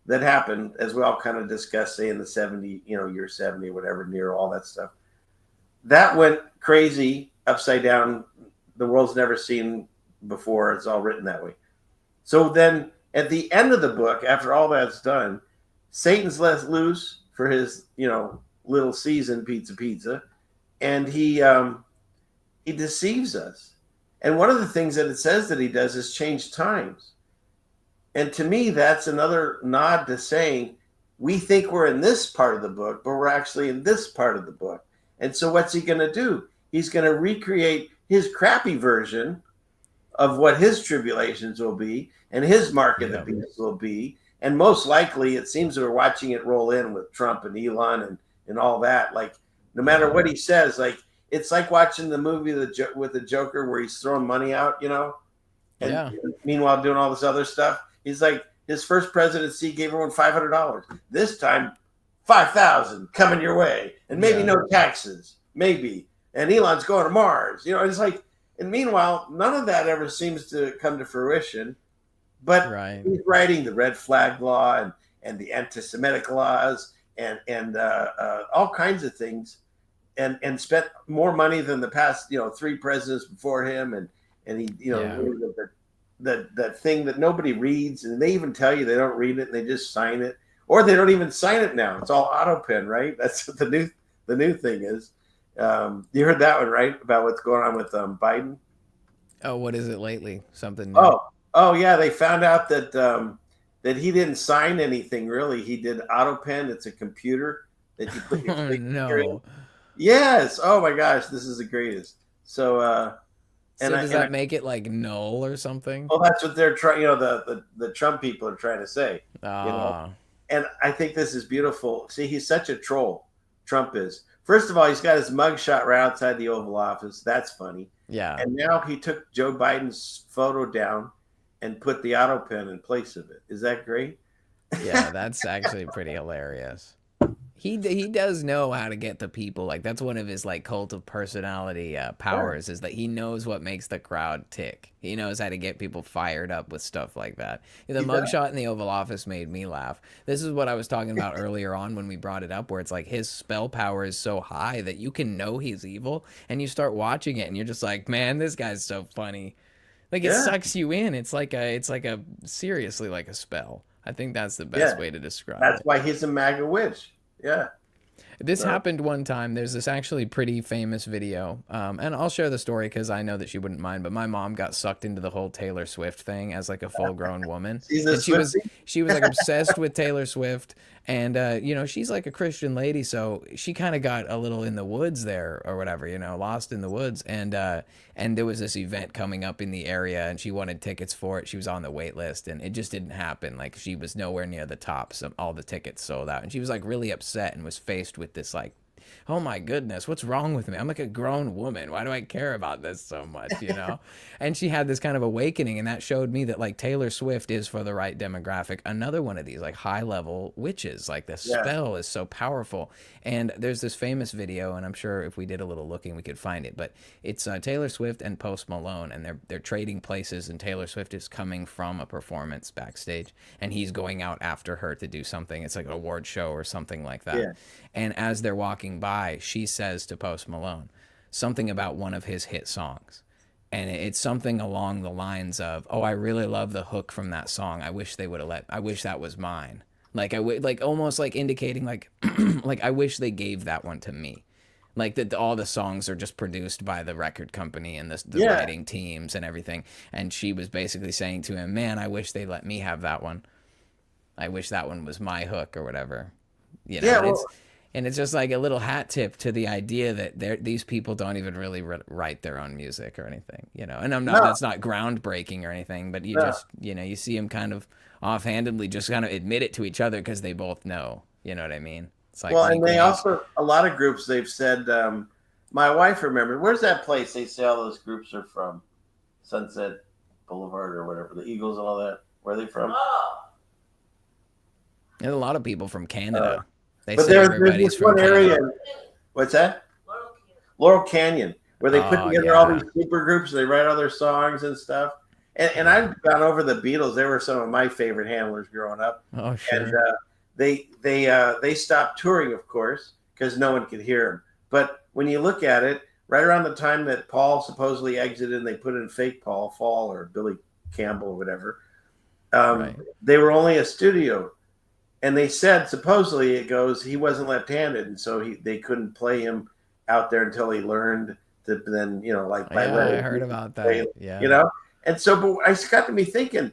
that happened, as we all kind of discussed, say in the 70, you know, year 70, whatever, near all that stuff, that went crazy, upside down. The world's never seen before. It's all written that way. So then at the end of the book, after all that's done, Satan's let loose for his, you know, little season pizza, and he deceives us. And one of the things that it says that he does is change times. And to me, that's another nod to saying we think we're in this part of the book, but we're actually in this part of the book. And so what's he going to do? He's going to recreate his crappy version of what his tribulations will be and his mark of the beast will be. And most likely, it seems that we're watching it roll in with Trump and Elon and all that. Like, no matter what he says, like, it's like watching the movie with the Joker where he's throwing money out, you know? And meanwhile, doing all this other stuff. He's like, his first presidency gave everyone $500. This time, 5,000 coming your way. And maybe no taxes. Maybe. And Elon's going to Mars. You know, it's like, and meanwhile, none of that ever seems to come to fruition. But he's writing the red flag law and the anti-Semitic laws and all kinds of things, and spent more money than the past, you know, 3 presidents before him, and he, you know, that thing that nobody reads, and they even tell you they don't read it and they just sign it, or they don't even sign it now. It's all auto pen, right? That's what the new thing is. You heard that one, right? About what's going on with Biden. Oh, what is it lately? Something new. Oh yeah, they found out that that he didn't sign anything really. He did auto pen. It's a computer that you put your signature in. Yes. Oh my gosh, this is the greatest. So does that make it like null or something? Well, that's what they're trying. You know, the Trump people are trying to say. You know? And I think this is beautiful. See, he's such a troll. Trump is. First of all, he's got his mugshot right outside the Oval Office. That's funny. Yeah. And now he took Joe Biden's photo down and put the auto pen in place of it. Is that great? Yeah, that's actually pretty hilarious. He does know how to get the people. Like, that's one of his like cult of personality powers, is that he knows what makes the crowd tick. He knows how to get people fired up with stuff like that. The mugshot in the Oval Office made me laugh. This is what I was talking about earlier on when we brought it up, where it's like his spell power is so high that you can know he's evil, and you start watching it and you're just like, man, this guy's so funny. Like, it sucks you in. It's like a seriously like a spell. I think that's the best way to describe it. That's why he's a MAGA witch. Yeah. This happened one time. There's this actually pretty famous video, and I'll share the story because I know that she wouldn't mind, but my mom got sucked into the whole Taylor Swift thing as like a full-grown woman. And she was like obsessed with Taylor Swift, and you know, she's like a Christian lady, so she kind of got a little in the woods there or whatever, you know, lost in the woods, and there was this event coming up in the area, and she wanted tickets for it. She was on the wait list, and it just didn't happen. Like, she was nowhere near the top, so all the tickets sold out, and she was like really upset and was faced with this like oh my goodness, what's wrong with me? I'm like a grown woman. Why do I care about this so much, you know? And she had this kind of awakening, and that showed me that like Taylor Swift is for the right demographic. Another one of these like high level witches, like the spell is so powerful. And there's this famous video, and I'm sure if we did a little looking, we could find it, but it's Taylor Swift and Post Malone, and they're trading places, and Taylor Swift is coming from a performance backstage, and he's going out after her to do something. It's like an award show or something like that. Yeah. And as they're walking by, she says to Post Malone something about one of his hit songs. And it's something along the lines of, oh, I really love the hook from that song. I wish they would have I wish that was mine. Like, like almost like indicating like, like, I wish they gave that one to me. Like that all the songs are just produced by the record company and the writing teams and everything. And she was basically saying to him, man, I wish they let me have that one. I wish that one was my hook or whatever. You know, yeah, and it's just like a little hat tip to the idea that these people don't even really write their own music or anything, you know. And that's not groundbreaking or anything, but you just, you know, you see them kind of offhandedly just kind of admit it to each other because they both know, you know what I mean? It's like, well, and they also, a lot of groups, they've said, my wife remembered, where's that place they say all those groups are from? Sunset Boulevard or whatever, the Eagles and all that. Where are they from? There's a lot of people from Canada. They but say everybody's from one area. What's that? Laurel Canyon, where they put together all these super groups. They write all their songs and stuff. And I've gone over the Beatles. They were some of my favorite handlers growing up. Oh, sure. And they stopped touring, of course, because no one could hear them. But when you look at it, right around the time that Paul supposedly exited, and they put in fake Paul Fall or Billy Campbell or whatever, they were only a studio. And they said, supposedly, it goes, he wasn't left-handed, and so they couldn't play him out there until he learned to then, you know, like by I heard about that. Yeah, you know, and so, but I got to me thinking,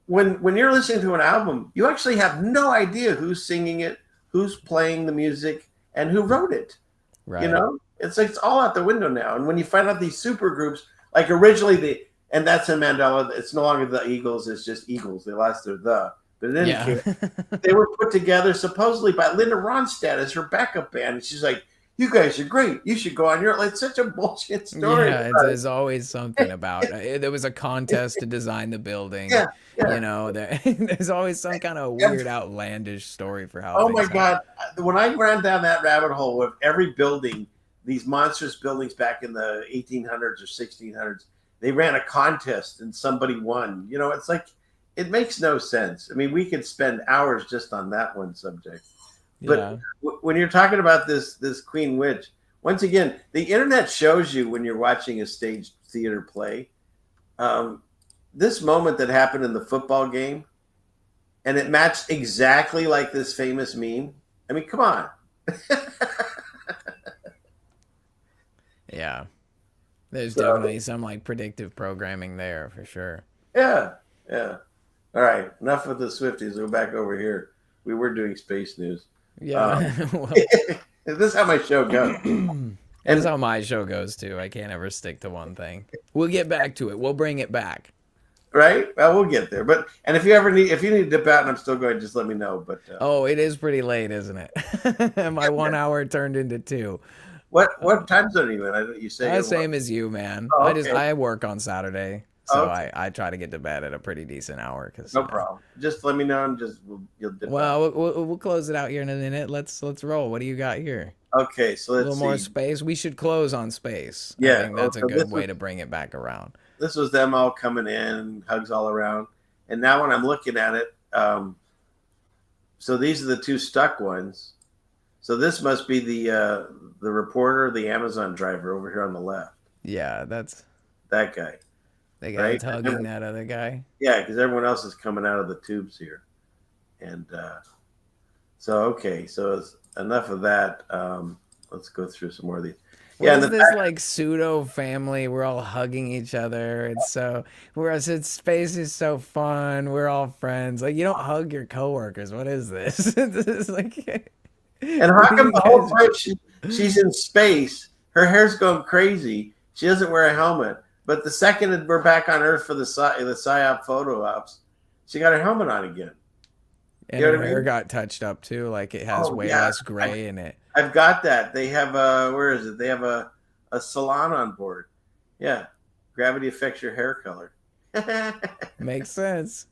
when you're listening to an album, you actually have no idea who's singing it, who's playing the music, and who wrote it. Right. You know, it's like it's all out the window now. And when you find out these super groups, like originally and that's in Mandela, it's no longer the Eagles, it's just Eagles. They lost their the. But in any case, they were put together supposedly by Linda Ronstadt as her backup band. And she's like, you guys are great. You should go on your, like, such a bullshit story. Yeah, there's always something about it. There was a contest to design the building. Yeah. You know, there's always some kind of weird, outlandish story for how. Oh my God. When I ran down that rabbit hole with every building, these monstrous buildings back in the 1800s or 1600s, they ran a contest and somebody won. You know, it's like, it makes no sense. I mean, we could spend hours just on that one subject. But when you're talking about this Queen Witch, once again, the internet shows you when you're watching a stage theater play, this moment that happened in the football game, and it matched exactly like this famous meme. I mean, come on. Yeah. There's definitely some like predictive programming there for sure. Yeah. Yeah. All right, enough with the Swifties. Go back over here. We were doing space news. Yeah. This is how my show goes. That's how my show goes too. I can't ever stick to one thing. We'll get back to it. We'll bring it back. Right? Well, we'll get there. But if you need to dip out and I'm still going, just let me know. But it is pretty late, isn't it? My 1 hour turned into 2. What time zone are you in? You say same as you, man. Oh, okay. I work on Saturday. So I try to get to bed at a pretty decent hour. No problem. Just let me know and you'll dip out. We'll close it out here in a minute. Let's roll. What do you got here? Okay, so let's see. A little more space. We should close on space. Yeah. I think that's a good way to bring it back around. This was them all coming in, hugs all around. And now when I'm looking at it, so these are the 2 stuck ones. So this must be the reporter, the Amazon driver over here on the left. Yeah, that's that guy. The guy hugging that other guy. Yeah, because everyone else is coming out of the tubes here, and so it's enough of that. Let's go through some more of these. This like pseudo family? We're all hugging each other. It's so space is so fun. We're all friends. Like you don't hug your coworkers. What is this? This is like. And how come the whole time she's in space, her hair's going crazy. She doesn't wear a helmet. But the second we're back on Earth for the PSYOP photo ops, she got her helmet on again. And her hair got touched up too. Like it has way less gray in it. I've got that. They have where is it? They have a salon on board. Yeah, gravity affects your hair color. Makes sense,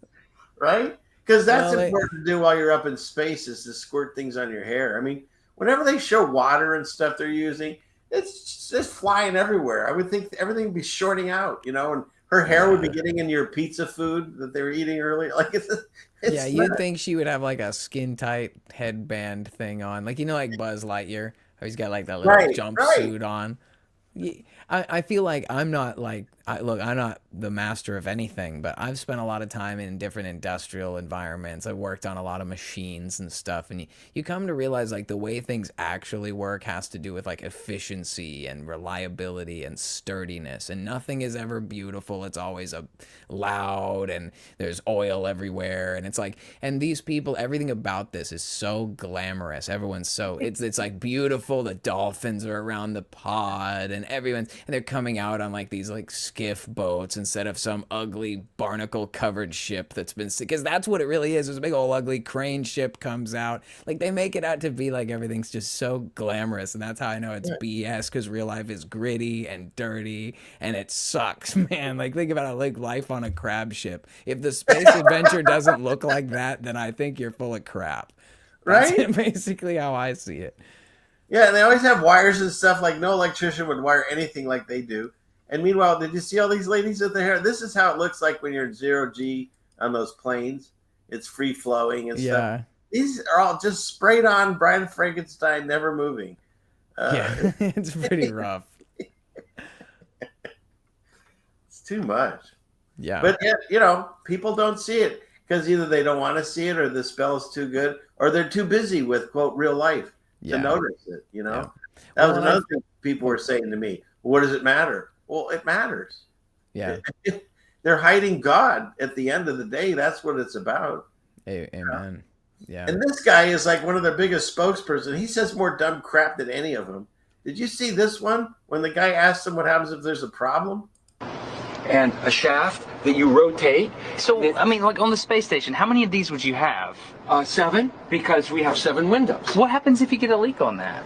right? Because that's important to do while you're up in space is to squirt things on your hair. I mean, whenever they show water and stuff they're using, it's just flying everywhere. I would think everything would be shorting out, you know, and her hair would be getting in your pizza food that they were eating earlier. Like it's yeah, you'd think she would have like a skin tight headband thing on, like like Buzz Lightyear. He's got like that little jumpsuit on. I feel like I'm not like look, I'm not the master of anything, but I've spent a lot of time in different industrial environments. I've worked on a lot of machines and stuff, and you come to realize like the way things actually work has to do with like efficiency and reliability and sturdiness, and nothing is ever beautiful. It's always loud, and there's oil everywhere, and it's like, and these people, everything about this is so glamorous. Everyone's so it's like beautiful. The dolphins are around the pod, and and they're coming out on like these like skiff boats instead of some ugly barnacle covered ship that's been, because that's what it really is. This big old ugly crane ship comes out. Like they make it out to be like everything's just so glamorous, and that's how I know it's BS, because real life is gritty and dirty and it sucks, man. Like think about like life on a crab ship. If the space adventure doesn't look like that, then I think you're full of crap. That's right? Basically how I see it. Yeah, and they always have wires and stuff. Like no electrician would wire anything like they do. And meanwhile, did you see all these ladies with their hair? This is how it looks like when you're in 0G on those planes. It's free flowing and stuff. These are all just sprayed on, Bride of Frankenstein, never moving. Yeah, it's pretty rough. It's too much. Yeah. But yet, you know, people don't see it because either they don't want to see it, or the spell is too good, or they're too busy with quote real life to notice it. You know, that was another thing people were saying to me. What does it matter? Well, it matters. Yeah. They're hiding God at the end of the day. That's what it's about. Amen. Yeah. And this guy is like one of their biggest spokespersons. He says more dumb crap than any of them. Did you see this one when the guy asked him what happens if there's a problem? And a shaft that you rotate. So, I mean, like on the space station, how many of these would you have? 7, because we have 7 windows. What happens if you get a leak on that?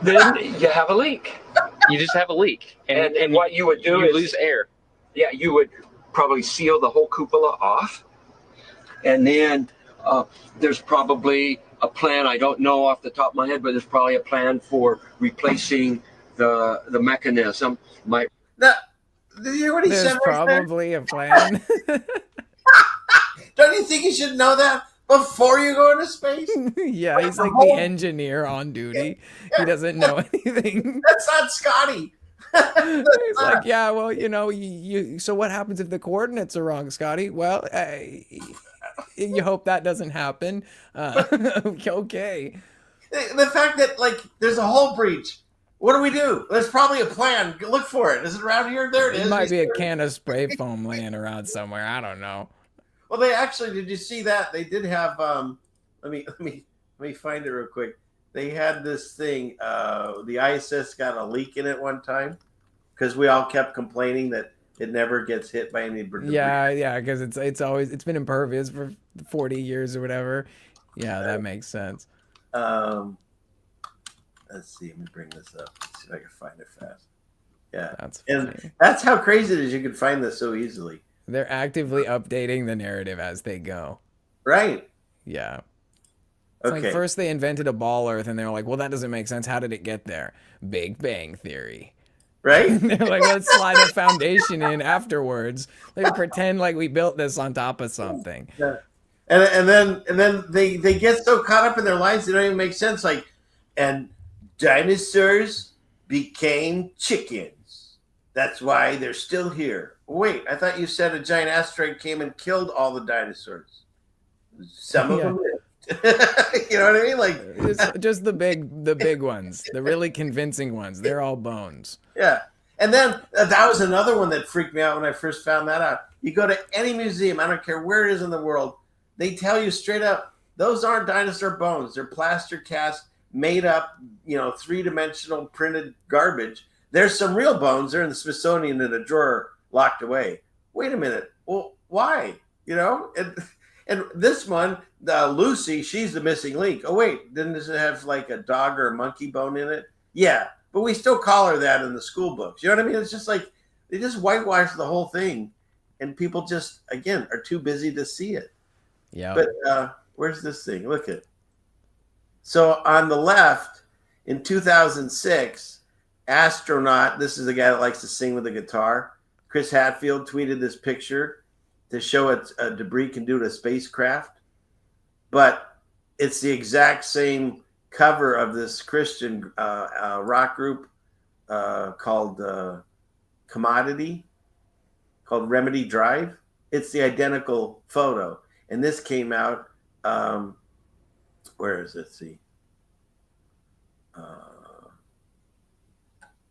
Then you have a leak. You just have a leak. And what you would do is lose air. Yeah, you would probably seal the whole cupola off. And then there's probably a plan, I don't know off the top of my head, but there's probably a plan for replacing the mechanism. Did you hear what he said? There's probably a plan. Don't you think you should know that before you go into space? Yeah, he's like the engineer on duty. Yeah. He doesn't know anything. That's not Scotty. He's like, yeah, well, you know, so what happens if the coordinates are wrong, Scotty? Well, you hope that doesn't happen. Okay. The fact that, like, there's a hull breach. What do we do? There's probably a plan. Look for it. Is it around here? There it is. It might be a can of spray foam laying around somewhere. I don't know. Well, they actually, did you see that? They did have, let me find it real quick. They had this thing, the ISS got a leak in it one time because we all kept complaining that it never gets hit by any debris. Yeah, because it's been impervious for 40 years or whatever. Yeah, that makes sense. Let's see. Let me bring this up. Let's see if I can find it fast. Yeah, and that's how crazy it is. You can find this so easily. They're actively updating the narrative as they go. Right. Yeah. It's like first they invented a ball Earth, and they were like, "Well, that doesn't make sense. How did it get there?" Big Bang Theory. Right. They're like, "Let's slide a foundation in afterwards. They pretend like we built this on top of something." Yeah. And then they get so caught up in their lives they don't even make sense. Like, and dinosaurs became chickens. That's why they're still here. Wait, I thought you said a giant asteroid came and killed all the dinosaurs. Some of them lived. You know what I mean? Like it's just the big ones, the really convincing ones. They're all bones. Yeah. And then that was another one that freaked me out when I first found that out. You go to any museum, I don't care where it is in the world, they tell you straight up, those aren't dinosaur bones. They're plaster cast, made up, 3-dimensional printed garbage. There's some real bones. They're in the Smithsonian in a drawer locked away. Wait a minute. Well, why? And this one, Lucy, she's the missing link. Oh wait, didn't this have like a dog or a monkey bone in it? Yeah, but we still call her that in the school books. You know what I mean? It's just like they just whitewash the whole thing, and people just again are too busy to see it. Yeah. But where's this thing? Look at. So on the left, in 2006, astronaut. This is a guy that likes to sing with a guitar. Chris Hadfield tweeted this picture to show what debris can do to a spacecraft, but it's the exact same cover of this Christian rock group called Commodity, called Remedy Drive. It's the identical photo, and this came out. Where is it? Let's see.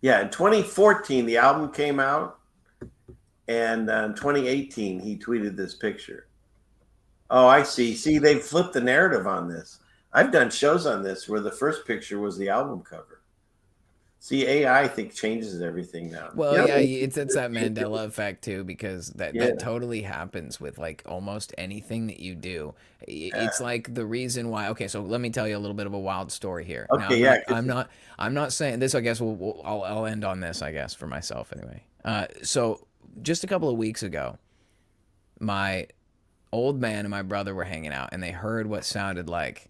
Yeah, in 2014, the album came out, and in 2018, he tweeted this picture. Oh, I see. See, they flipped the narrative on this. I've done shows on this where the first picture was the album cover. See, AI, I think, changes everything now. Well, yeah, it's that Mandela effect too, because that totally happens with like almost anything that you do. It's like the reason why. Okay, so let me tell you a little bit of a wild story here. Okay, now, I'm not saying this. I guess I'll end on this. I guess for myself anyway. So just a couple of weeks ago, my old man and my brother were hanging out, and they heard what sounded like.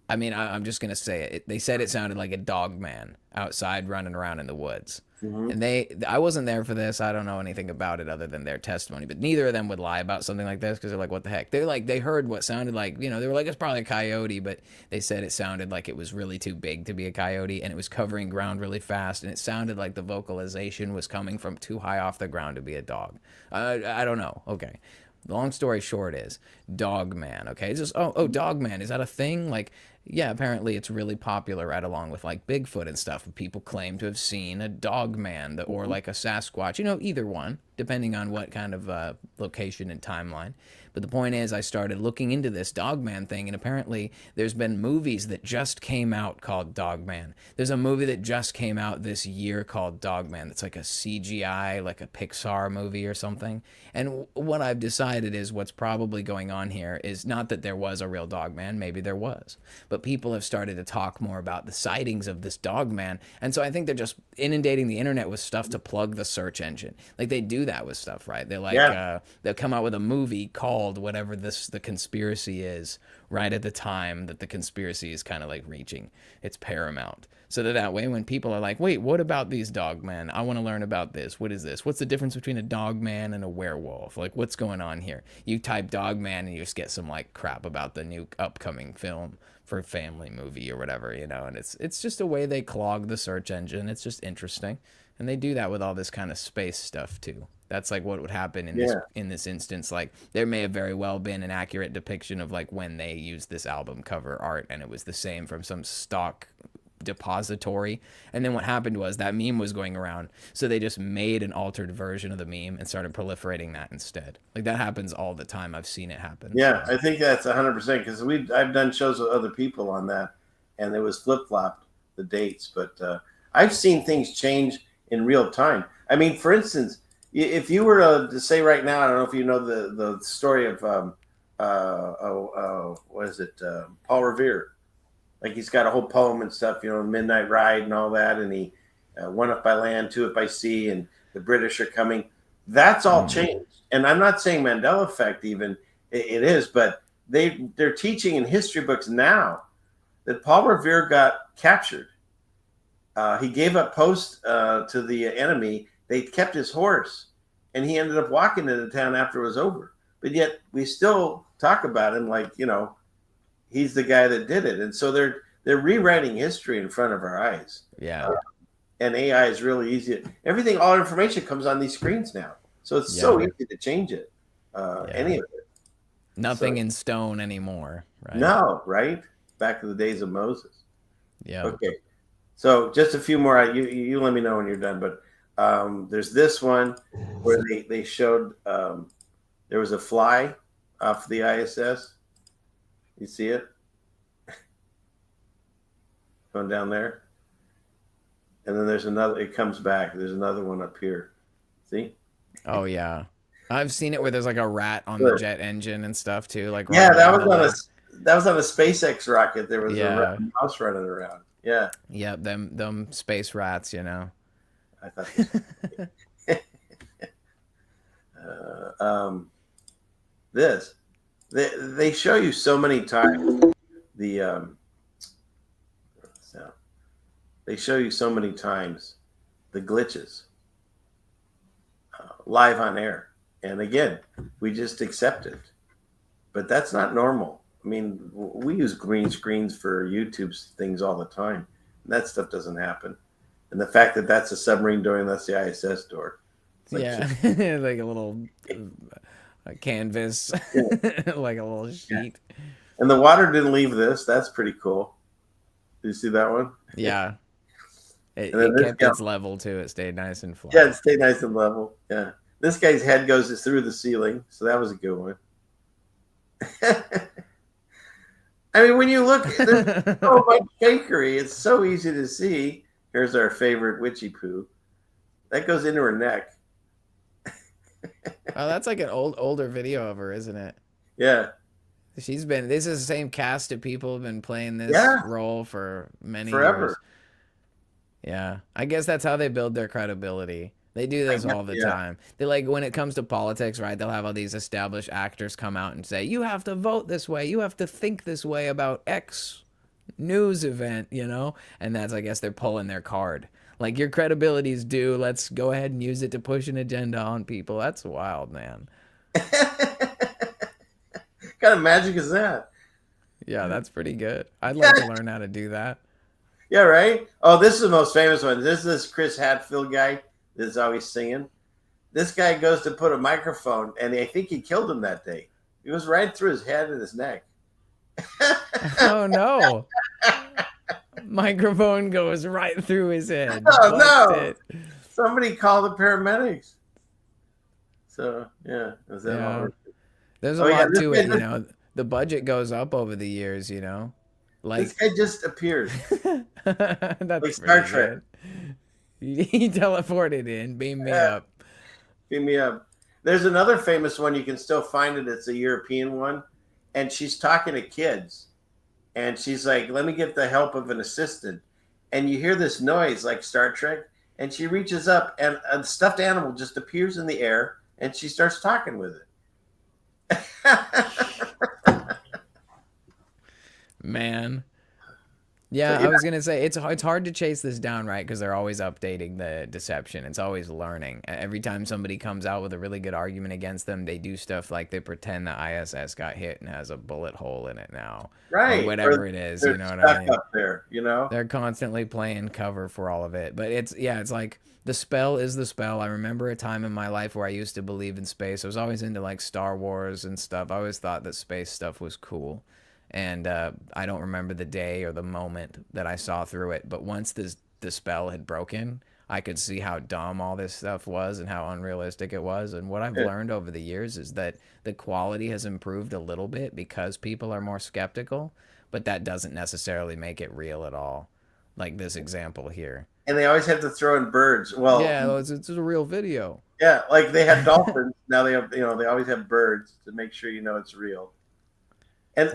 I mean, I'm just gonna say it. They said it sounded like a dog man outside running around in the woods. And I wasn't there for this. I don't know anything about it other than their testimony. But neither of them would lie about something like this because they're like, "What the heck?" They heard what sounded like, they were like, "It's probably a coyote," but they said it sounded like it was really too big to be a coyote, and it was covering ground really fast, and it sounded like the vocalization was coming from too high off the ground to be a dog. I don't know. Okay. The long story short is Dog Man. Okay, it's just Dog Man, is that a thing? Like, yeah, apparently it's really popular right along with like Bigfoot and stuff. People claim to have seen a dog man or like a Sasquatch, either one, depending on what kind of location and timeline. But the point is, I started looking into this Dogman thing, and apparently there's been movies that just came out called Dogman. There's a movie that just came out this year called Dogman. That's like a CGI, like a Pixar movie or something. And what I've decided is what's probably going on here is not that there was a real Dogman, maybe there was, but people have started to talk more about the sightings of this Dogman. And so I think they're just inundating the internet with stuff to plug the search engine. Like they do that with stuff, right? They're like, they'll come out with a movie called whatever the conspiracy is right at the time that the conspiracy is kind of like reaching its paramount. So that way when people are like, wait, what about these dogmen? I want to learn about this. What is this? What's the difference between a dogman and a werewolf? Like, what's going on here? You type dogman and you just get some like crap about the new upcoming film for family movie or whatever, and it's just a way they clog the search engine. It's just interesting. And they do that with all this kind of space stuff too. That's like what would happen in this instance. Like there may have very well been an accurate depiction of like when they used this album cover art, and it was the same from some stock depository. And then what happened was that meme was going around, so they just made an altered version of the meme and started proliferating that instead. Like that happens all the time. I've seen it happen. Yeah, I think that's 100% because I've done shows with other people on that, and it was flip-flopped the dates. But I've seen things change in real time. I mean, for instance, if you were to say right now, I don't know if you know the story of what is it, Paul Revere. Like he's got a whole poem and stuff, Midnight Ride and all that, and he one up by land, two up by sea, and the British are coming. That's all changed. And I'm not saying Mandela effect even, it is, but they're teaching in history books now that Paul Revere got captured. He gave up post to the enemy. They kept his horse, and he ended up walking into town after it was over. But yet we still talk about him like, he's the guy that did it. And so they're rewriting history in front of our eyes. Yeah. And AI is really easy. Everything, all information comes on these screens now. So it's so easy to change it. Any of it. Nothing in stone anymore. Right? No, right? Back to the days of Moses. Yeah. Okay. So just a few more. You let me know when you're done. But there's this one where they showed there was a fly off the ISS. You see it? Going down there. And then there's another, it comes back. There's another one up here. See? Oh, yeah. I've seen it where there's like a rat on the jet engine and stuff too. Like Yeah, running that was on a SpaceX rocket. There was Yeah. a mouse running around. Yeah. Yep, them space rats, you know. I thought this they show you so many times they show you so many times the glitches live on air, and again we just accept it, but that's not normal. I mean, we use green screens for YouTube's things all the time. That stuff doesn't happen. And the fact that that's a submarine door and that's the ISS door. Like like a little canvas, like a little sheet. And the water didn't leave this. That's pretty cool. Did you see that one? Yeah. It kept its level too. It stayed nice and flat. Yeah, it stayed nice and level. Yeah. This guy's head goes through the ceiling, so that was a good one. I mean, when you look, there's so much fakery. It's so easy to see. Here's our favorite witchy poo. That goes into her neck. Oh, that's like an older video of her, isn't it? Yeah. This is the same cast of people have been playing this role for many years. Yeah. I guess that's how they build their credibility. They do this all the time. They like when it comes to politics, right? They'll have all these established actors come out and say, you have to vote this way. You have to think this way about X news event, you know? And that's, I guess, they're pulling their card. Like, your credibility's due. Let's go ahead and use it to push an agenda on people. That's wild, man. What kind of magic is that? Yeah, that's pretty good. I'd like to learn how to do that. Yeah, right? Oh, this is the most famous one. This is this Chris Hadfield guy that's always singing. This guy goes to put a microphone, and I think he killed him that day. It was right through his head and his neck. Oh, no. Microphone goes right through his head. Oh, no. Somebody call the paramedics. So, yeah. There's a lot to it, you know. The budget goes up over the years, you know. Like, this guy just appeared. That's like Star Trek. He teleported in. Beam me up. Beam me up. There's another famous one. You can still find it. It's a European one. And she's talking to kids. And she's like, let me get the help of an assistant. And you hear this noise like Star Trek. And she reaches up and a stuffed animal just appears in the air. And she starts talking with it. Man. Yeah, I was going to say, it's hard to chase this down, right? Because they're always updating the deception. It's always learning. Every time somebody comes out with a really good argument against them, they do stuff like they pretend the ISS got hit and has a bullet hole in it now. Right. Or whatever it is, you know what I mean? Up there, you know? They're constantly playing cover for all of it. But it's like the spell is the spell. I remember a time in my life where I used to believe in space. I was always into like Star Wars and stuff. I always thought that space stuff was cool. And I don't remember the day or the moment that I saw through it. But once the spell had broken, I could see how dumb all this stuff was and how unrealistic it was. And what I've learned over the years is that the quality has improved a little bit because people are more skeptical. But that doesn't necessarily make it real at all. Like this example here. And they always have to throw in birds. Well, yeah, it's a real video. Yeah, like they had dolphins. Now they have, they always have birds to make sure it's real. And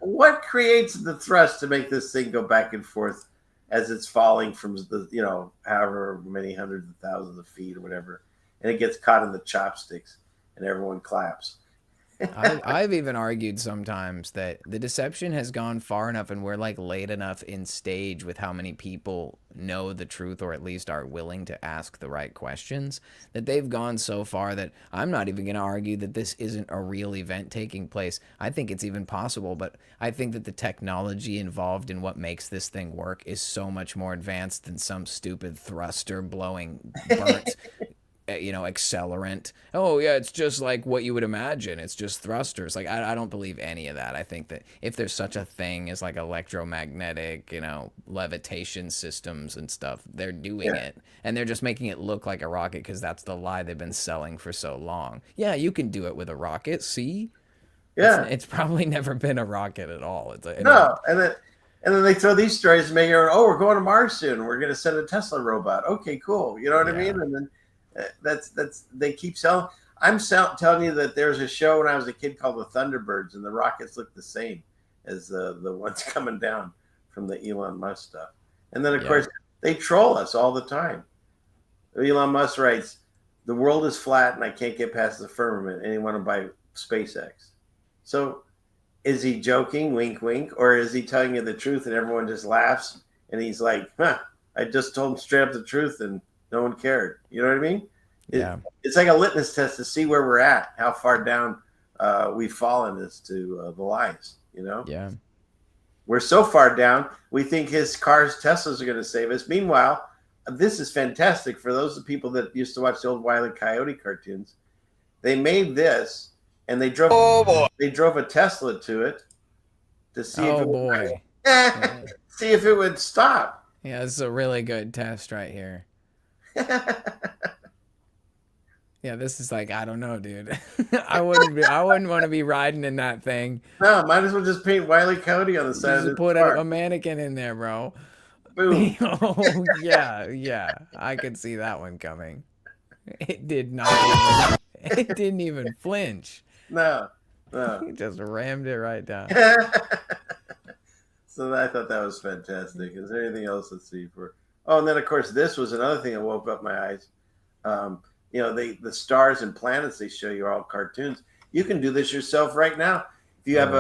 what creates the thrust to make this thing go back and forth as it's falling from the, however many hundreds of thousands of feet or whatever, and it gets caught in the chopsticks and everyone claps. I've even argued sometimes that the deception has gone far enough and we're like late enough in stage with how many people know the truth or at least are willing to ask the right questions that they've gone so far that I'm not even going to argue that this isn't a real event taking place. I think it's even possible, but I think that the technology involved in what makes this thing work is so much more advanced than some stupid thruster blowing burnt accelerant. Oh yeah, it's just like what you would imagine. It's just thrusters. Like I don't believe any of that. I think that if there's such a thing as like electromagnetic, levitation systems and stuff, they're doing it and they're just making it look like a rocket because that's the lie they've been selling for so long. Yeah, you can do it with a rocket. See? Yeah, it's probably never been a rocket at all. No, and then they throw these stories and make it. Oh, we're going to Mars soon. We're going to send a Tesla robot. Okay, cool. You know what I mean? And then. That's they keep selling. I'm telling you that there's a show when I was a kid called The Thunderbirds, and the rockets look the same as the ones coming down from the Elon Musk stuff. And then, of course, they troll us all the time. Elon Musk writes, "The world is flat and I can't get past the firmament. Anyone to buy SpaceX?" So is he joking, wink, wink, or is he telling you the truth and everyone just laughs? And he's like, I just told him straight up the truth and no one cared. You know what I mean? Yeah. It's like a litmus test to see where we're at, how far down we've fallen as to the lies, you know? Yeah. We're so far down, we think his cars, Teslas, are going to save us. Meanwhile, this is fantastic for those people that used to watch the old Wile E. Coyote cartoons. They made this, and they drove a Tesla to it to see if it would, see if it would stop. Yeah, this is a really good test right here. Yeah, this is like, I don't know, dude. I wouldn't want to be riding in that thing. No, might as well just paint Wile E. Coyote on the side of the put car. a mannequin in there, bro. Boom. Oh, yeah. I could see that one coming. It did not. It didn't even flinch. No. He just rammed it right down. So I thought that was fantastic. Is there anything else? Let's see. Oh, and then of course this was another thing that woke up my eyes. You know, the stars and planets they show you are all cartoons. You can do this yourself right now if you have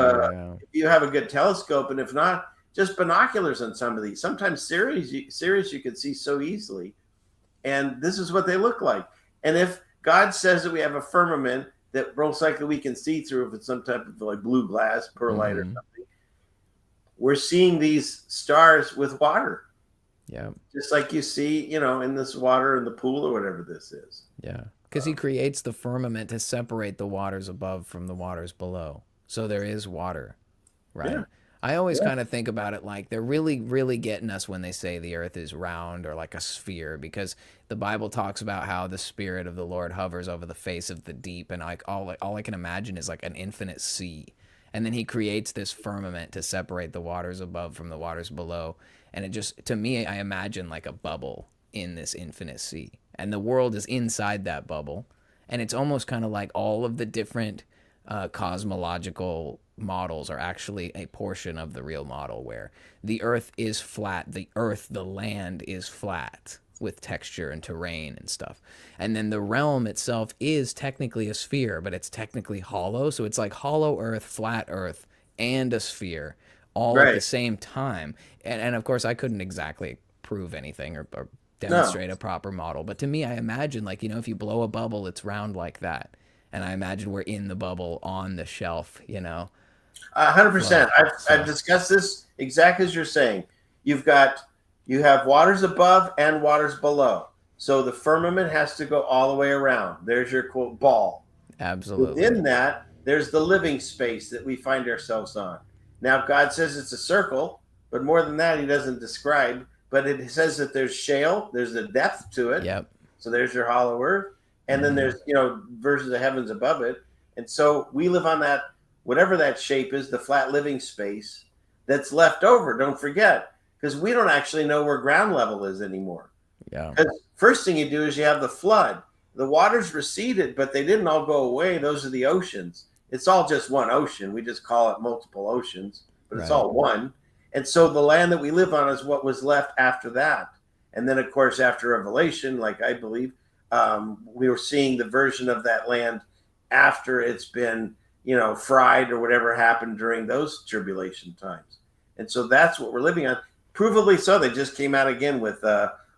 if you have a good telescope, and if not, just binoculars on some of these. Sometimes Sirius you can see so easily, and this is what they look like. And if God says that we have a firmament that most likely we can see through, if it's some type of like blue glass, perlite, or something, we're seeing these stars with water. Yeah. Just like you see, you know, in this water in the pool or whatever this is. Yeah. Because he creates the firmament to separate the waters above from the waters below. So there is water, right? Yeah. I always kind of think about it like they're really, really getting us when they say the earth is round or like a sphere, because the Bible talks about how the Spirit of the Lord hovers over the face of the deep. And like all I can imagine is like an infinite sea. And then he creates this firmament to separate the waters above from the waters below. And it just, to me, I imagine like a bubble in this infinite sea. And the world is inside that bubble. And it's almost kind of like all of the different cosmological models are actually a portion of the real model, where the earth is flat. The land is flat with texture and terrain and stuff. And then the realm itself is technically a sphere, but it's technically hollow. So it's like hollow earth, flat earth, and a sphere all at the same time. And of course, I couldn't exactly prove anything or demonstrate a proper model. But to me, I imagine, like, you know, if you blow a bubble, it's round like that. And I imagine we're in the bubble on the shelf, you know. 100%. I've discussed this exactly as you're saying. You have waters above and waters below. So the firmament has to go all the way around. There's your quote ball. Absolutely. Within that, there's the living space that we find ourselves on. Now, God says it's a circle, but more than that, he doesn't describe. But it says that there's shale, there's a depth to it. Yep. So there's your hollow earth. And then there's, you know, versus the heavens above it. And so we live on that, whatever that shape is, the flat living space that's left over. Don't forget, because we don't actually know where ground level is anymore. Yeah. Because first thing you do is you have the flood. The waters receded, but they didn't all go away. Those are the oceans. It's all just one ocean. We just call it multiple oceans, but it's all one. And so the land that we live on is what was left after that. And then, of course, after Revelation, like I believe, we were seeing the version of that land after it's been, you know, fried or whatever happened during those tribulation times. And so that's what we're living on. Provably so. They just came out again with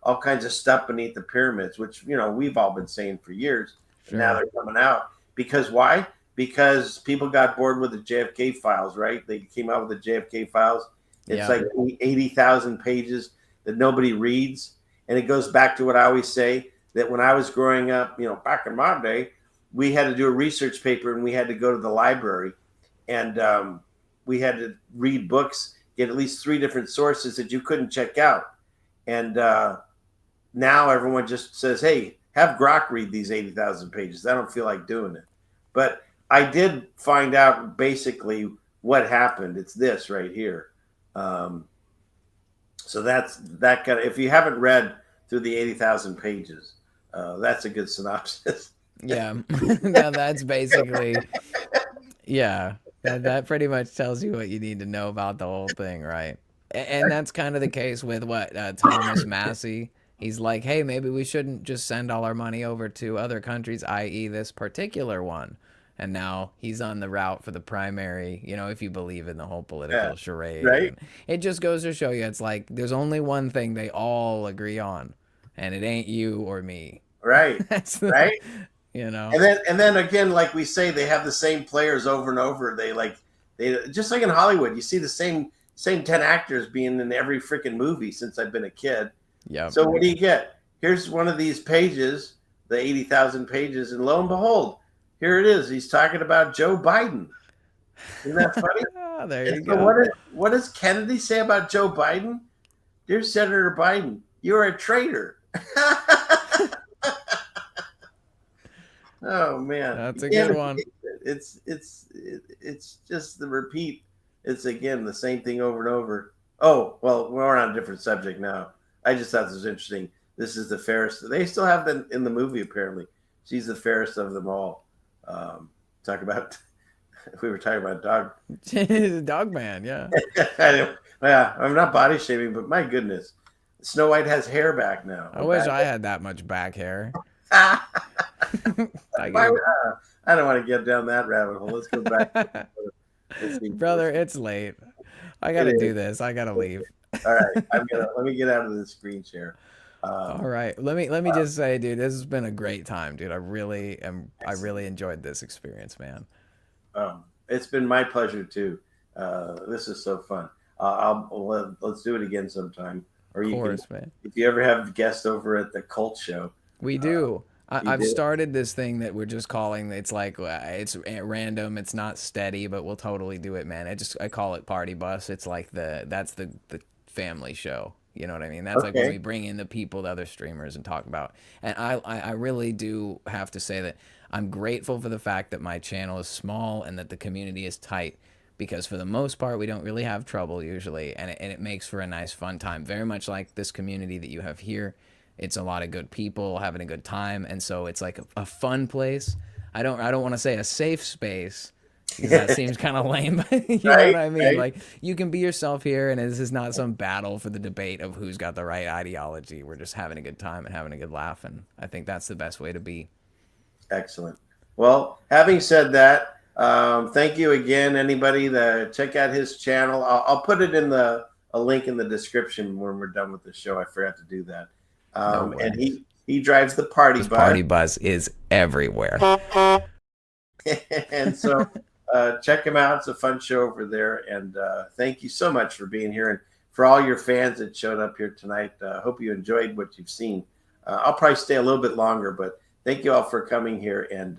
all kinds of stuff beneath the pyramids, which, you know, we've all been saying for years. Sure. Now they're coming out. Because why? Because people got bored with the JFK files, right? They came out with the JFK files. It's like 80,000 pages that nobody reads. And it goes back to what I always say, that when I was growing up, you know, back in my day, we had to do a research paper and we had to go to the library and we had to read books, get at least 3 different sources that you couldn't check out. And now everyone just says, hey, have Grok read these 80,000 pages. I don't feel like doing it. But I did find out basically what happened. It's this right here. So that's that kind of, if you haven't read through the 80,000 pages, that's a good synopsis. Yeah, no, that's basically, yeah, that pretty much tells you what you need to know about the whole thing, right? And that's kind of the case with what Thomas Massey. He's like, hey, maybe we shouldn't just send all our money over to other countries, i.e., this particular one. And now he's on the route for the primary, you know, if you believe in the whole political charade. right. And it just goes to show you, it's like there's only one thing they all agree on, and it ain't you or me. Right. Right. You know. And then again, like we say, they have the same players over and over. They just like in Hollywood, you see the same 10 actors being in every freaking movie since I've been a kid. Yeah. So what do you get? Here's one of these pages, the 80,000 pages, and lo and behold, here it is. He's talking about Joe Biden. Isn't that funny? Oh, there you so go. what does Kennedy say about Joe Biden? Dear Senator Biden, you're a traitor. Oh man, That's a good one. It's just the repeat. It's again the same thing over and over. Oh well, we're on a different subject now. I just thought this was interesting. This is the fairest. They still have them in the movie. Apparently, she's the fairest of them all. Talk about. We were talking about Dog man. Yeah. Yeah, I'm not body shaming, but my goodness, Snow White has hair back now. I wish I had that much back hair. I don't want to get down that rabbit hole. Let's go back. Brother, it's late. I gotta do this. I gotta leave. All right, let me get out of the screen share. All right, let me just say, dude, this has been a great time, dude. I really enjoyed this experience, man. It's been my pleasure too. This is so fun. Let's do it again sometime. Or Of you course, can, man. if you ever have guests over at the Cult Show. We do. I've do? started this thing that we're just calling. It's like it's random. It's not steady, but we'll totally do it, man. I call it Party Bus. It's like that's the family show. You know what I mean? That's like when we bring in the people, the other streamers, and talk about. And I really do have to say that I'm grateful for the fact that my channel is small and that the community is tight. Because for the most part, we don't really have trouble usually, and it makes for a nice, fun time. Very much like this community that you have here. It's a lot of good people having a good time, and so it's like a fun place. I don't want to say a safe space, because that seems kind of lame. But you know what I mean? Right. Like, you can be yourself here, and this is not some battle for the debate of who's got the right ideology. We're just having a good time and having a good laugh, and I think that's the best way to be. Excellent. Well, having said that, thank you again. Anybody that check out his channel, I'll put it in a link in the description when we're done with the show. I forgot to do that. And he drives the party bus. Party bus is everywhere. And so check him out. It's a fun show over there. And thank you so much for being here, and for all your fans that showed up here tonight. Hope you enjoyed what you've seen. I'll probably stay a little bit longer, but thank you all for coming here, and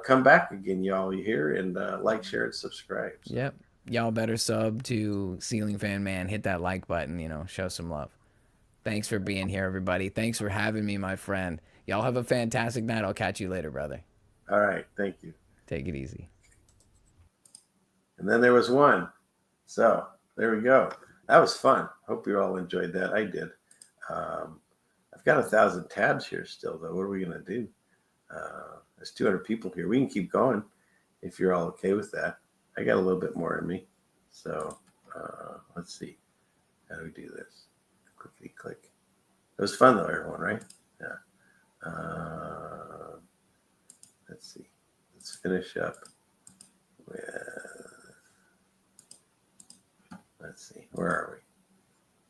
come back again, y'all. You hear, and like, share, and subscribe. So. Yep. Y'all better sub to Ceiling Fan Man. Hit that like button, show some love. Thanks for being here, everybody. Thanks for having me, my friend. Y'all have a fantastic night. I'll catch you later, brother. All right. Thank you. Take it easy. And then there was one. So there we go. That was fun. Hope you all enjoyed that. I did. I've got 1,000 tabs here still, though. What are we going to do? There's 200 people here. We can keep going if you're all okay with that. I got a little bit more in me. So let's see. How do we do this? Clickety click. It was fun, though, everyone, right? Yeah. Let's see. Let's finish up with, let's see. Where are we?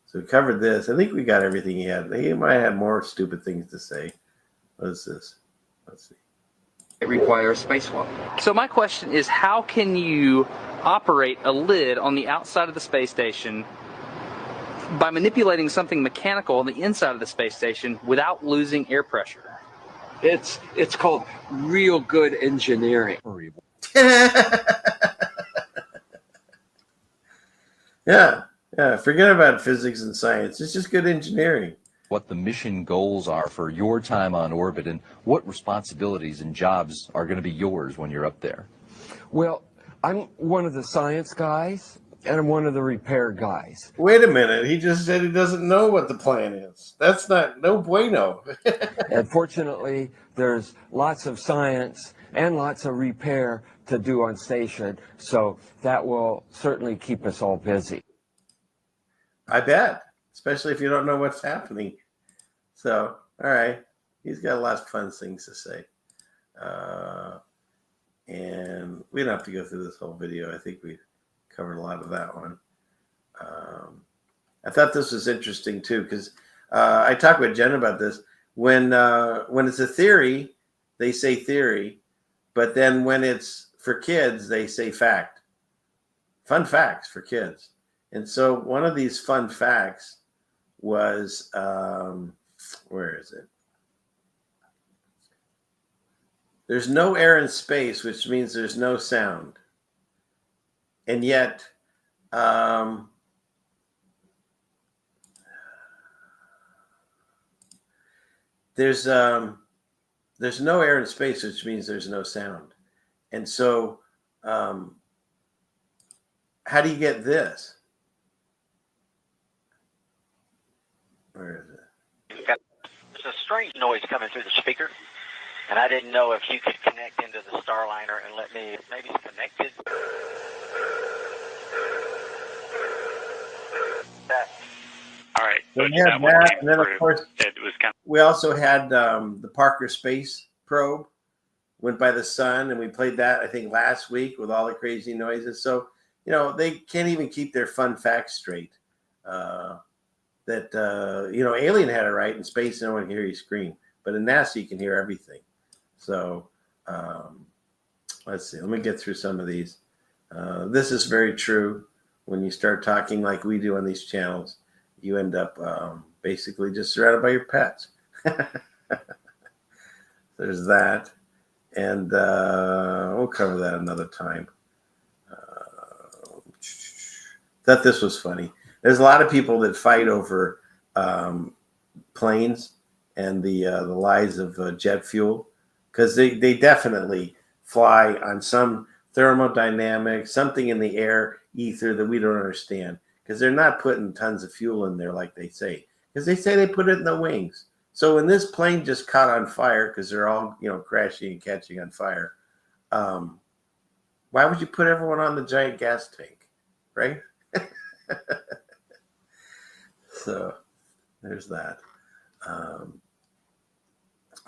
So we covered this. I think we got everything he had. He might have more stupid things to say. What is this? Let's see. It requires spacewalk. So my question is, how can you operate a lid on the outside of the space station by manipulating something mechanical on the inside of the space station without losing air pressure? It's called real good engineering. Yeah, forget about physics and science. It's just good engineering. What the mission goals are for your time on orbit, and what responsibilities and jobs are going to be yours when you're up there. Well, I'm one of the science guys, and I'm one of the repair guys. Wait a minute. He just said he doesn't know what the plan is. That's no bueno. And fortunately, there's lots of science and lots of repair to do on station, so that will certainly keep us all busy. I bet, especially if you don't know what's happening. So, all right. He's got lots of fun things to say. And we don't have to go through this whole video. I think we've covered a lot of that one. I thought this was interesting too, because I talked with Jen about this. When it's a theory, they say theory, but then when it's for kids, they say fact. Fun facts for kids. And so one of these fun facts was, where is it? There's no air in space, which means there's no sound. And yet, there's no air in space, which means there's no sound. And so, how do you get this? Where is it? There's a strange noise coming through the speaker, and I didn't know if you could connect into the Starliner and let me, maybe it's connected. All right. So we had that, and then of course we also had the Parker Space Probe went by the sun, and we played that I think last week with all the crazy noises. So they can't even keep their fun facts straight. Alien had it right. In space, no one can hear you scream, but in NASA you can hear everything. So let's see. Let me get through some of these. This is very true. When you start talking like we do on these channels, you end up basically just surrounded by your pets. There's that. And we'll cover that another time. Thought this was funny. There's a lot of people that fight over planes and the lies of jet fuel, because they definitely fly on some thermodynamics, something in the air ether that we don't understand, because they're not putting tons of fuel in there like they say, because they say they put it in the wings. So when this plane just caught on fire, because they're all crashing and catching on fire, why would you put everyone on the giant gas tank, right? So there's that. All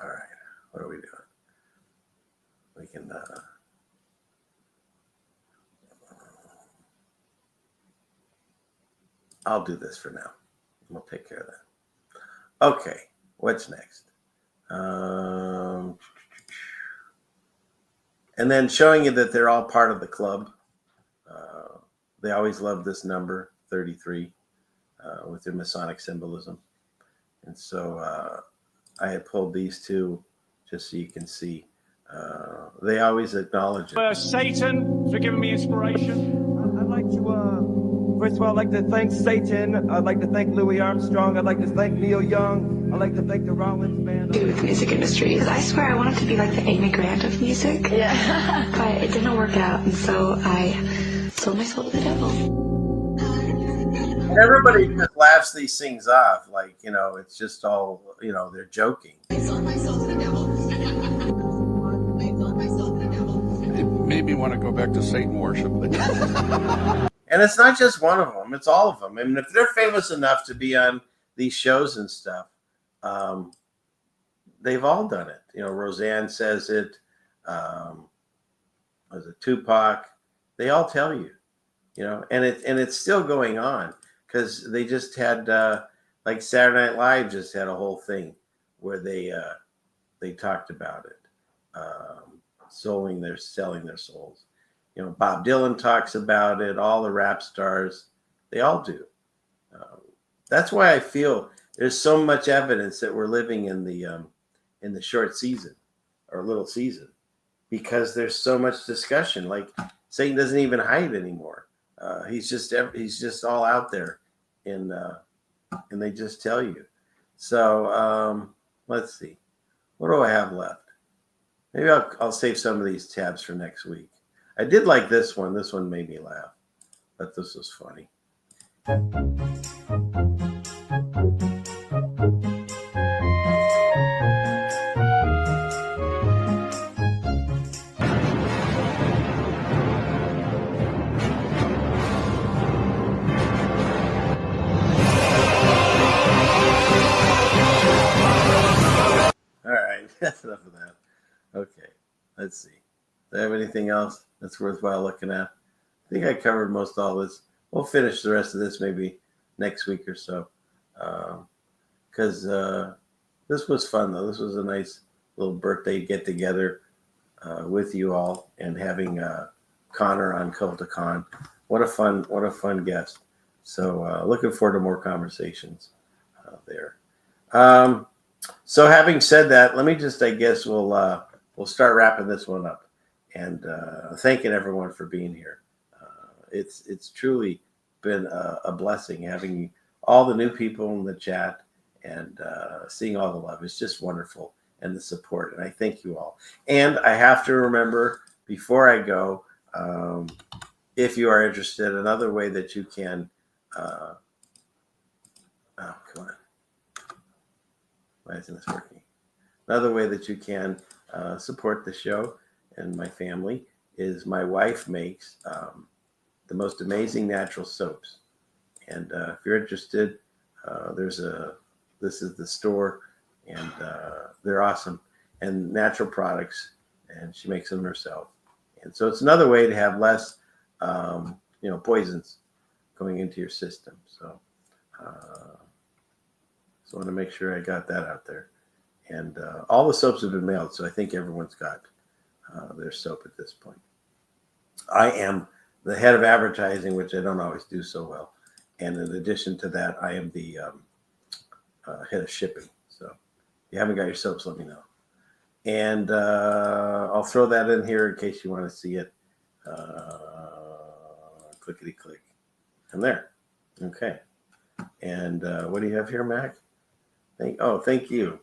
right, what are we doing? We can I'll do this for now. We'll take care of that. Okay, what's next? And then showing you that they're all part of the club. They always love this number, 33, with their Masonic symbolism. And so I had pulled these two just so you can see. They always acknowledge it. Satan for giving me inspiration. I'd like to, first of all, I'd like to thank Satan. I'd like to thank Louis Armstrong. I'd like to thank Neil Young. I'd like to thank the Rollins Band. With music industry, I swear I wanted to be like the Amy Grant of music. Yeah. But it didn't work out, and so I sold my soul to the devil. And everybody just laughs these things off, like, it's just all, they're joking. I sold my soul to the devil. It made me want to go back to Satan worship. And it's not just one of them, it's all of them. I mean, if they're famous enough to be on these shows and stuff, they've all done it. Roseanne says it, was it Tupac? They all tell you, and it's still going on, because they just had like Saturday Night Live just had a whole thing where they talked about it, selling their souls. Bob Dylan talks about it. All the rap stars, they all do. That's why I feel there's so much evidence that we're living in the short season or little season, because there's so much discussion. Like Satan doesn't even hide anymore. He's just all out there, and they just tell you. So let's see, what do I have left? Maybe I'll save some of these tabs for next week. I did like this one. This one made me laugh. But this was funny. All right, that's enough of that. Okay, let's see. Do I have anything else that's worthwhile looking at? I think I covered most all this. We'll finish the rest of this maybe next week or so. Because this was fun, though. This was a nice little birthday get-together with you all and having Connor on Cult-a-Con. What a fun guest. So looking forward to more conversations there. So having said that, let me just, I guess we'll start wrapping this one up and thanking everyone for being here. It's truly been a blessing having all the new people in the chat and seeing all the love. It's just wonderful, and the support, and I thank you all. And I have to remember before I go, if you are interested, another way that you can, oh, come on. Why isn't this working? Another way that you can support the show and my family is my wife makes the most amazing natural soaps. And if you're interested, this is the store, and they're awesome and natural products, and she makes them herself. And so it's another way to have less, poisons going into your system. So, I want to make sure I got that out there. And all the soaps have been mailed, so I think everyone's got their soap at this point. I am the head of advertising, which I don't always do so well. And in addition to that, I am the head of shipping. So if you haven't got your soaps, let me know. And I'll throw that in here in case you want to see it. Clickety click. And there. Okay. And what do you have here, Mac? Thank you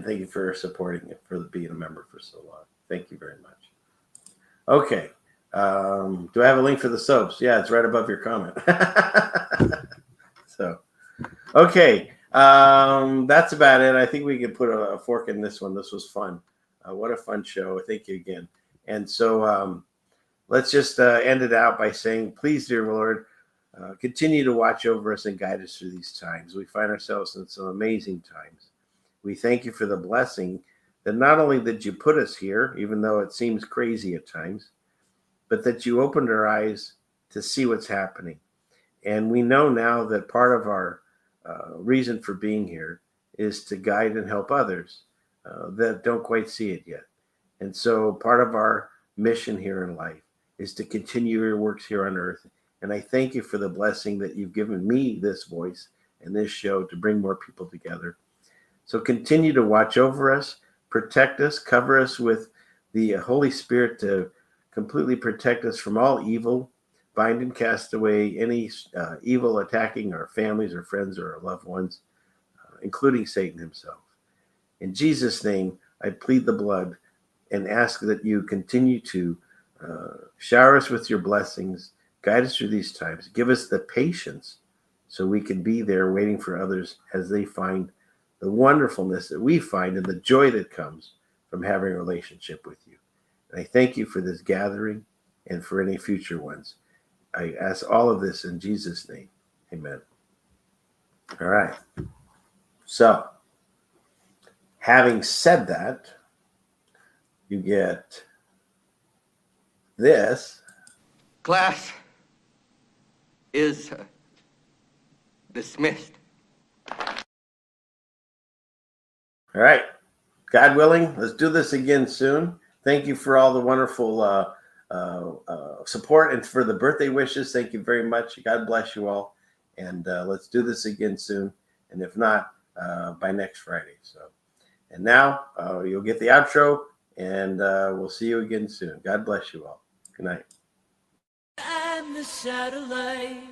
thank you for supporting it, for being a member for so long. Thank you very much. Okay. Do I have a link for the soaps? Yeah, it's right above your comment. So, okay. That's about it. I think we can put a fork in this one. This was fun. What a fun show. Thank you again. And so let's just end it out by saying, please, dear Lord, continue to watch over us and guide us through these times. We find ourselves in some amazing times. We thank you for the blessing that not only did you put us here, even though it seems crazy at times, but that you opened our eyes to see what's happening. And we know now that part of our reason for being here is to guide and help others that don't quite see it yet. And so part of our mission here in life is to continue your works here on earth. And I thank you for the blessing that you've given me this voice and this show to bring more people together. So continue to watch over us, protect us, cover us with the Holy Spirit to completely protect us from all evil, bind and cast away any evil attacking our families or friends or our loved ones, including Satan himself. In Jesus' name, I plead the blood and ask that you continue to shower us with your blessings, guide us through these times, give us the patience so we can be there waiting for others as they find the wonderfulness that we find and the joy that comes from having a relationship with you. And I thank you for this gathering and for any future ones. I ask all of this in Jesus' name. Amen. All right. So, having said that, you get this. Class is dismissed. All right. God willing, let's do this again soon. Thank you for all the wonderful support and for the birthday wishes. Thank you very much. God bless you all. And let's do this again soon. And if not, by next Friday. So, and now you'll get the outro, and we'll see you again soon. God bless you all. Good night. I'm the satellite.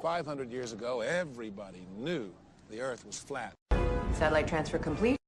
500 years ago, everybody knew the Earth was flat. Satellite transfer complete.